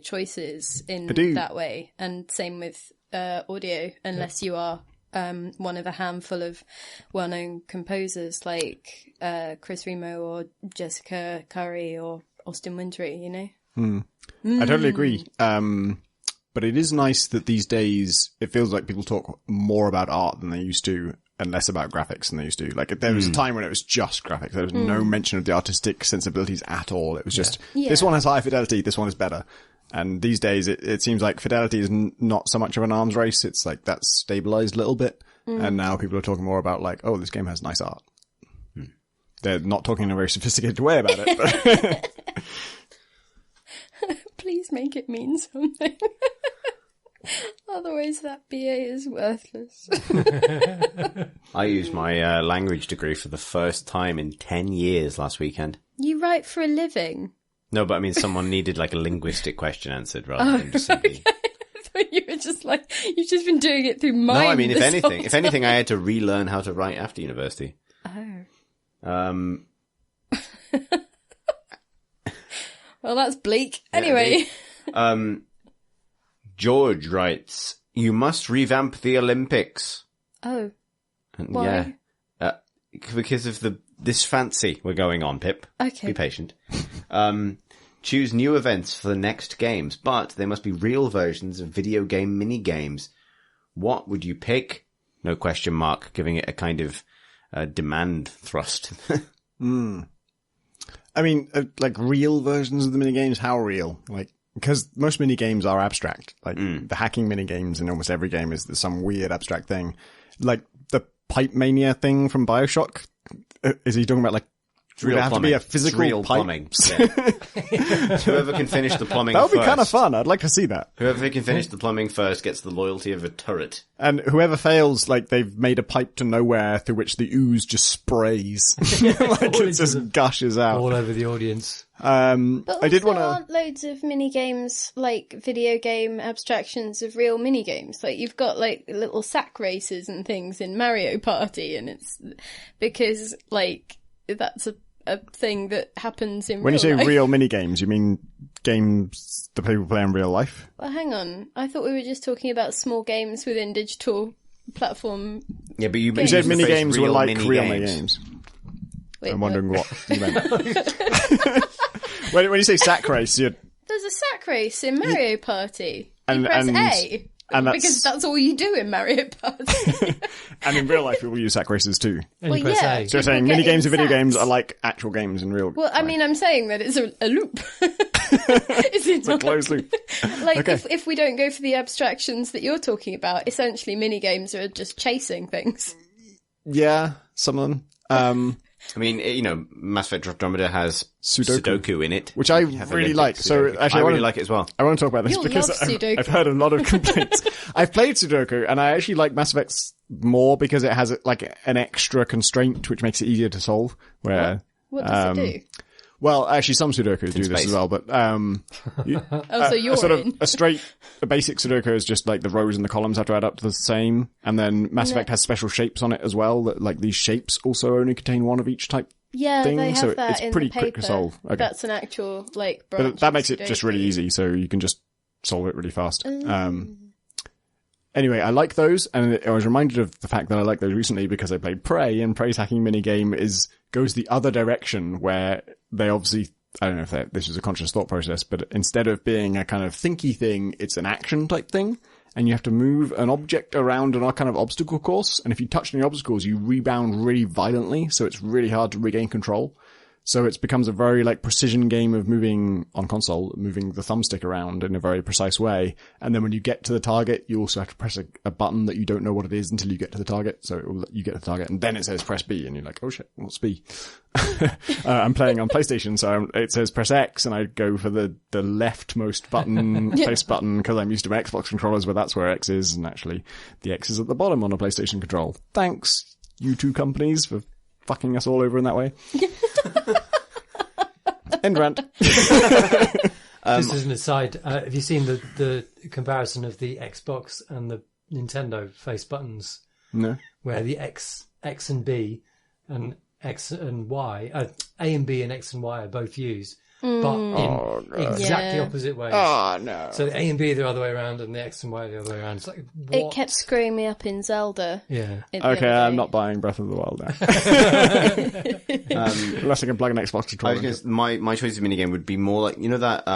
choices in that way. And same with audio, unless you are one of a handful of well-known composers like Chris Remo or Jessica Curry or Austin Wintory, I totally agree. But it is nice that these days it feels like people talk more about art than they used to and less about graphics than they used to. Like there was a time when it was just graphics. There was no mention of the artistic sensibilities at all. It was just, this one has high fidelity, this one is better. And these days it seems like fidelity is not so much of an arms race. It's like that's stabilized a little bit. And now people are talking more about like, oh, this game has nice art. They're not talking in a very sophisticated way about it, but Please make it mean something. Otherwise that BA is worthless. I used my language degree for the first time in 10 years last weekend. You write for a living? No, but I mean someone needed like a linguistic question answered rather than just simply... I thought you were just like, you've just been doing it through mime. No, I mean, if this whole anything, I had to relearn how to write after university. Oh. Well, that's bleak. Anyway. George writes, you must revamp the Olympics. Oh. And Why? Yeah. Because of this fancy we're going on, Pip. Okay. Be patient. Choose new events for the next games, but they must be real versions of video game mini-games. What would you pick? No question mark, giving it a kind of demand thrust. I mean, like real versions of the minigames, how real? Like, because most minigames are abstract. Like, the hacking minigames in almost every game is some weird abstract thing. Like, the pipe mania thing from BioShock. Is he talking about like, Real have plumbing. to be a physical real pipe? plumbing. Yeah. Whoever can finish the plumbing That would first. be kind of fun. I'd like to see that. Whoever can finish the plumbing first gets the loyalty of a turret. And whoever fails, like, they've made a pipe to nowhere through which the ooze just sprays. Like, it just gushes out. all over the audience. But I did also want to... aren't loads of mini games like video game abstractions of real mini games? Like you've got like little sack races and things in Mario Party, and it's because like that's a thing that happens in When you real say life. real mini-games, you mean games that people play in real life? Well, hang on. I thought we were just talking about small games within digital platform. Yeah, but you You said used the phrase mini-games were real like mini real games. mini-games. Wait, I'm wondering what you meant. When you say sack race, you're... There's a sack race in Mario Party. You And- press and- A. and that's- Because that's all you do in Mario Party. And in real life, people use sack races too. And Well, you press yeah. A. So you're saying People mini-games get and video sacks. games are like actual games in real Well, I life. mean, I'm saying that it's a loop. Is it It's a not? closed loop. Like, Okay. if we don't go for the abstractions that you're talking about, essentially mini games are just chasing things. Yeah, some of them. I mean, Mass Effect Andromeda has Sudoku. Sudoku in it. Which I You have really Olympic like. So Sudoku. actually, I I really wanna- like it as well. I want to talk about this You'll because love Sudoku. I've heard a lot of complaints. I've played Sudoku and I actually like Mass Effect more because it has like an extra constraint which makes it easier to solve. Where What does it do? Well, actually, some Sudokus do this space. as well, but So you're a basic Sudoku is just like the rows and the columns have to add up to the same, and then Mass Effect has special shapes on it as well. That like these shapes also only contain one of each type. Yeah, thing, they have so that it's in pretty the paper. quick to solve. Okay. That's an actual like branch. But that makes of it just Sudoku. really easy, so you can just solve it really fast. Anyway, I like those, and I was reminded of the fact that I like those recently because I played Prey, and Prey's hacking minigame goes the other direction, where they obviously, I don't know if this is a conscious thought process, but instead of being a kind of thinky thing, it's an action type thing, and you have to move an object around a kind of obstacle course, and if you touch any obstacles, you rebound really violently, so it's really hard to regain control. So it becomes a very like precision game of moving on console, moving the thumbstick around in a very precise way. And then when you get to the target, you also have to press a button that you don't know what it is until you get to the target. So you get to the target and then it says press B and you're like, oh shit, what's B? I'm playing on PlayStation, so it says press X and I go for the leftmost button, face button, because I'm used to my Xbox controllers where that's where X is. And actually the X is at the bottom on a PlayStation control. Thanks, you two companies, for fucking us all over in that way. End rant. Just as an aside, have you seen the comparison of the Xbox and the Nintendo face buttons? No. Where the X and B and X and Y, A and B and X and Y are both used, but in exactly opposite ways. Oh, no. So the A and B are the other way around and the X and Y are the other way around. It's like, what? It kept screwing me up in Zelda. Yeah. Okay, I'm not buying Breath of the Wild now. Unless I can plug an Xbox controller. My choice of minigame would be more like, you know that,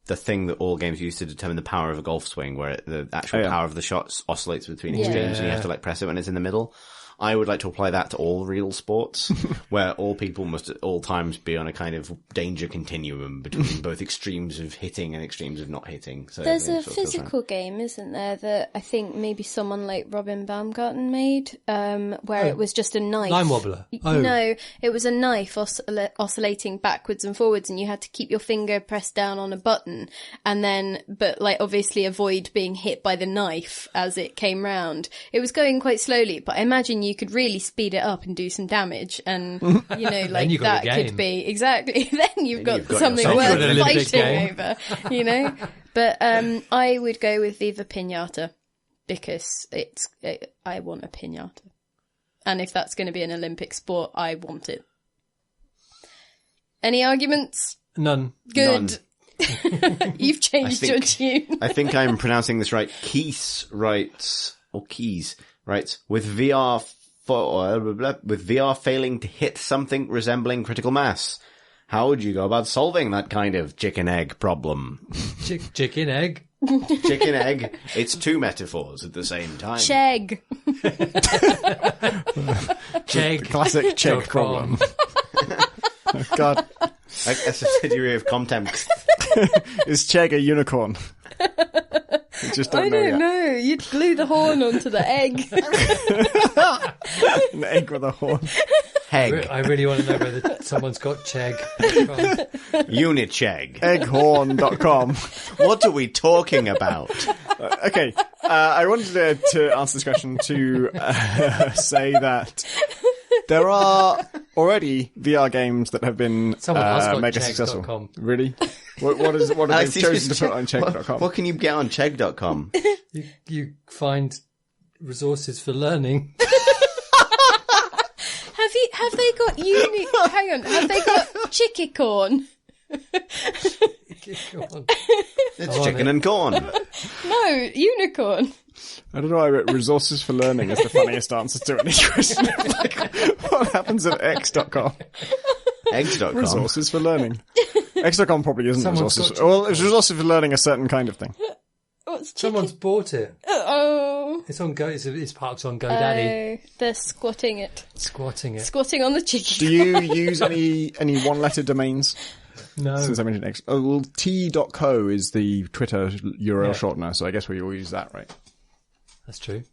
the thing that all games use to determine the power of a golf swing, where the actual power of the shots oscillates between extremes and you have to like press it when it's in the middle. I would like to apply that to all real sports, where all people must at all times be on a kind of danger continuum between both extremes of hitting and extremes of not hitting. So there's a physical game, isn't there, that I think maybe someone like Robin Baumgarten made, where it was just a knife. Line wobbler. No, it was a knife oscillating backwards and forwards, and you had to keep your finger pressed down on a button, and then, but like obviously avoid being hit by the knife as it came round. It was going quite slowly, but I imagine you could really speed it up and do some damage, and you know, like that could be exactly. Then you've got something worth fighting over, you know. But I would go with Viva Pinata because I want a pinata, and if that's going to be an Olympic sport, I want it. Any arguments? None. Good. None. You've changed your tune. I think I'm pronouncing this right. Keys writes, with VR failing to hit something resembling critical mass. How would you go about solving that kind of chicken egg problem? Chicken egg? Chicken egg. It's two metaphors at the same time. Chegg. Chegg. Classic Chegg problem. Oh, God. A subsidiary of Contenxt. Is Chegg a unicorn? Just don't I know don't know. You'd glue the horn onto the egg. An egg with a horn. Heg. I really want to know whether someone's got Chegg. Unichegg. Egghorn.com. What are we talking about? Okay. I wanted to answer this question to say that there are already VR games that have been mega successful. Really? What have they chosen to put on Chegg.com? What can you get on Chegg.com? You find resources for learning. Have they got hang on, have they got chickicorn? It's chicken and corn. No, unicorn. I don't know. I wrote resources for learning is the funniest answer to any question. Like, what happens at X.com? Eggs.com. Resources for learning. X.com probably isn't resources. Well, it's resources for learning a certain kind of thing. What's Someone's bought it. Oh. It's on Go. It's parked on GoDaddy. They're squatting it. Squatting on the chicky. Do you use any one-letter domains? No. Since I mentioned X. Oh, well, t.co is the Twitter URL shortener, so I guess we all use that, right? That's true.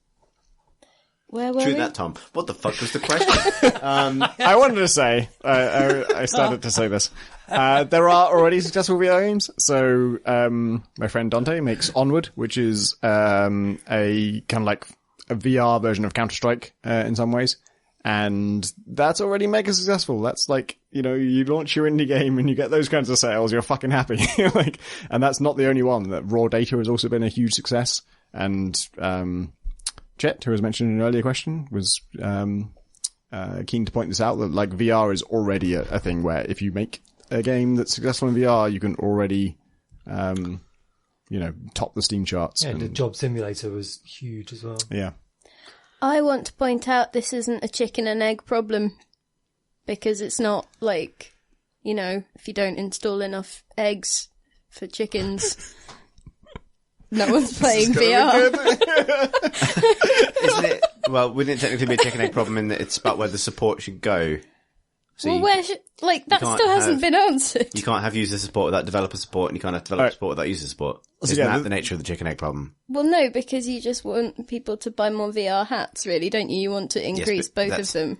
Where were True we? that, Tom. What the fuck was the question? I wanted to say, I started to say this. There are already successful VR games. So, my friend Dante makes Onward, which is, a kind of like a VR version of Counter-Strike, in some ways. And that's already mega successful. That's like, you launch your indie game and you get those kinds of sales, you're fucking happy. And that's not the only one. That Raw Data has also been a huge success. And, Chet, who was mentioned in an earlier question, was, keen to point this out, that like VR is already a thing where if you make a game that's successful in VR, you can already, top the Steam charts. Yeah, the Job Simulator was huge as well. Yeah. I want to point out this isn't a chicken and egg problem, because it's not like, if you don't install enough eggs for chickens, no one's playing VR. Isn't it? Well, wouldn't it technically be a chicken egg problem in that it's about where the support should go? So well, that still hasn't been answered. You can't have user support without developer support, and you can't have developer support without user support. Isn't that the nature of the chicken egg problem? Well, no, because you just want people to buy more VR hats, really, don't you? You want to increase both of them.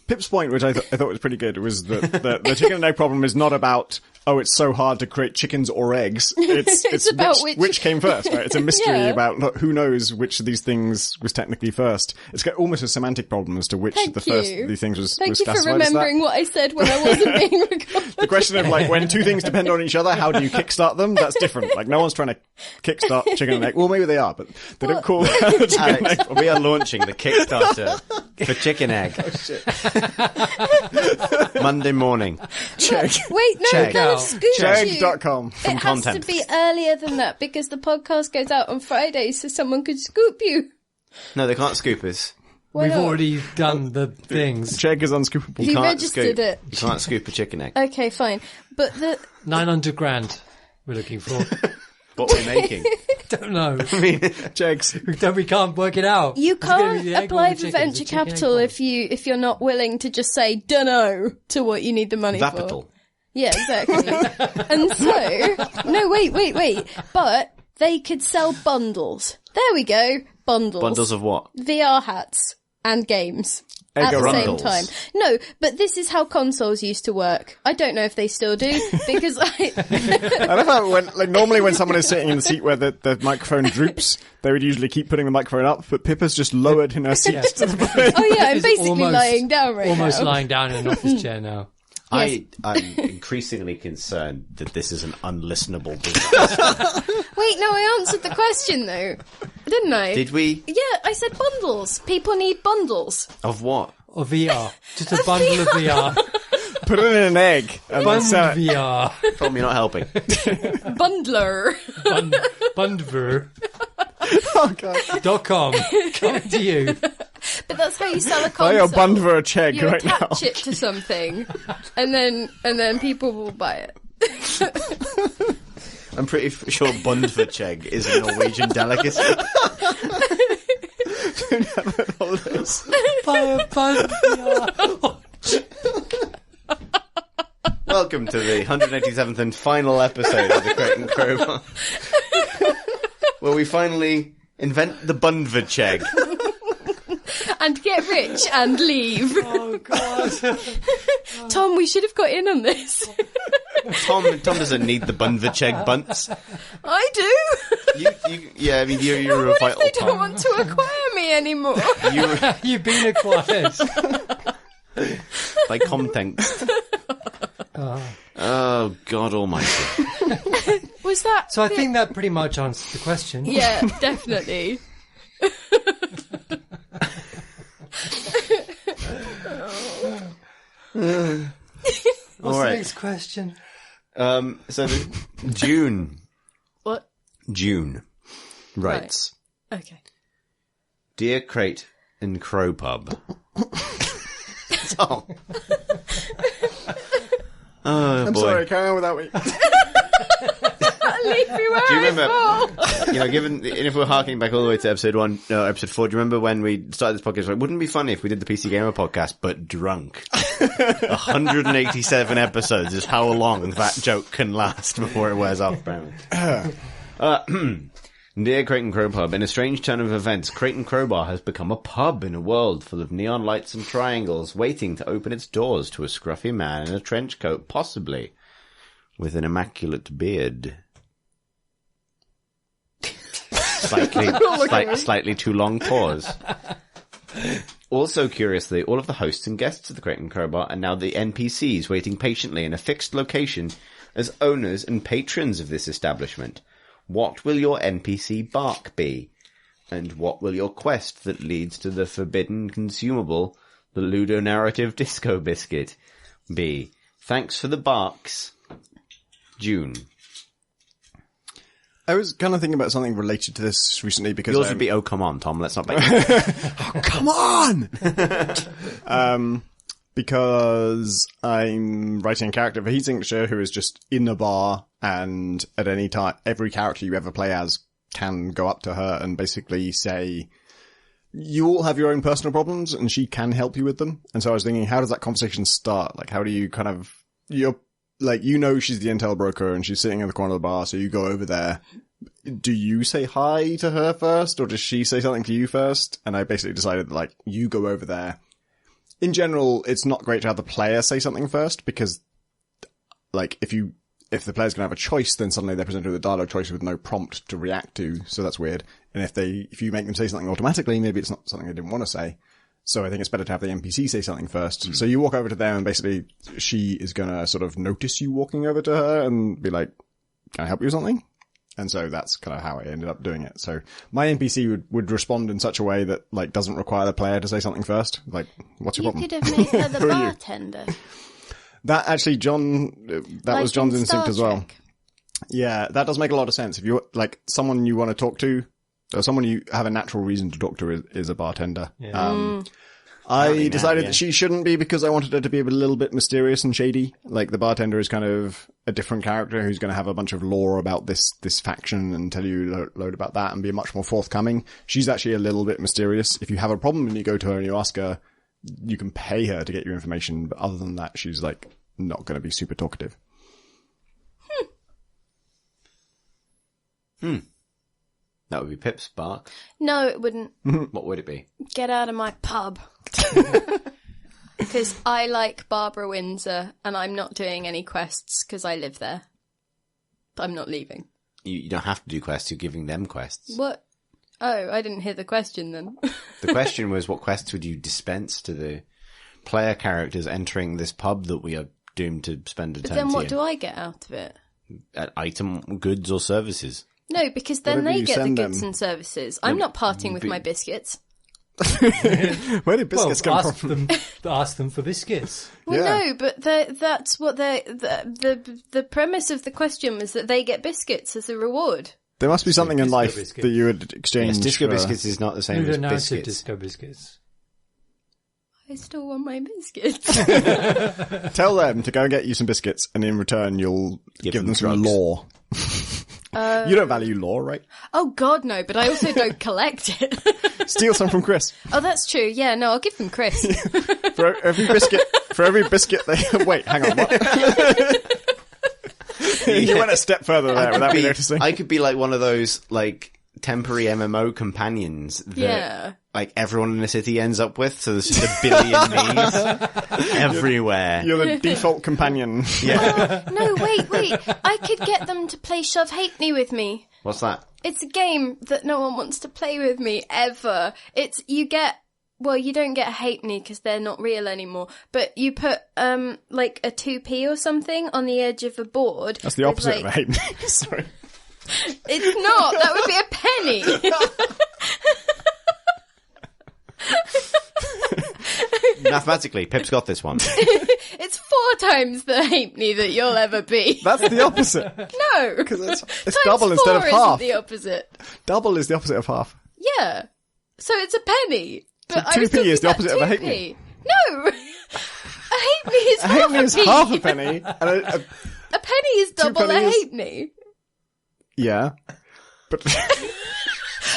Pip's point, which I thought was pretty good, was that the chicken and egg problem is not about, it's so hard to create chickens or eggs. It's about which came first, right? It's a mystery about who knows which of these things was technically first. It's got almost a semantic problem as to which first of these things was Thank you classified for remembering what I said when I wasn't being recorded. The question of when two things depend on each other, how do you kickstart them? That's different. Like no one's trying to kickstart chicken and egg. Well, maybe they are, but they don't call it chicken and egg. We are launching the Kickstarter for chicken egg. Oh shit. Monday morning. Chegg. Wait, no, Chegg. kind of scoop Chegg.com. It has to be earlier than that because the podcast goes out on Friday, so someone could scoop you. No, they can't scoop us. We've already done the things. Chegg is unscoopable. You registered it. You can't scoop a chicken egg. Okay, fine. But 900 grand we're looking for. What we're making. Don't know. I mean, Cheggs. We can't work it out. You can't apply for venture capital if you're not willing to just say dunno to what you need the money Vapital. for. Yeah, exactly. And so, no, wait. But they could sell bundles. There we go. Bundles. Bundles of what? VR hats and games. At the same time. No, but this is how consoles used to work. I don't know if they still do, because I love how normally when someone is sitting in the seat where the microphone droops, they would usually keep putting the microphone up, but Pippa's just lowered in her seat to the point. Oh yeah, I'm basically lying down right now. Almost lying down in an office chair now. Yes. I'm increasingly concerned that this is an unlistenable business. Wait, no, I answered the question though. Didn't I? Did we? Yeah, I said bundles. People need bundles. Of what? Or VR. Just a bundle of VR. Put it in an egg. And Bundvr. Tom, you're not helping. Bundler. Bundvr. Oh god. .com. Coming to you. But that's how you sell a Buy console. your Bundvr a Chegg You right now. attach it to something, and then people will buy it. I'm pretty sure Bundvr Chegg is a Norwegian delicacy. Buy a Bundvr. Welcome to the 187th and final episode of the Crate and Crowbar, where we finally invent the Bundvr Chegg. And get rich and leave. Oh god. Tom, we should have got in on this. Tom doesn't need the Bundvr Chegg bunts. I do. I mean, you're a What if vital they don't part. want to acquire me anymore? You've been acquired. By Contenxt. Oh, God almighty. Was that... So I think that pretty much answers the question. Yeah, definitely. What's All right. the next question? So June. What? June writes, Okay. Dear Crate and Crow Pub. Tom. Oh, I'm boy. sorry, carry on without me. Leave me where Do you I remember, fall. given, and if we're harking back all the way to episode 4, do you remember when we started this podcast? Like, wouldn't it be funny if we did the PC Gamer podcast, but drunk? 187 episodes is how long that joke can last before it wears off, apparently. Dear Crate and Crow Pub, in a strange turn of events, Crate and Crowbar has become a pub in a world full of neon lights and triangles, waiting to open its doors to a scruffy man in a trench coat, possibly with an immaculate beard. Slightly too long pause. Also, curiously, all of the hosts and guests of the Crate and Crowbar are now the NPCs waiting patiently in a fixed location as owners and patrons of this establishment. What will your NPC bark be? And what will your quest that leads to the forbidden consumable, the ludonarrative disco biscuit, be? Thanks for the barks. June. I was kind of thinking about something related to this recently because Yours would be, oh, come on, Tom, let's not make come on! Because I'm writing a character for Heat Signature who is just in a bar, and at any time, every character you ever play as can go up to her and basically say, you all have your own personal problems, and she can help you with them. And so I was thinking, how does that conversation start? Like, how do you kind of, you're, like, you know she's the intel broker and she's sitting in the corner of the bar, so you go over there. Do you say hi to her first, or does she say something to you first? And I basically decided that, like, you go over there. In general, it's not great to have the player say something first, because, like, if the player's gonna have a choice, then suddenly they're presented with a dialogue choice with no prompt to react to, so that's weird. And if you make them say something automatically, maybe it's not something they didn't want to say. So I think it's better to have the NPC say something first. So you walk over to them, and basically she is gonna sort of notice you walking over to her and be like, can I help you with something? And so that's kind of how I ended up doing it. So my NPC would respond in such a way that, like, doesn't require the player to say something first. Like, what's your problem? You could have made her the bartender. That actually, that was John's instinct as well. Trek. Yeah, that does make a lot of sense. If you're, like, someone you want to talk to, or someone you have a natural reason to talk to is a bartender. Yeah. I decided that she shouldn't be because I wanted her to be a little bit mysterious and shady. Like, the bartender is kind of a different character who's going to have a bunch of lore about this faction and tell you a load about that and be much more forthcoming. She's actually a little bit mysterious. If you have a problem and you go to her and you ask her, you can pay her to get your information. But other than that, she's, like, not going to be super talkative. That would be Pip's bark. No, it wouldn't. What would it be? Get out of my pub. Because I like Barbara Windsor, and I'm not doing any quests because I live there. I'm not leaving. You don't have to do quests, you're giving them quests. What? Oh, I didn't hear the question then. The question was, what quests would you dispense to the player characters entering this pub that we are doomed to spend eternity Then what in? do I get out of it? Item, goods or services? No, because then Whatever they you get the send goods them. and services. I'm not parting with my biscuits. Where did biscuits come from? Ask them for biscuits. Well, Yeah. no, but that's what the premise of the question was, that they get biscuits as a reward. There must be something in disco life biscuits. that you would exchange. Yes, disco for- biscuits is not the same as Ludonarrative biscuits. disco biscuits. I still want my biscuits. Tell them to go and get you some biscuits, and in return you'll give them some drugs. lore. You don't value lore, right? Oh God, no! But I also don't collect it. Steal some from Chris. Oh, that's true. Yeah, no, I'll give them Chris. For every biscuit they... Wait, hang on, what? You went a step further there without me noticing. I could be like one of those, like, temporary MMO companions that, Yeah. like, everyone in the city ends up with, so there's just a billion me's everywhere. You're the default companion. Yeah. No, wait. I could get them to play Shove Halfpenny with me. What's that? It's a game that no one wants to play with me, ever. You don't get a halfpenny because they're not real anymore, but you put, like a 2p or something on the edge of a board. That's the with, opposite like, of a halfpenny. Sorry. It's not. That would be a penny. Mathematically, Pip's got this one. It's 4 times the halfpenny that you'll ever be. That's the opposite. No. Because it's Times double instead of 4 half. isn't the opposite. Double is the opposite of half. Yeah. So it's a penny. But So I was 2p is the talking opposite of a about halfpenny. 2p. No. A halfpenny is A half halfpenny a is p. half a penny. And A penny is double a pennies- halfpenny. yeah. But...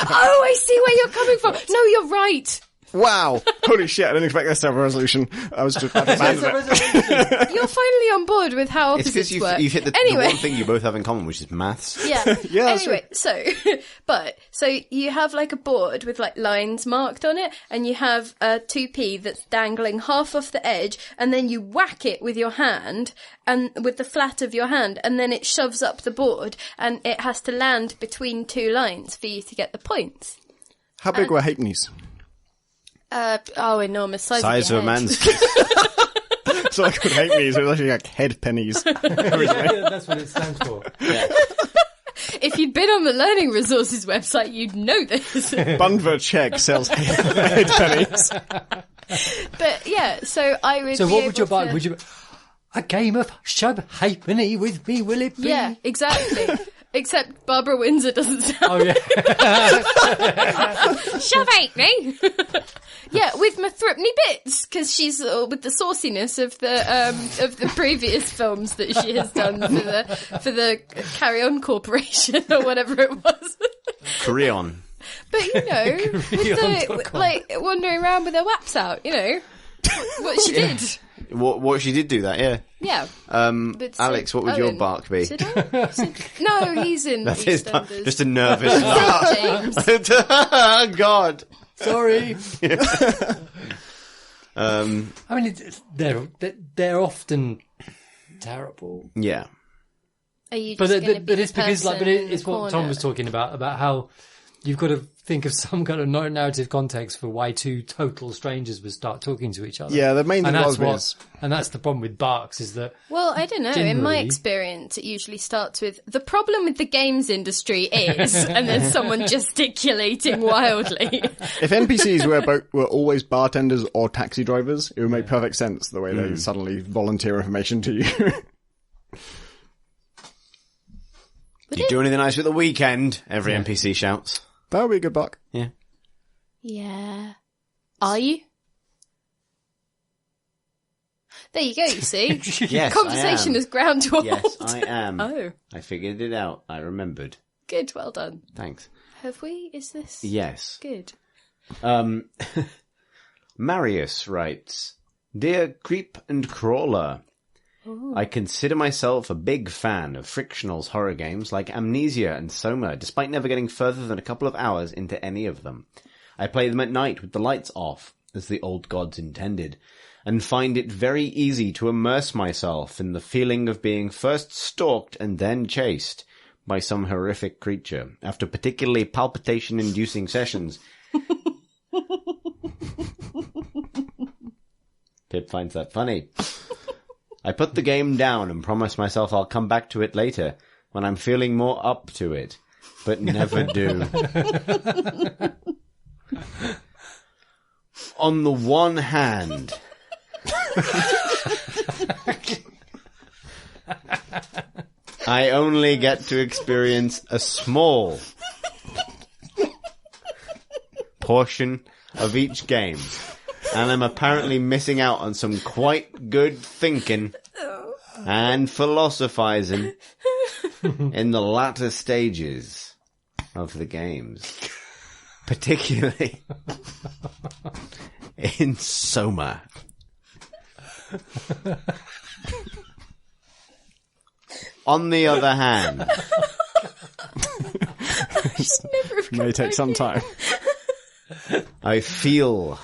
Oh, I see where you're coming from. No, you're right. Wow. Holy shit, I didn't expect this to have a resolution. I was just about to abandon it. You're finally on board with how It's opposites because work. you've hit the Anyway. one thing you both have in common, which is maths. Yeah. Yeah, that's Anyway, so you have like a board with like lines marked on it, and you have a 2p that's dangling half off the edge, and then you whack it with your hand, and with the flat of your hand, and then it shoves up the board, and it has to land between 2 lines for you to get the points. How big were halfpennies? Enormous. Size of a man's. So I could hate me, so it was actually like head pennies. Yeah, that's what it stands for. If you'd been on the Learning Resources website, you'd know this. Bundvr Chegg sells head pennies. But yeah, so I would. So be what would you able buy? to- Would you a game of shove halfpenny with me? Will it be? Yeah, exactly. Except Barbara Windsor doesn't sound. Oh yeah. Shove ain't me. Yeah, with my threepenny bits, because she's with the sauciness of the previous films that she has done for the Carry On Corporation or whatever it was. Carry On. But with like wandering around with her waps out, what she did. What she did do that, yeah. Yeah. But Alex, what would your Owen, bark be? No, he's in That's his bark. EastEnders. Just a nervous laugh. James. Oh, God. Sorry. Um, I mean, they're often terrible. yeah. Are you But just going to be it's because it's what Tom was talking about how you've got to think of some kind of narrative context for why two total strangers would start talking to each other. Yeah, the main thing and was that's the problem with Barks is that Well, I don't know. In my Generally- experience, it usually starts with the problem with the games industry is, and then someone gesticulating wildly. if NPCs were always bartenders or taxi drivers, it would make perfect sense the way they suddenly volunteer information to you. Do you do anything nice with the weekend? Every NPC shouts. That would be a good bark. Yeah. Yeah. Are you? There you go, you see. Yes, Conversation I am. is ground to a halt. Yes, I am. Oh, I figured it out. I remembered. good. Well done. Thanks. Have we? Is this? Yes. Good. Marius writes, Dear Creep and Crawler, I consider myself a big fan of frictionals horror games like Amnesia and Soma, despite never getting further than a couple of hours into any of them. I play them at night with the lights off, as the old gods intended, and find it very easy to immerse myself in the feeling of being first stalked and then chased by some horrific creature, after particularly palpitation-inducing sessions. Pip finds that funny. I put the game down and promise myself I'll come back to it later, when I'm feeling more up to it, but never do. On the one hand, I only get to experience a small portion of each game, and I'm apparently missing out on some quite good thinking and philosophizing in the latter stages of the games, particularly in Soma. On the other hand, May take some time. I feel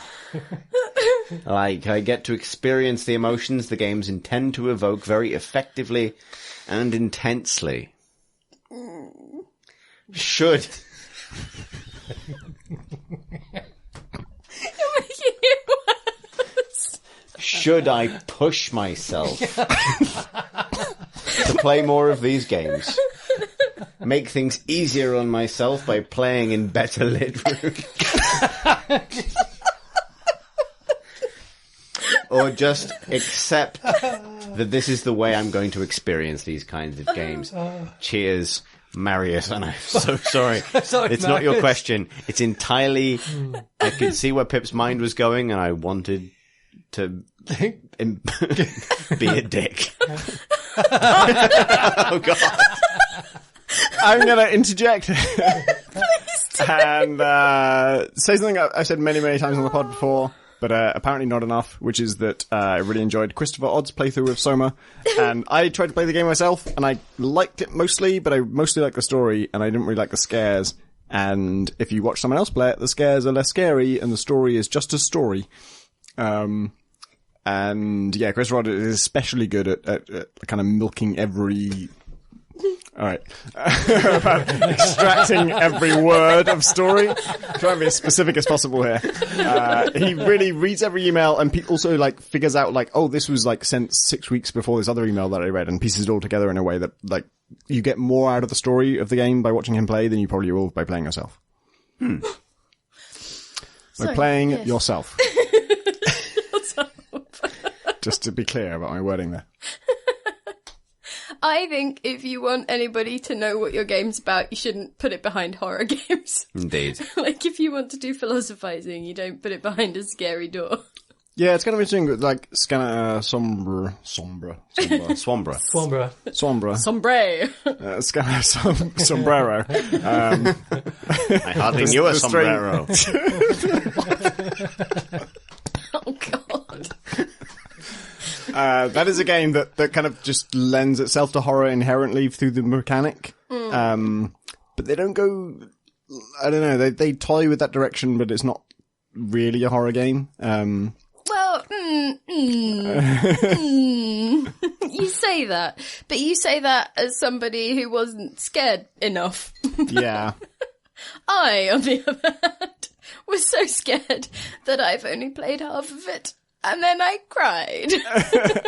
like I get to experience the emotions the games intend to evoke very effectively and intensely. Should I push myself to play more of these games? Make things easier on myself by playing in better lit rooms? Or just accept that this is the way I'm going to experience these kinds of games. Cheers, Marius. And I'm so sorry. Sorry, It's not your Marius. question. It's entirely... I could see where Pip's mind was going, and I wanted to be a dick. Oh, God. I'm going to interject and say something I've said many, many times on the pod before, but apparently not enough, which is that I really enjoyed Christopher Odd's playthrough of Soma, and I tried to play the game myself, and I liked it mostly, but I mostly liked the story, and I didn't really like the scares. And if you watch someone else play it, the scares are less scary, and the story is just a story. And yeah, Chris Rod is especially good at kind of milking every All right. About extracting every word of story. Trying to be as specific as possible here. He really reads every email and also like figures out like, oh, this was like sent 6 weeks before this other email that I read, and pieces it all together in a way that like you get more out of the story of the game by watching him play than you probably will by playing yourself. By playing yourself. Just to be clear about my wording there. I think if you want anybody to know what your game's about, you shouldn't put it behind horror games. Indeed. Like, if you want to do philosophizing, you don't put it behind a scary door. Yeah, it's kind of interesting, like, Scanner, Swambra. Sombre. Scanner, Sombrero. I hardly knew a sombrero. Oh, God. That is a game that kind of just lends itself to horror inherently through the mechanic. But they don't go, I don't know, they toy with that direction, but it's not really a horror game. Well, you say that, but you say that as somebody who wasn't scared enough. Yeah. I, on the other hand, was so scared that I've only played half of it. And then I cried.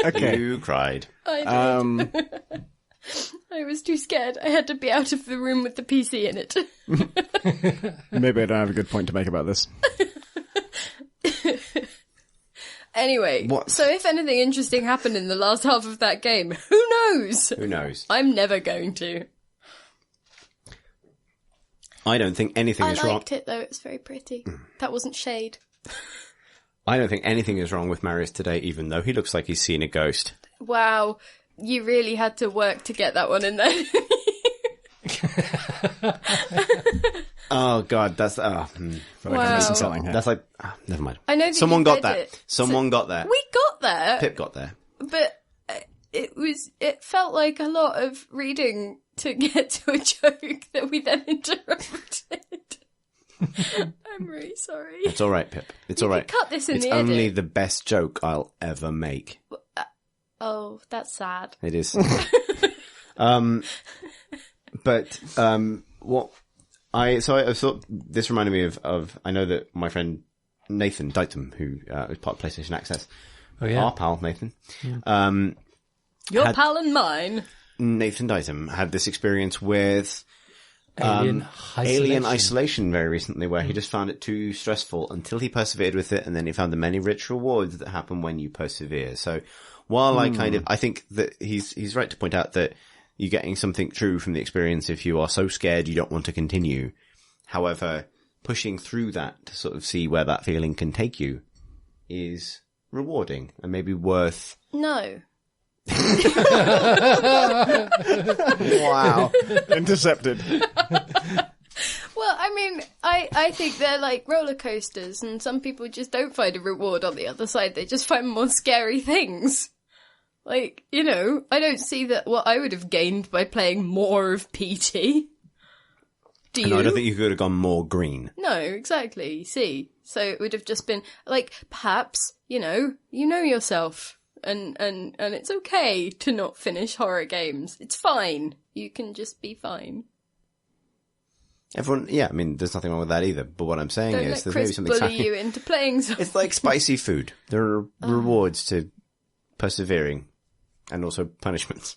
Okay. You cried. I did. I was too scared. I had to be out of the room with the PC in it. Maybe I don't have a good point to make about this. Anyway, so if anything interesting happened in the last half of that game, who knows? Who knows? I'm never going to. I don't think anything is wrong. I liked it, though. It was very pretty. That wasn't shade. I don't think anything is wrong with Marius today, even though he looks like he's seen a ghost. Wow. You really had to work to get that one in there. Oh, God, that's... Wow. That's like... never mind. I know that Someone you got read that. it. Someone got there. We got there. Pip got there. But it felt like a lot of reading to get to a joke that we then interrupted. I'm really sorry. It's all right, Pip. It's all right. Cut this in it's the edit. It's only the best joke I'll ever make. Oh, that's sad. It is. What I thought this reminded me of I know that my friend Nathan Dighton, who is part of PlayStation Access, our pal Nathan, your pal and mine, Nathan Dighton had this experience with Alien Isolation very recently, where he just found it too stressful until he persevered with it, and then he found the many rich rewards that happen when you persevere. So while I think that he's right to point out that you're getting something true from the experience if you are so scared you don't want to continue. However, pushing through that to sort of see where that feeling can take you is rewarding and maybe worth... No. Wow. Intercepted. Well, I mean, I think they're like roller coasters, and some people just don't find a reward on the other side. They just find more scary things. Like, you know, I don't see that what I would have gained by playing more of PT. Do you? No, I don't think you could have gone more green. No, exactly. See? So it would have just been, like, perhaps, you know yourself. And it's okay to not finish horror games. It's fine. You can just be fine. Everyone, yeah, I mean, there's nothing wrong with that either. But what I'm saying is, there's maybe something bully you into playing something. It's like spicy food. There are rewards to persevering, and also punishments.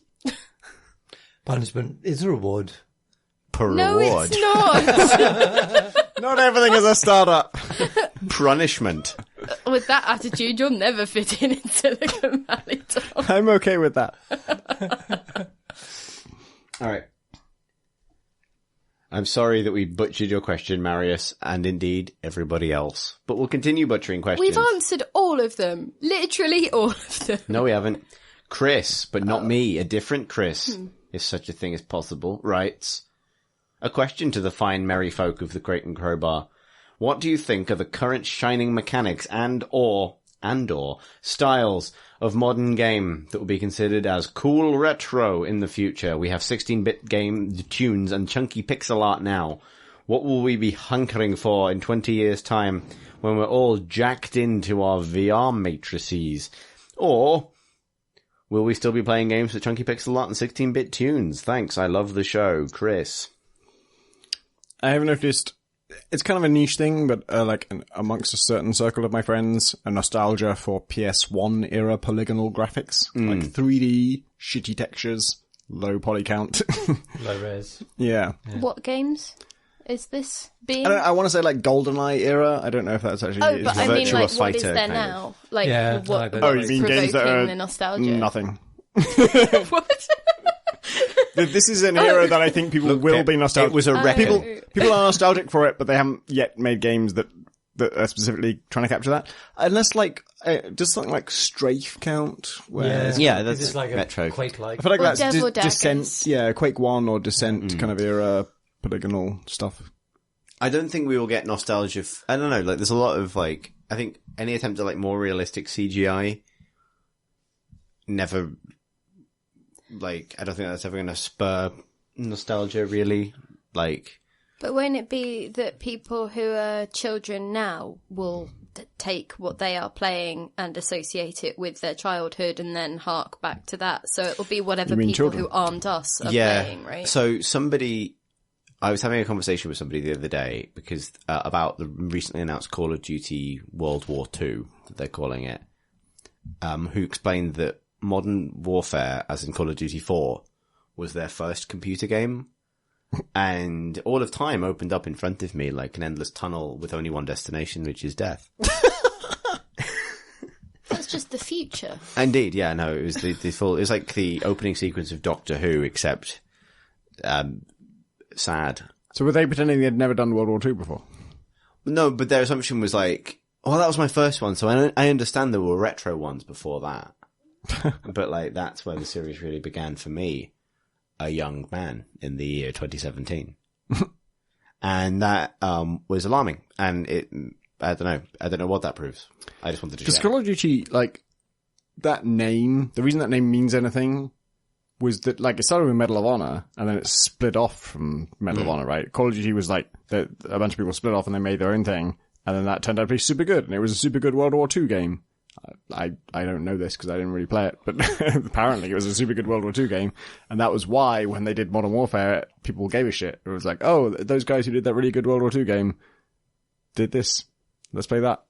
Punishment is a reward. No, Reward. it's not. Not everything is a startup. Punishment. With that attitude, you'll never fit in Silicon Valley, Tom. I'm okay with that. All right. I'm sorry that we butchered your question, Marius, and indeed everybody else. But we'll continue butchering questions. We've answered all of them. Literally all of them. No, we haven't. Chris, but not me, a different Chris, if such a thing is possible, writes, a question to the fine merry folk of the Crate and Crowbar. What do you think are the current shining mechanics and or styles of modern game that will be considered as cool retro in the future? We have 16-bit game tunes and chunky pixel art now. What will we be hunkering for in 20 years' time when we're all jacked into our VR matrices? Or Will we still be playing games with chunky pixel art and 16-bit tunes? Thanks, I love the show. Chris. I have noticed it's kind of a niche thing, but amongst a certain circle of my friends, a nostalgia for PS1 era polygonal graphics, like 3D, shitty textures, low poly count. Low res. Yeah. What games is this being? I want to say like GoldenEye era. I I don't know if that's actually. Oh, but I mean, Virtua like, what is Fighter there kind now? Like, Yeah, what? oh, you mean games that are the nostalgia? nothing. What? This is an era that I think people will be nostalgic. It was a record. People are nostalgic for it, but they haven't yet made games that are specifically trying to capture that. Unless does something like Strafe count? Where Yeah, Is that's this like Metro. a Quake-like? I feel like Or that's Devil Daggers. Descent. Yeah, Quake 1 or Descent kind of era polygonal stuff. I don't think we will get nostalgia. I don't know. Like, there's a lot of I think any attempt at more realistic CGI never. I don't think that's ever going to spur nostalgia. Really, But won't it be that people who are children now will take what they are playing and associate it with their childhood and then hark back to that? So it will be whatever people children? who aren't us are playing, right? So I was having a conversation with somebody the other day because about the recently announced Call of Duty World War II, that they're calling it, who explained that Modern Warfare, as in Call of Duty 4, was their first computer game. And all of time opened up in front of me like an endless tunnel with only one destination, which is death. That's just the future. Indeed, yeah, no, it was the full, it was like the opening sequence of Doctor Who, except, sad. So were they pretending they'd never done World War II before? No, but their assumption was that was my first one, so I understand there were retro ones before that. But that's where the series really began for me, a young man in the year 2017. And that was alarming. And I don't know what that proves. I just wanted to Because share. Call of Duty, that name, the reason that name means anything was that, it started with Medal of Honor, and then it split off from Medal of Honor, right? Call of Duty was a bunch of people split off and they made their own thing, and then that turned out to be super good, and it was a super good World War II game. I don't know this because I didn't really play it, but apparently it was a super good World War II game, and that was why when they did Modern Warfare, people gave a shit. It was like, oh, those guys who did that really good World War II game did this. Let's play that.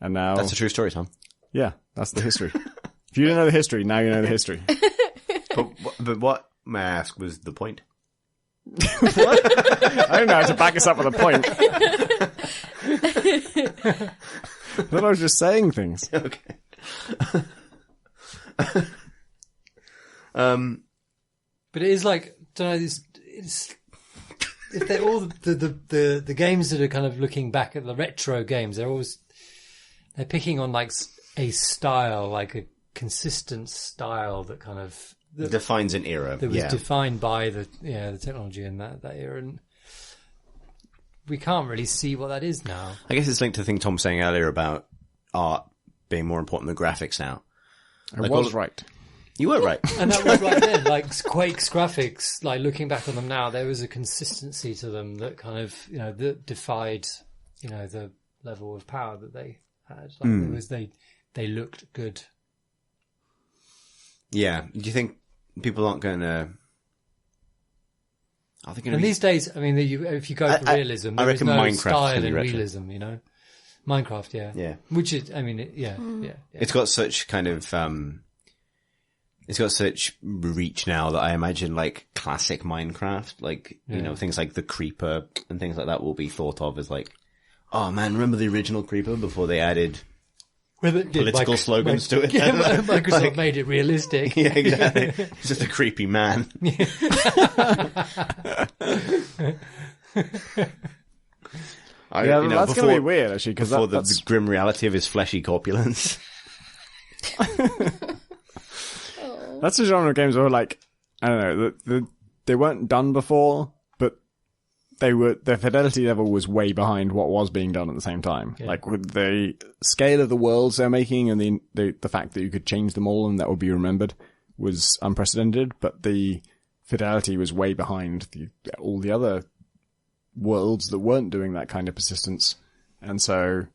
And now... That's a true story, Tom. Yeah, that's the history. If you didn't know the history, now you know the history. But what, may I ask, was the point? What? I don't know how to back us up with a point. I thought I was just saying things. Okay. But it is don't know, it's if they're all the games that are kind of looking back at the retro games, they're picking on a style, a consistent style that kind of Defines an era. that was defined by the technology in that era, and we can't really see what that is now. I guess it's linked to the thing Tom was saying earlier about art being more important than graphics now. I was right. You were right. And that was right then, Quake's graphics, looking back on them now, there was a consistency to them that kind of, that defied, the level of power that they had. It was, they looked good. Yeah. Do you think people aren't going to... And these days, I mean, if you go for realism, I there is reckon no Minecraft's style gonna be in retro. realism, Minecraft, yeah. Yeah. Which is, I mean, yeah. It's got such kind of... it's got such reach now that I imagine classic Minecraft, things like the Creeper and things like that will be thought of as oh man, remember the original Creeper before they added political slogans to it? Yeah, Microsoft made it realistic. Yeah, exactly. It's just a creepy man. That's going to be weird, actually, because before that's the grim reality of his fleshy corpulence. That's a genre of games where, I don't know, they weren't done before, but their fidelity level was way behind what was being done at the same time. Yeah. With the scale of the worlds they're making and the fact that you could change them all and that would be remembered was unprecedented, but the fidelity was way behind all the other worlds that weren't doing that kind of persistence. And so,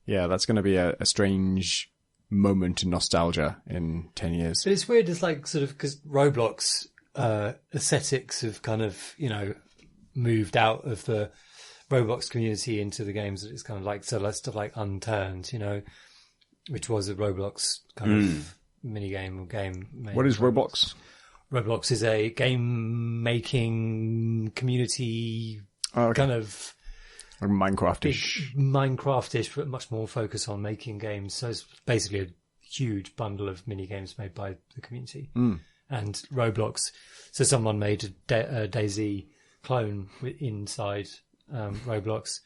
yeah, that's going to be a strange moment in nostalgia in 10 years. But it's weird, it's like sort of, because Roblox aesthetics have kind of, moved out of the Roblox community into the games. It's kind of like, so like stuff like Unturned, which was a Roblox kind of mini game or game. What is Roblox? Roblox is a game making community kind of like Minecraft-ish. Minecraft-ish, but much more focus on making games. So it's basically a huge bundle of mini games made by the community. And Roblox. So someone made a DayZ clone inside Roblox.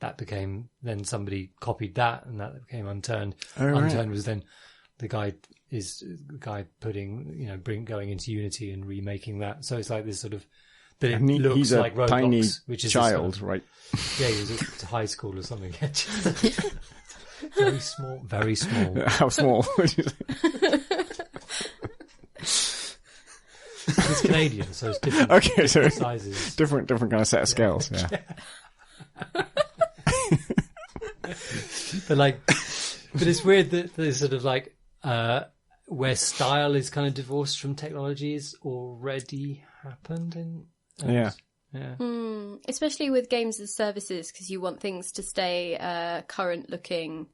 That became, then somebody copied that, and that became Unturned. Unturned was then the guy putting, going into Unity and remaking that. So it's like this sort of, but it looks he's a like Roblox, tiny which is child, right? Yeah, he was at high school or something. Very small, very small. How small? Would you say? It's Canadian, so it's different. Okay, so sizes. different kind of set of scales. Yeah. But it's weird that there's sort of like where style is kind of divorced from technology is already happened. Yeah. Especially with games as services, because you want things to stay current looking,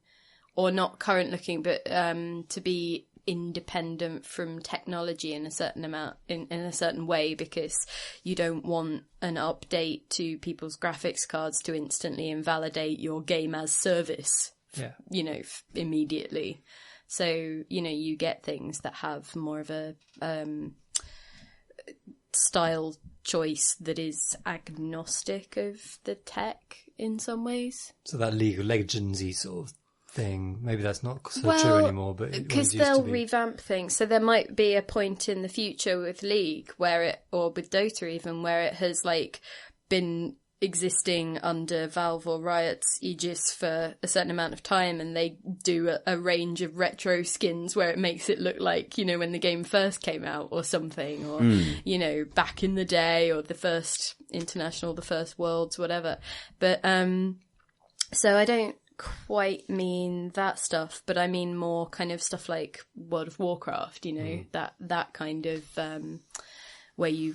or not current looking, but to be independent from technology in a certain amount, in a certain way, because you don't want an update to people's graphics cards to instantly invalidate your game as service, immediately. So, you get things that have more of a style choice that is agnostic of the tech in some ways. So that League of Legends-y sort of thing, maybe that's not so true anymore, but because they'll revamp things. So there might be a point in the future with League or with Dota even, where it has been existing under Valve or Riot's aegis for a certain amount of time, and they do a range of retro skins where it makes it look like, when the game first came out or something, or, back in the day, or the first International, the first Worlds, whatever. But, so I don't quite mean that stuff, but I mean more kind of stuff like World of Warcraft, that kind of, where you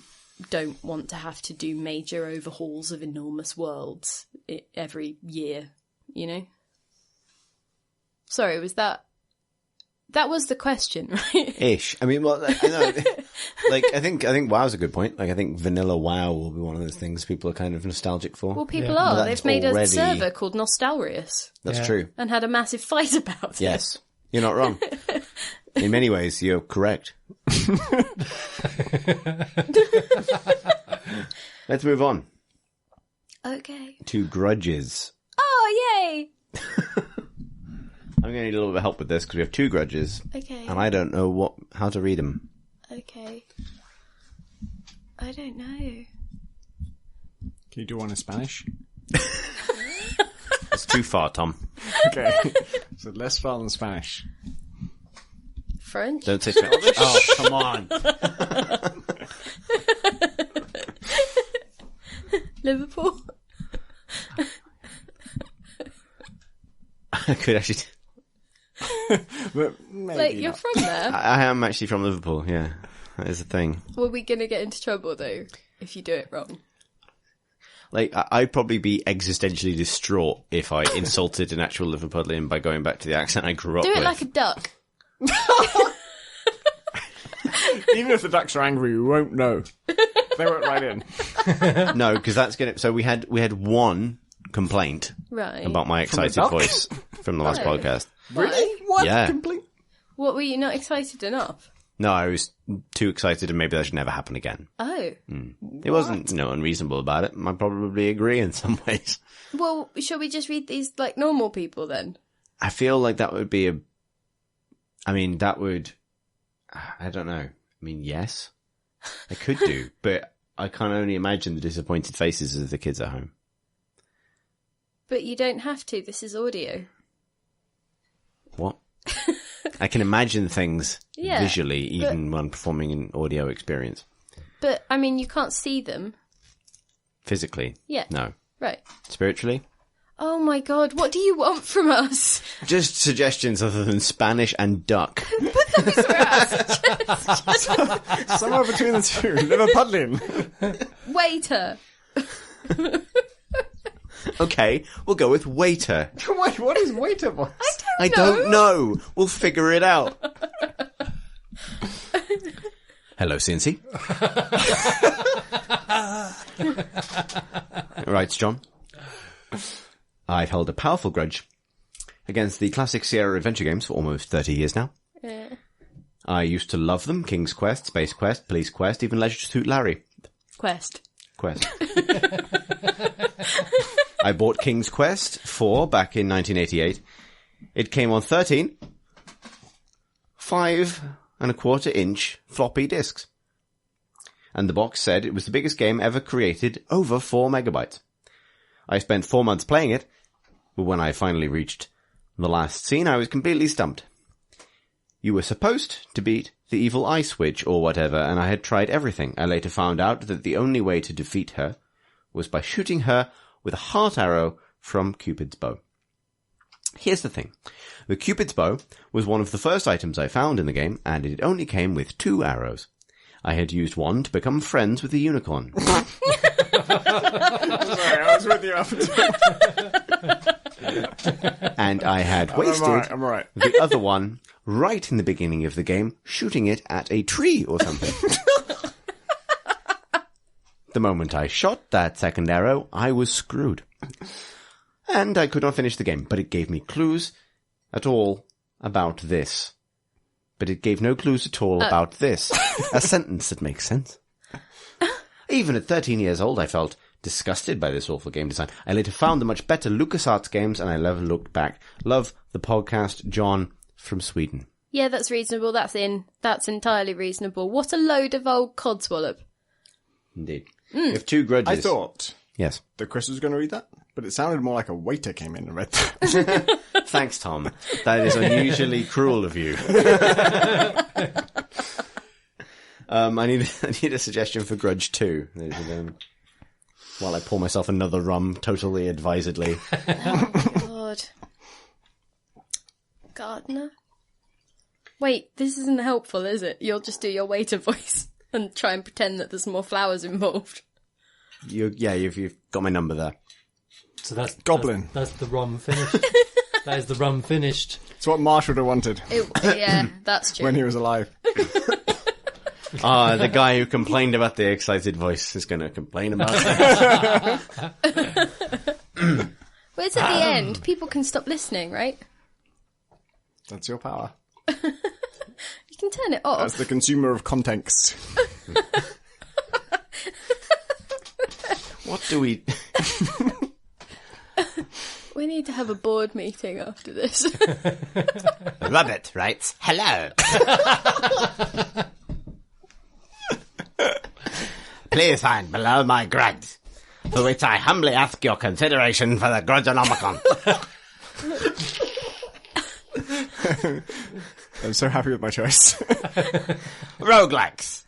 don't want to have to do major overhauls of enormous worlds every year, Sorry, was that was the question, right? Ish. I mean, well, I know. I think WoW's a good point. I think vanilla WoW will be one of those things people are kind of nostalgic for. Well, people are. They've made a server called Nostalrius. That's true. And had a massive fight about it. Yes. You're not wrong. In many ways, you're correct. Let's move on. Okay. To grudges. Oh, yay! I'm going to need a little bit of help with this because we have 2 grudges. Okay. And I don't know how to read them. Okay. I don't know. Can you do one in Spanish? It's too far, Tom. Okay. So less far than Spanish. French? Don't say Spanish. Oh, come on. Liverpool? I could actually... But maybe you're not. from there? I am actually from Liverpool, yeah. That is the thing. Were we going to get into trouble, though, if you do it wrong? I'd probably be existentially distraught if I insulted an actual Liverpudlian by going back to the accent I grew up Do with. it like a duck. Even if the ducks are angry, we won't know. They won't write in. No, because that's gonna... So we had one complaint about my excited voice from the last podcast. Really? What? Yeah. Complete? What, were you not excited enough? No, I was too excited and maybe that should never happen again. Oh. It wasn't, unreasonable about it. I probably agree in some ways. Well, shall we just read these like normal people then? I feel like that would be I don't know. I mean, yes, I could do, but I can only imagine the disappointed faces of the kids at home. But you don't have to. This is audio. What? I can imagine things Yeah, visually, even when performing an audio experience. But, I mean, you can't see them. Physically? Yeah. No. Right. Spiritually? Oh my god, what do you want from us? Just suggestions other than Spanish and duck. Those were us. Somewhere between the two. Liverpudlian. Waiter. Okay, we'll go with waiter. Wait, what is waiter voice? I don't know. We'll figure it out. Hello, CNC. Right, John. I've held a powerful grudge against the classic Sierra adventure games for almost 30 years now. I used to love them. King's Quest, Space Quest, Police Quest, even Leisure Suit Larry. Quest. I bought King's Quest 4 back in 1988. It came on 13 5.25-inch floppy disks. And the box said it was the biggest game ever created, over 4 megabytes. I spent 4 months playing it, but when I finally reached the last scene, I was completely stumped. You were supposed to beat the evil ice witch or whatever, and I had tried everything. I later found out that the only way to defeat her was by shooting her with a heart arrow from Cupid's bow. Here's the thing. The Cupid's bow was one of the first items I found in the game, and it only came with 2 arrows. I had used one to become friends with the unicorn. Sorry, I was with you up until... And I had wasted I'm all right. the other one right in the beginning of the game, shooting it at a tree or something. The moment I shot that second arrow, I was screwed. And I could not finish the game, but it gave me clues at all about this. But it gave no clues at all about this. A sentence that makes sense. Even at 13 years old, I felt disgusted by this awful game design. I later found the much better LucasArts games, and I never looked back. Love the podcast, John from Sweden. Yeah, that's reasonable. That's entirely reasonable. What a load of old codswallop. Indeed. You have 2 grudges. I thought Yes. that Chris was going to read that, but it sounded more like a waiter came in and read that. Thanks, Tom. That is unusually cruel of you. I need a suggestion for Grudge 2. While I pour myself another rum, totally advisedly. Oh, God. Gardener? Wait, this isn't helpful, is it? You'll just do your waiter voice and try and pretend that there's more flowers involved. You've got my number there. So that's Goblin. That's the rum finished. That is the rum finished. It's what Marsh would have wanted Yeah, that's true. when he was alive. The guy who complained about the excited voice is going to complain about it. Well, it's at the end. People can stop listening, right? That's your power. You can turn it off. As the consumer of Contenxt. What do we... We need to have a board meeting after this. Robert writes, hello. Please find below my grudge, for which I humbly ask your consideration for the Grudgeonomicon. I'm so happy with my choice. Roguelikes.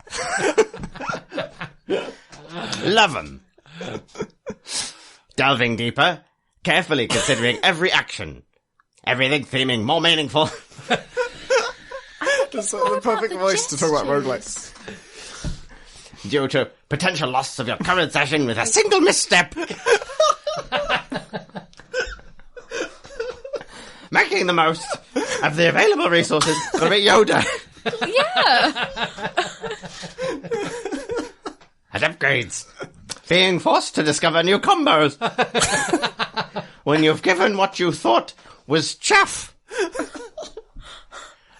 Love 'em. Delving deeper, carefully considering every action. Everything seeming more meaningful. That's the perfect voice to talk about roguelikes. Due to potential loss of your current session with a single misstep. Making the most of the available resources for Yoda. Yeah. And upgrades. Being forced to discover new combos. When you've given what you thought was chaff.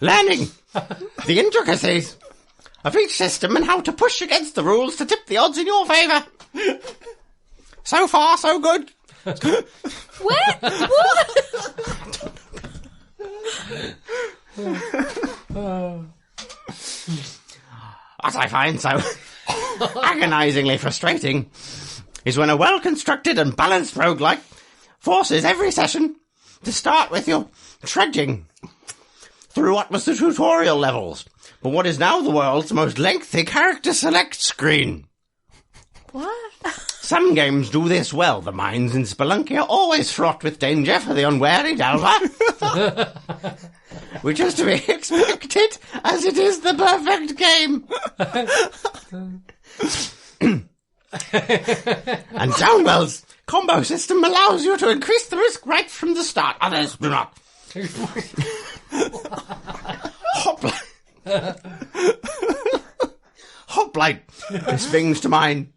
Learning the intricacies of each system and how to push against the rules to tip the odds in your favour. So far, so good. Where? What? What I find so agonisingly frustrating is when a well-constructed and balanced roguelike forces every session to start with your trudging through what was the tutorial levels, but what is now the world's most lengthy character select screen. What? Some games do this well. The mines in Spelunky are always fraught with danger for the unwary delver. Which is to be expected, as it is the perfect game. And Downwell's combo system allows you to increase the risk right from the start. Others do not. Hoplite. This brings to mind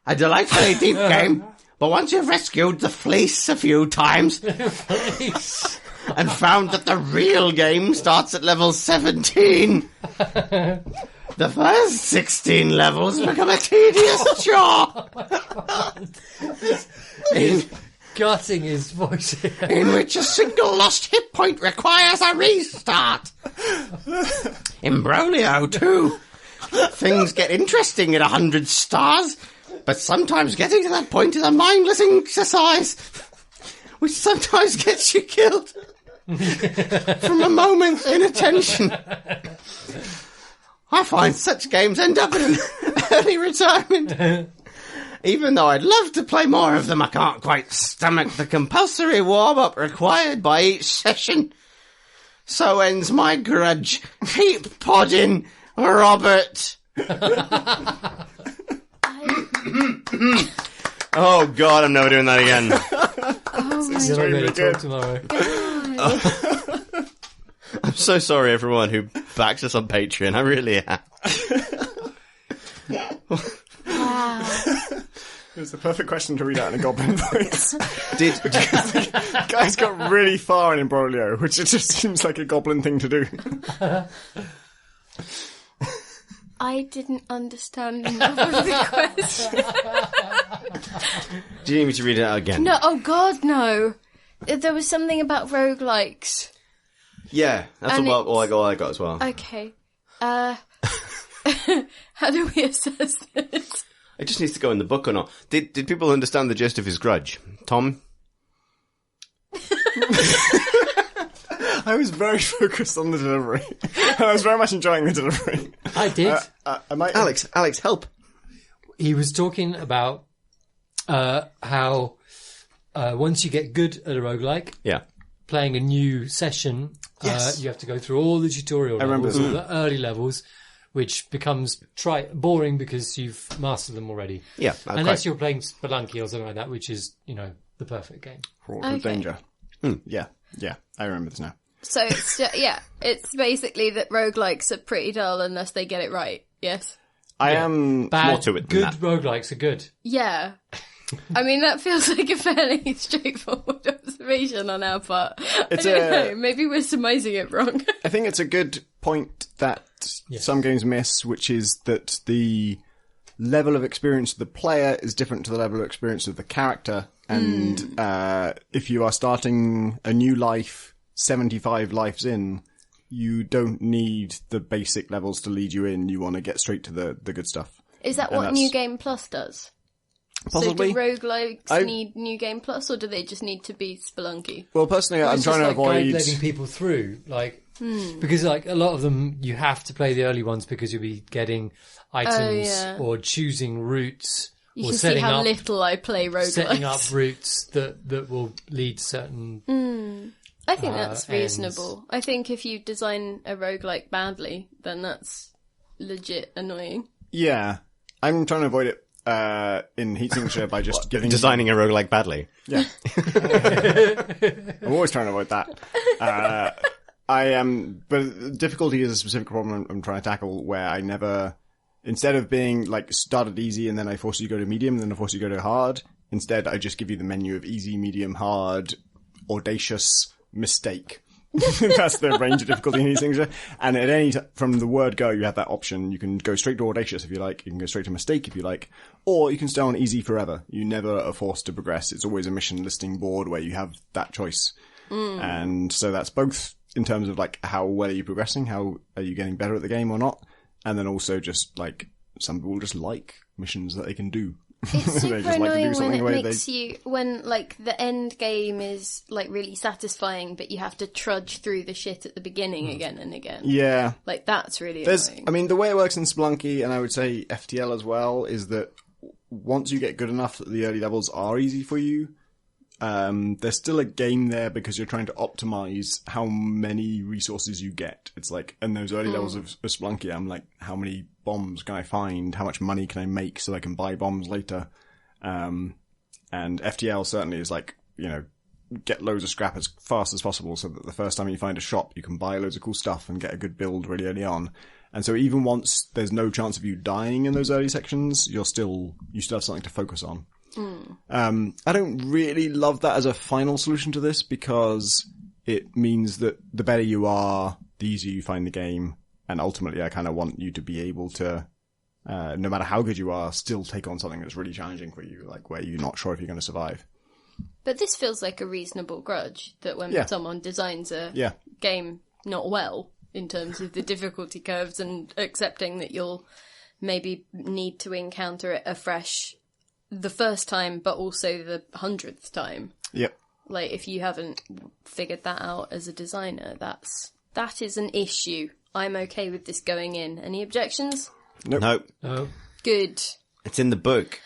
a delightfully deep game, but once you've rescued the fleece a few times and found that the real game starts at level 17, the first 16 levels become a tedious chore. Gutting his voice here. In which a single lost hit point requires a restart. Imbroglio, too. Things get interesting at 100 stars, but sometimes getting to that point is a mindless exercise, which sometimes gets you killed from a moment's inattention. I find such games end up in an early retirement. Even though I'd love to play more of them, I can't quite stomach the compulsory warm-up required by each session. So ends my grudge. Keep podding, Robert. Oh God, I'm never doing that again. You're not going to talk tomorrow. I'm so sorry, everyone who backs us on Patreon. I really am. Wow. It was the perfect question to read out in a goblin voice. Guys got really far in Imbroglio, which it just seems like a goblin thing to do. I didn't understand enough of the question. Do you need me to read it out again? No, oh God, no. There was something about roguelikes. Yeah, that's And all I got as well. Okay. How do we assess this? It just needs to go in the book or not. Did people understand the gist of his grudge? Tom? I was very focused on the delivery. I was very much enjoying the delivery. I did. Alex, help. He was talking about how once you get good at a roguelike, Yeah. playing a new session, Yes. you have to go through all the tutorial remember levels, all that. the early levels, which becomes boring because you've mastered them already. Yeah. Unless you're playing Spelunky or something like that, which is, the perfect game. Fraught with danger. Yeah, I remember this now. So, it's basically that roguelikes are pretty dull unless they get it right, yes? I am... Bad, more to it than good that. roguelikes are good. Yeah. I mean, that feels like a fairly straightforward observation on our part. I don't know. Maybe we're surmising it wrong. I think it's a good point that some games miss, which is that the level of experience of the player is different to the level of experience of the character. And if you are starting a new life 75 lives in, you don't need the basic levels to lead you in. You want to get straight to the good stuff. Is that what New Game Plus does? Possibly. So do roguelikes need New Game Plus, or do they just need to be Spelunky? Well, personally, I'm trying to avoid... letting people through, because a lot of them you have to play the early ones because you'll be getting items or choosing routes. You or can see setting how up, little I play roguelikes. Setting up routes that will lead to certain... I think that's reasonable. I think if you design a roguelike badly, then that's legit annoying. Yeah. I'm trying to avoid it in Heat Signature by just giving... Designing a roguelike badly. Yeah. I'm always trying to avoid that. But difficulty is a specific problem I'm trying to tackle where I never... Instead of being, started easy and then I force you to go to medium, then I force you to go to hard, instead I just give you the menu of easy, medium, hard, audacious, mistake. That's the range of difficulty in these things. And at any from the word go, you have that option. You can go straight to audacious if you like. You can go straight to mistake if you like. Or you can stay on easy forever. You never are forced to progress. It's always a mission listing board where you have that choice. And so that's both in terms of how well are you progressing? How are you getting better at the game or not? And then also just some people just like missions that they can do. It's super just like to do annoying when something it where makes you, when the end game is really satisfying, but you have to trudge through the shit at the beginning again and again. Yeah. That's really annoying. I mean, the way it works in Spelunky, and I would say FTL as well, is that once you get good enough that the early levels are easy for you, there's still a game there because you're trying to optimize how many resources you get. It's like, in those early levels of Spelunky, I'm like, how many bombs can I find? How much money can I make so I can buy bombs later? And FTL certainly is like, get loads of scrap as fast as possible so that the first time you find a shop, you can buy loads of cool stuff and get a good build really early on. And so even once there's no chance of you dying in those early sections, you still have something to focus on. I don't really love that as a final solution to this because it means that the better you are, the easier you find the game. And ultimately, I kind of want you to be able to, no matter how good you are, still take on something that's really challenging for you, like where you're not sure if you're going to survive. But this feels like a reasonable grudge that when someone designs a game not well in terms of the difficulty curves and accepting that you'll maybe need to encounter it afresh the first time, but also the 100th time. Yep. Like, if you haven't figured that out as a designer, that is an issue. I'm okay with this going in. Any objections? Nope. Oh. Good. It's in the book.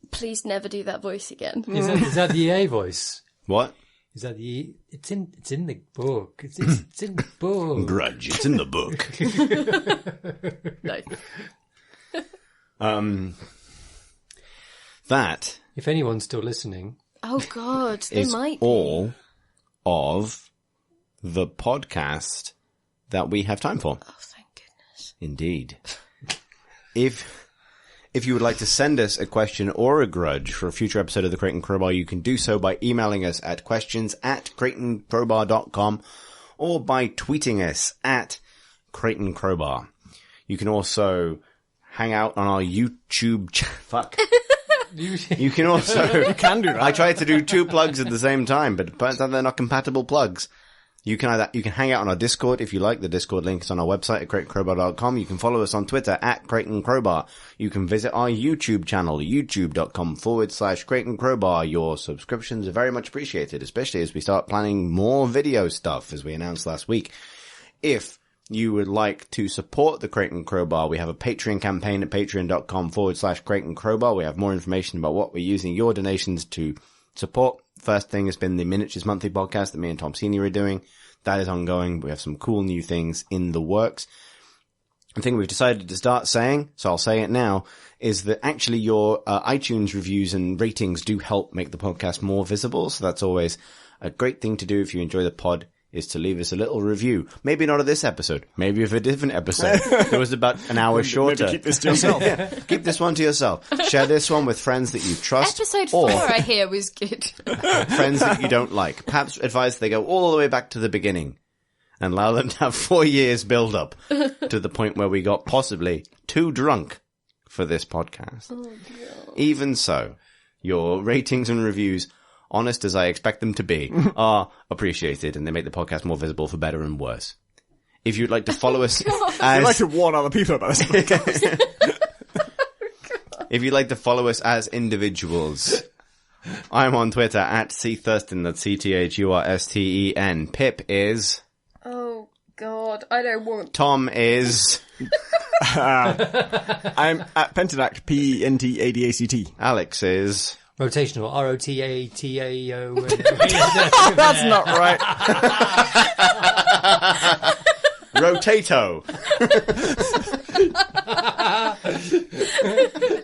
Please never do that voice again. Is that the EA voice? What? Is that the? It's in the book. It's in the book. Grudge. It's in the book. No. That. If anyone's still listening. Oh God, they might be. All of the podcast that we have time for. Oh, thank goodness. Indeed. If you would like to send us a question or a grudge for a future episode of the Crate and Crowbar, you can do so by emailing us at questions@crateandcrowbar.com or by tweeting us at Crate and Crowbar. You can also hang out on our YouTube fuck. You can also... You can do that. I tried to do 2 plugs at the same time, but it turns out they're not compatible plugs. You can hang out on our Discord if you like. The Discord link is on our website at crateandcrowbar.com. You can follow us on Twitter at Crate and Crowbar. You can visit our YouTube channel, youtube.com/Crate and Crowbar. Your subscriptions are very much appreciated, especially as we start planning more video stuff, as we announced last week. If you would like to support the Crate and Crowbar, we have a Patreon campaign at patreon.com/Crate and Crowbar. We have more information about what we're using your donations to support. First thing has been the Miniatures Monthly podcast that me and Tom Senior are doing. That is ongoing. We have some cool new things in the works. The thing we've decided to start saying, so I'll say it now, is that actually your iTunes reviews and ratings do help make the podcast more visible. So that's always a great thing to do if you enjoy the pod, is to leave us a little review. Maybe not of this episode. Maybe of a different episode. It was about an hour shorter. Maybe keep this to yourself. Yeah, keep this one to yourself. Share this one with friends that you trust. Episode 4, I hear, was good. Friends that you don't like. Perhaps advise they go all the way back to the beginning and allow them to have 4 years build up to the point where we got possibly too drunk for this podcast. Oh, no. Even so, your ratings and reviews, honest as I expect them to be, are appreciated, and they make the podcast more visible for better and worse. If you'd like to follow us I'd like to warn other people about this. If you'd like to follow us as individuals, I'm on Twitter at CThurston, that's CTHURSTEN. Pip is... Oh, God, I don't want... Tom is... I'm at Pentadact, PENTADACT. Alex is... Rotational, ROTATAO. That's not right. Rotato.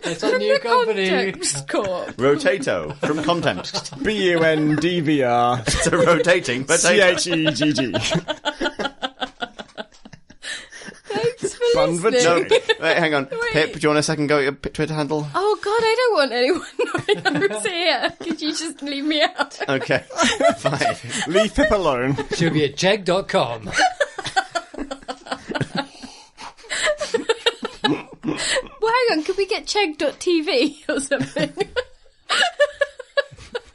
It's a new company. Context Corp. Rotato from Contenxt. BUNDVR. It's a rotating potato. CHEGG. Thanks for Bundvr. listening. No, wait, hang on. Wait. Pip, do you want a second go at your Twitter handle? Oh, God, I don't want anyone knowing I was here. Could you just leave me out? Okay, fine. Leave Pip alone. She'll be at Chegg.com. Well, hang on, could we get Chegg.tv or something?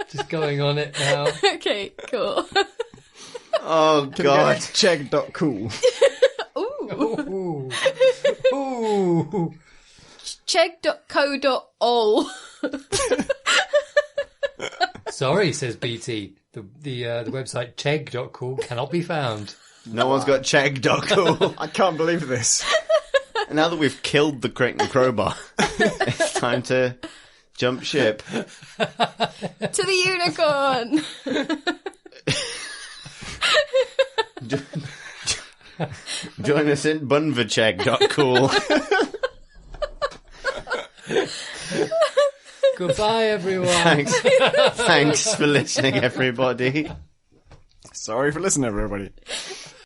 Just going on it now. Okay, cool. Oh, God. Chegg.cool. Ooh. Ooh. Ooh. Chegg.co.ol. Sorry, says BT. The website chegg.cool cannot be found. No one's got Chegg.cool. I can't believe this. Now that we've killed the Crate and Crowbar, it's time to Jump ship. To the unicorn. Join us in Bundvr.cool. Goodbye, everyone. Thanks for listening, everybody. Sorry for listening, everybody.